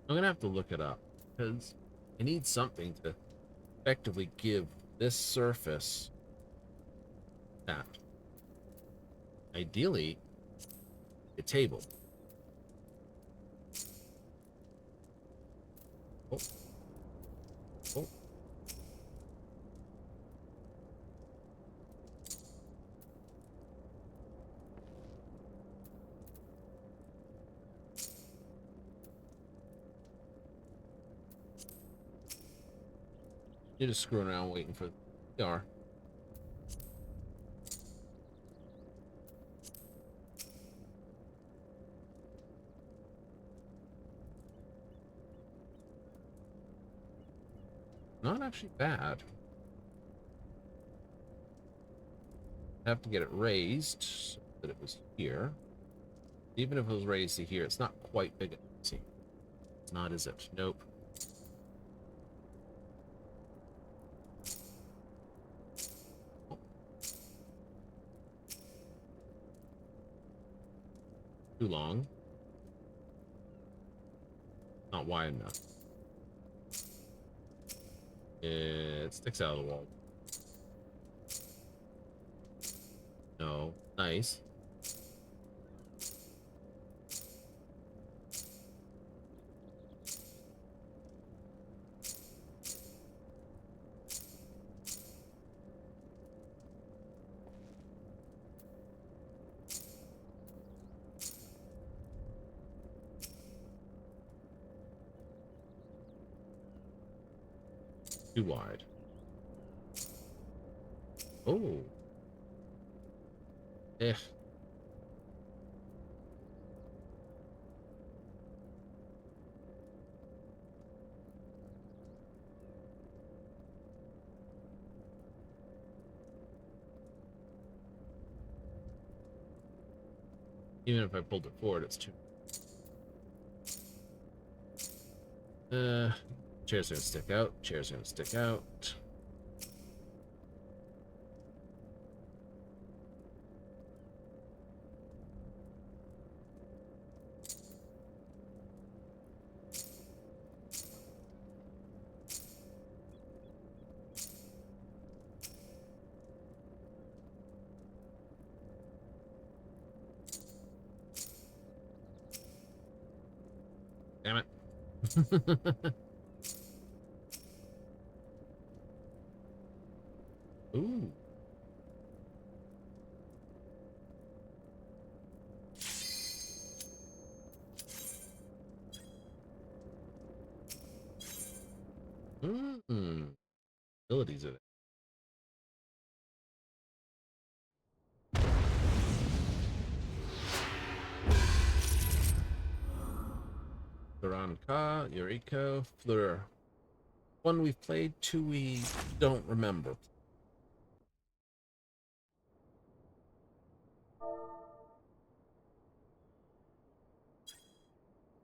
I'm gonna have to look it up because I need something to effectively give this surface that. Ideally, a table. Oh. Oh. You're just screwing around waiting for the PR. Not actually bad. I have to get it raised so that it was here. Even if it was raised to here, it's not quite big enough. See, it's not, is it? Nope. Too long. Not wide enough. It sticks out of the wall. No. Nice. Too wide. Oh. Eh. Even if I pulled it forward, it's too. Chairs are gonna stick out. Chairs are gonna stick out. Damn it. Ooh. Hmm. Abilities of it. Ka, Eureka, Fleur. One we've played, two we don't remember.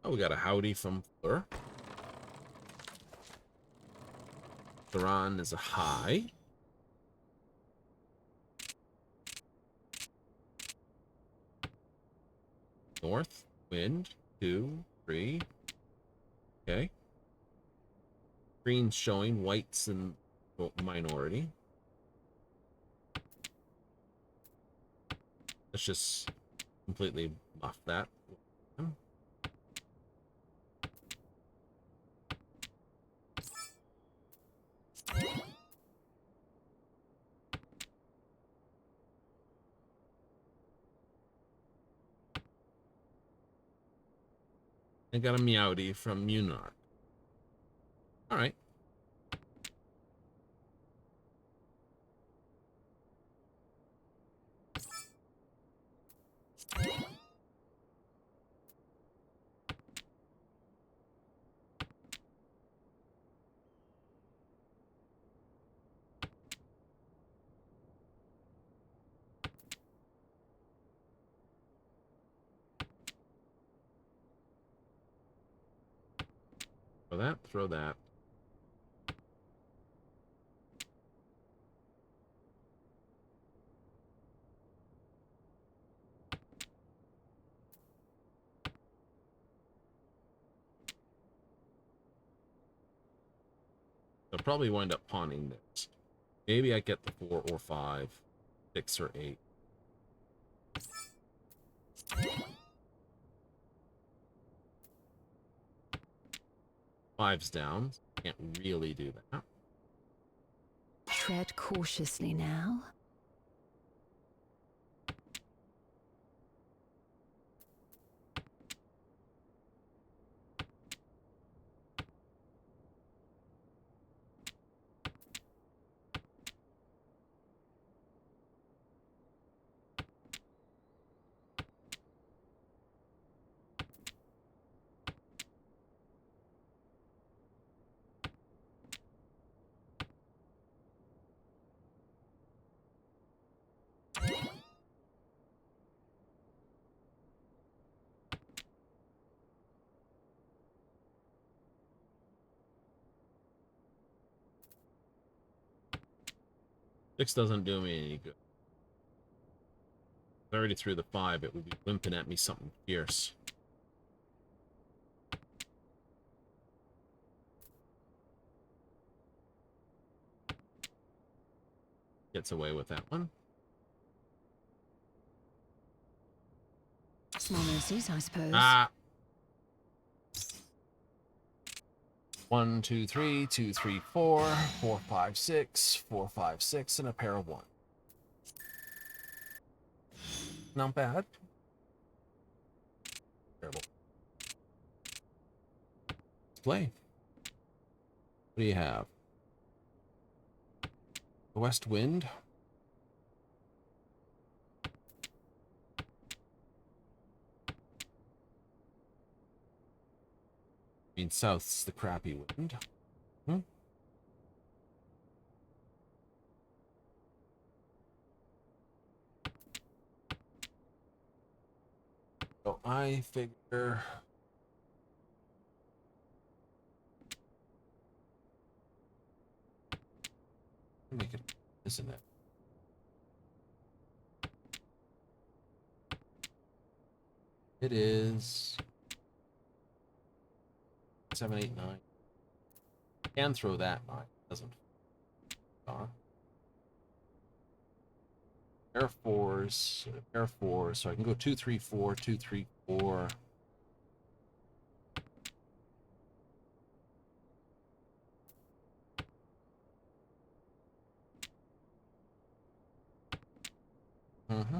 Oh, we got a howdy from Fleur. Theron is a high. North, wind, 2, 3. Okay. Green's showing, white's in minority. Let's just completely buff that. I got a Meowdy from Munark. All right. Throw that, throw that. So probably wind up pawning this. Maybe I get the 4 or 5, 6 or 8. Five's down. Can't really do that. Tread cautiously now. Six doesn't do me any good. I already threw the 5. It would be wimping at me something fierce. Gets away with that one. Small mercies, I suppose. Ah. 1, 2, 3, 2, 3, 4, 4, 5, 6, 4, 5, 6, and a pair of 1. Not bad. Terrible. Let's play. What do you have? The West Wind. I mean, South's the crappy wind. So I figure make it, isn't it? It is 7, 8, 9. Can throw that 9. Doesn't. Pair of 4s, pair of 4s. So I can go 2, 3, 4, 2, 3, 4. Mm-hmm.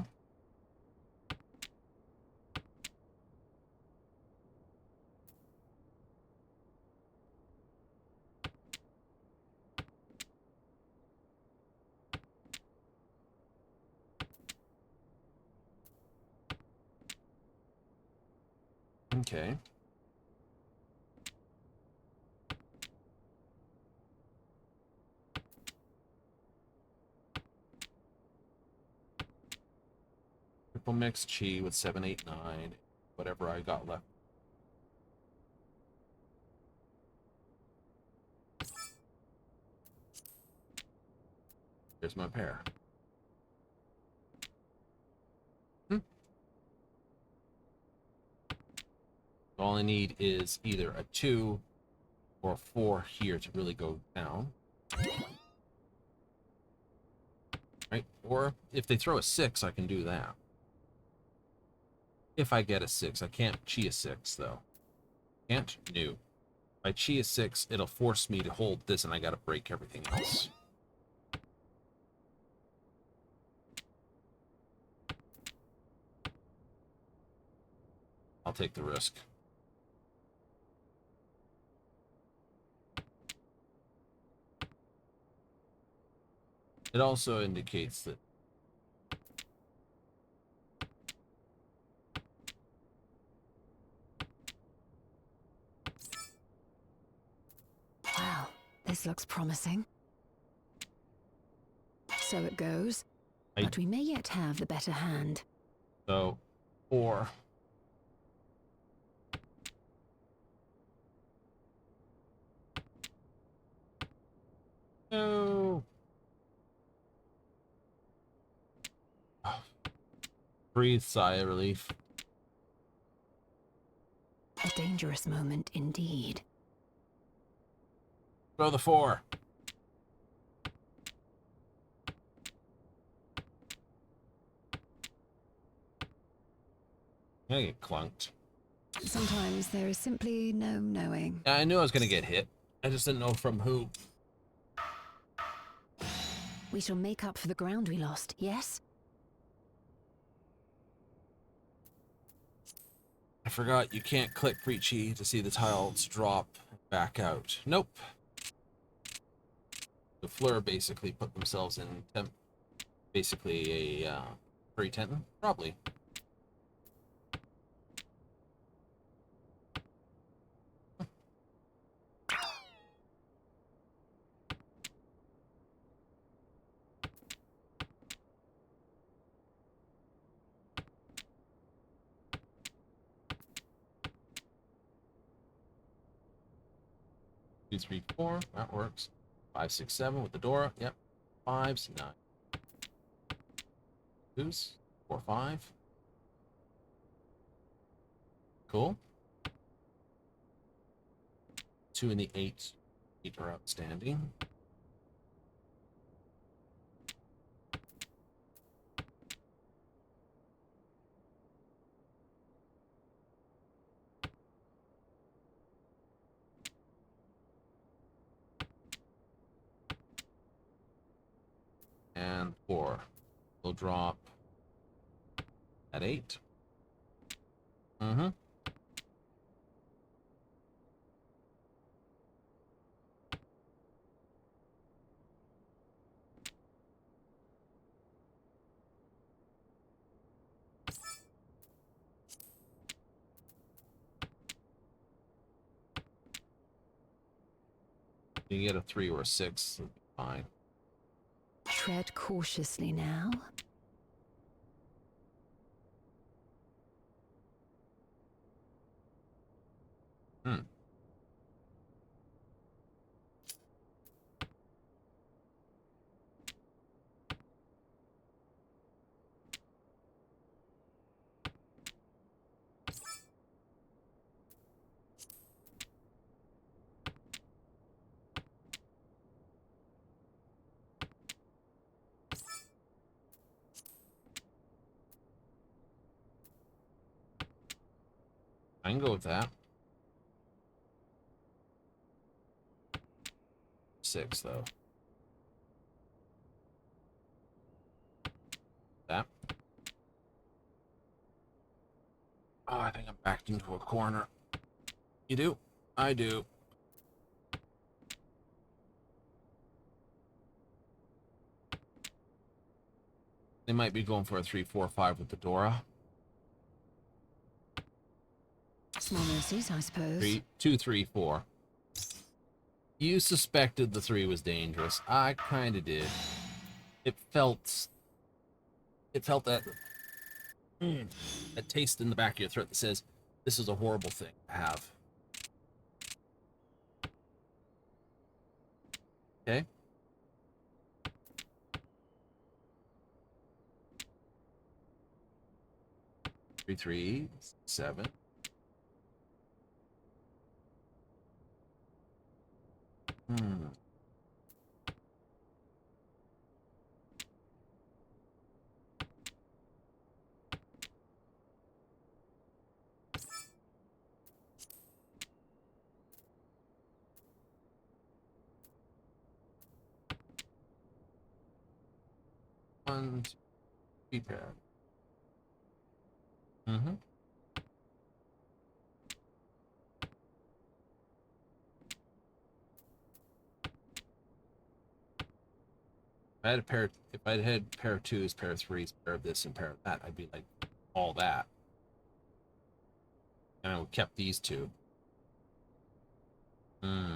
Okay. Triple mix chi with 7, 8, 9. Whatever I got left. There's my pair. All I need is either a 2 or a 4 here to really go down. Right? Or if they throw a 6, I can do that. If I get a 6. I can't chi a 6, though. Can't? No. If I chi a 6, it'll force me to hold this, and I gotta break everything else. I'll take the risk. It also indicates that Wow, this looks promising. So it goes. But we may yet have the better hand. So, 4. No. Breathe, sigh of relief. A dangerous moment indeed. Throw the 4. I get clunked. Sometimes there is simply no knowing. I knew I was going to get hit. I just didn't know from who. We shall make up for the ground we lost, yes? I forgot you can't click Preachy to see the tiles drop back out. Nope. The Fleur basically put themselves in basically a free tenton. Probably. Two, three, four. That works. 5, 6, 7 with the Dora. Yep. 5s, 9. 2s, 4, 5. Cool. 2 and the 8. 8 are outstanding. And 4. We'll drop at 8. Mm-hmm. You can get a 3 or a 6, it'll be fine. Tread cautiously now. Hmm. I can go with that. 6, though. That. Oh, I think I'm backed into a corner. You do? I do. They might be going for a 3, 4, 5 with the Dora. Small mercies, I suppose. 3, 2, 3, 4. You suspected the 3 was dangerous. I kind of did. It felt that that taste in the back of your throat that says this is a horrible thing to have. Okay. Three, 3, 7. Hmm. One, 2, 3 pair. Mm-hmm. If I had a pair, if I'd had pair of 2s, pair of 3s, pair of this, and pair of that, I'd be like all that. And I would kept these 2. Hmm.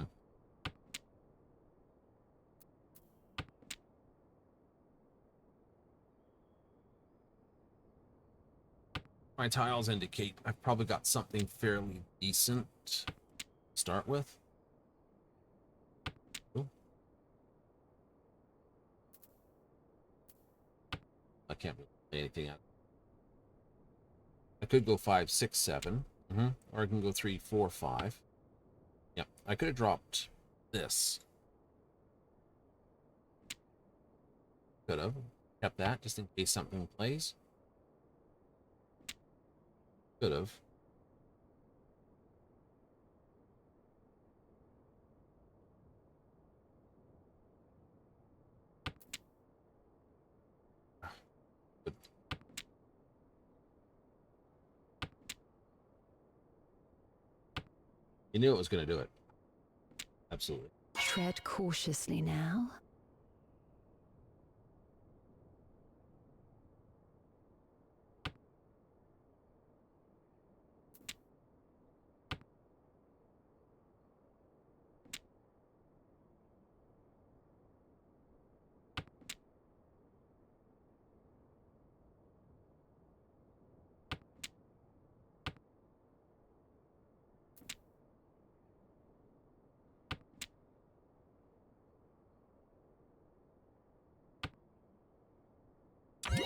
My tiles indicate I've probably got something fairly decent to start with. Ooh. I can't really play anything out. I could go 5, 6, 7. Or I can go 3, 4, 5. Yeah, I could have dropped this. Could have kept that just in case something plays. Could have. You knew it was going to do it. Absolutely. Tread cautiously now.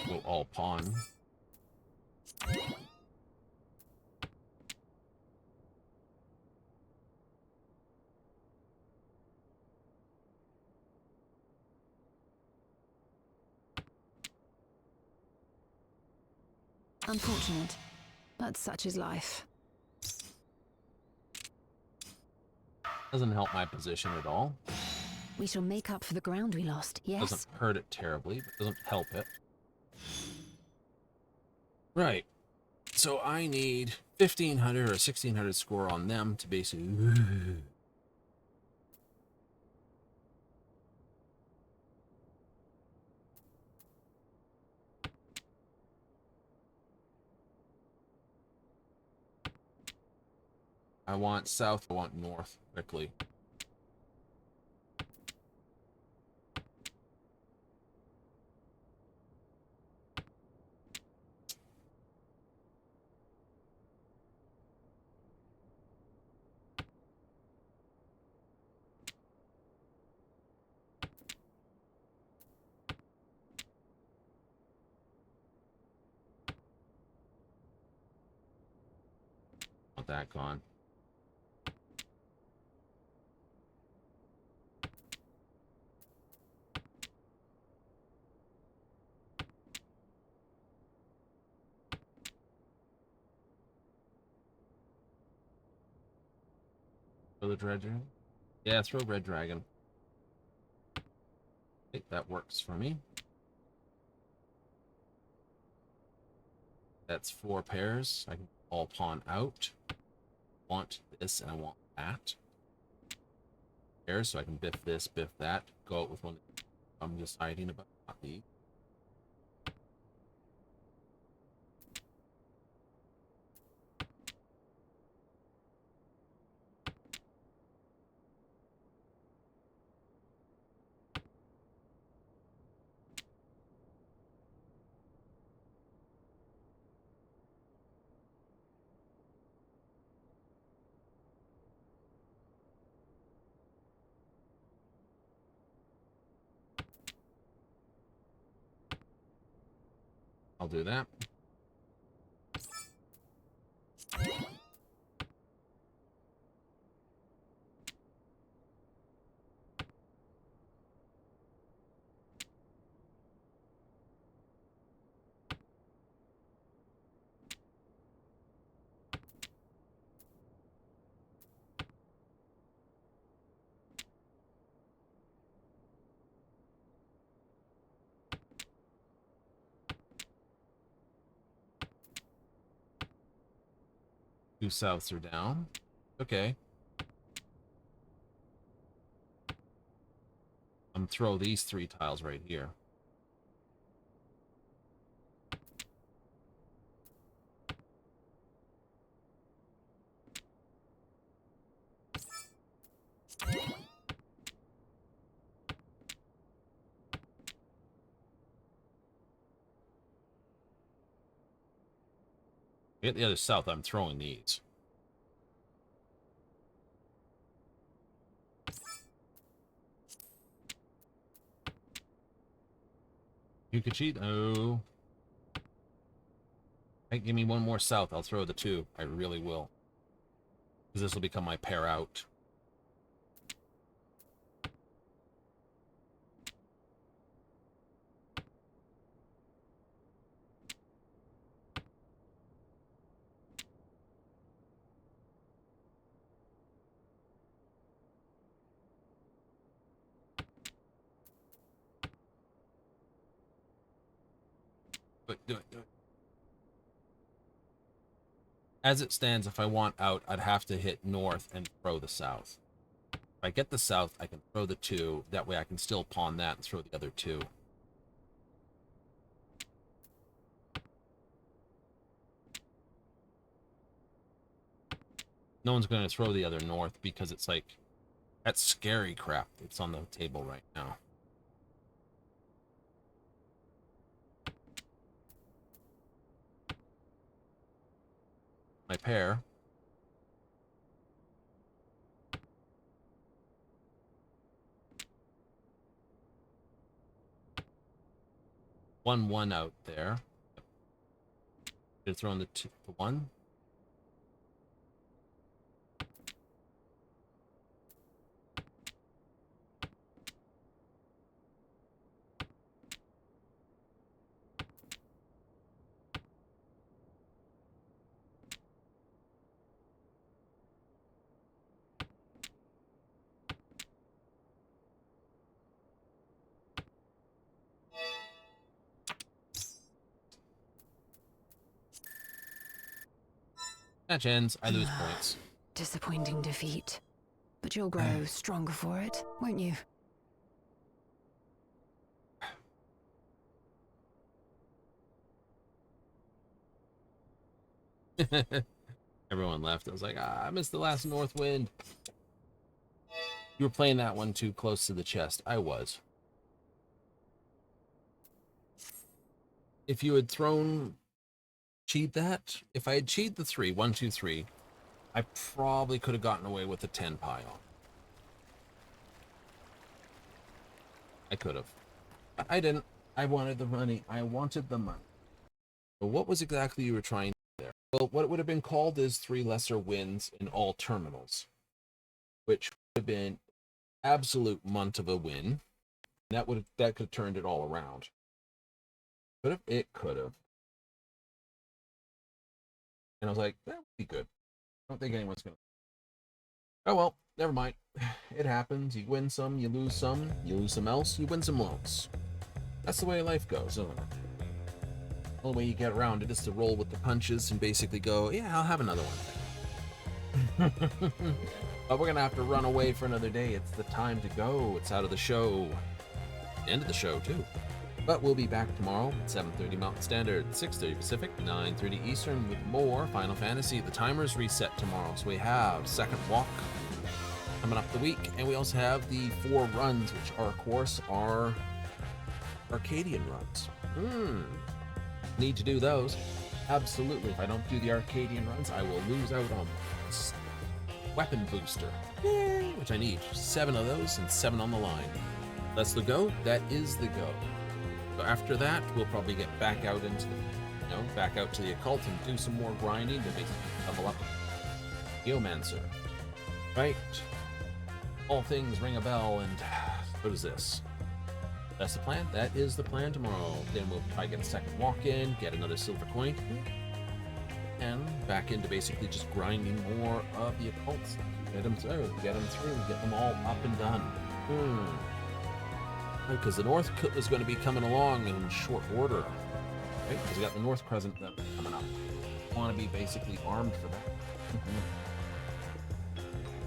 Go all pawn. Unfortunate, but such is life. Doesn't help my position at all. We shall make up for the ground we lost, yes? Doesn't hurt it terribly, but doesn't help it. Right. So I need 1,500 or 1,600 score on them to basically... I want south, I want north quickly. Want that gone. Throw the red dragon? Yeah, throw red dragon. I think that works for me. That's 4 pairs. I can all pawn out. Want this and I want that. Pairs, so I can biff this, biff that. Go out with one I'm deciding about. Not these. I'll do that. Two souths are down. Okay. I'm throw these 3 tiles right here. Get the other south, I'm throwing these. You could cheat. Oh. Hey, give me one more south. I'll throw the 2. I really will. Because this will become my pair out. Do it, do it. As it stands, if I want out, I'd have to hit north and throw the south. If I get the south, I can throw the 2. That way I can still pawn that and throw the other 2. No one's going to throw the other north because it's like, that's scary crap that's on the table right now. My pair. One out there. Could have thrown the 1. Match ends. I lose points. Disappointing defeat. But you'll grow stronger for it, won't you? Everyone left. I was like, I missed the last north wind. You were playing that one too close to the chest. I was. If you had thrown cheat that, if I had cheated the 3, 1, 2, 3, I probably could have gotten away with the 10 pile. I could have. But I didn't. I wanted the money. I wanted the money. But what was exactly you were trying there? Well, what it would have been called is 3 lesser wins in all terminals, which would have been absolute munt of a win. That could have turned it all around. Could have. It could have. And I was like, that would be good. I don't think anyone's going to. Oh, well, never mind. It happens. You win some, you lose some else, you win some else. That's the way life goes, isn't it? The only way you get around it is to roll with the punches and basically go, yeah, I'll have another one. But we're going to have to run away for another day. It's the time to go. It's out of the show. End of the show, too. But we'll be back tomorrow at 7:30 Mountain Standard, 6:30 Pacific, 9:30 Eastern with more Final Fantasy. The timer's reset tomorrow, so we have Second Walk coming up the week, and we also have the 4 runs, which are, of course, our Arcadian runs. Need to do those. Absolutely. If I don't do the Arcadian runs, I will lose out on weapon booster, which I need 7 of those and 7 on the line. That's the go. That is the go. So after that, we'll probably get back out into the, back out to the Occult and do some more grinding to basically level up Geomancer. Right? All things ring a bell, and what is this? That's the plan. That is the plan tomorrow. Then we'll try to get a second walk in, get another silver coin, and back into basically just grinding more of the Occults. Get them through, get them all up and done. Because the North is going to be coming along in short order. Right? Because we got the North Crescent coming up. I want to be basically armed for that.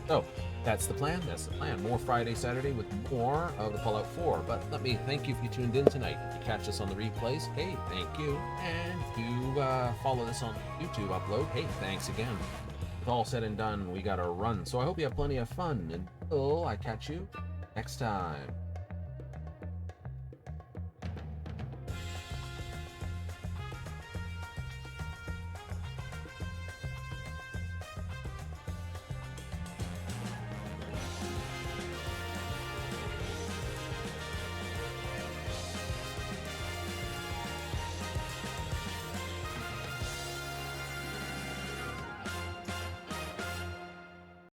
So, that's the plan. That's the plan. More Friday, Saturday with more of the Fallout 4. But let me thank you if you tuned in tonight. If you catch us on the replays, hey, thank you. And if you follow this on YouTube upload, hey, thanks again. With all said and done, we got our run. So I hope you have plenty of fun. Until I catch you next time.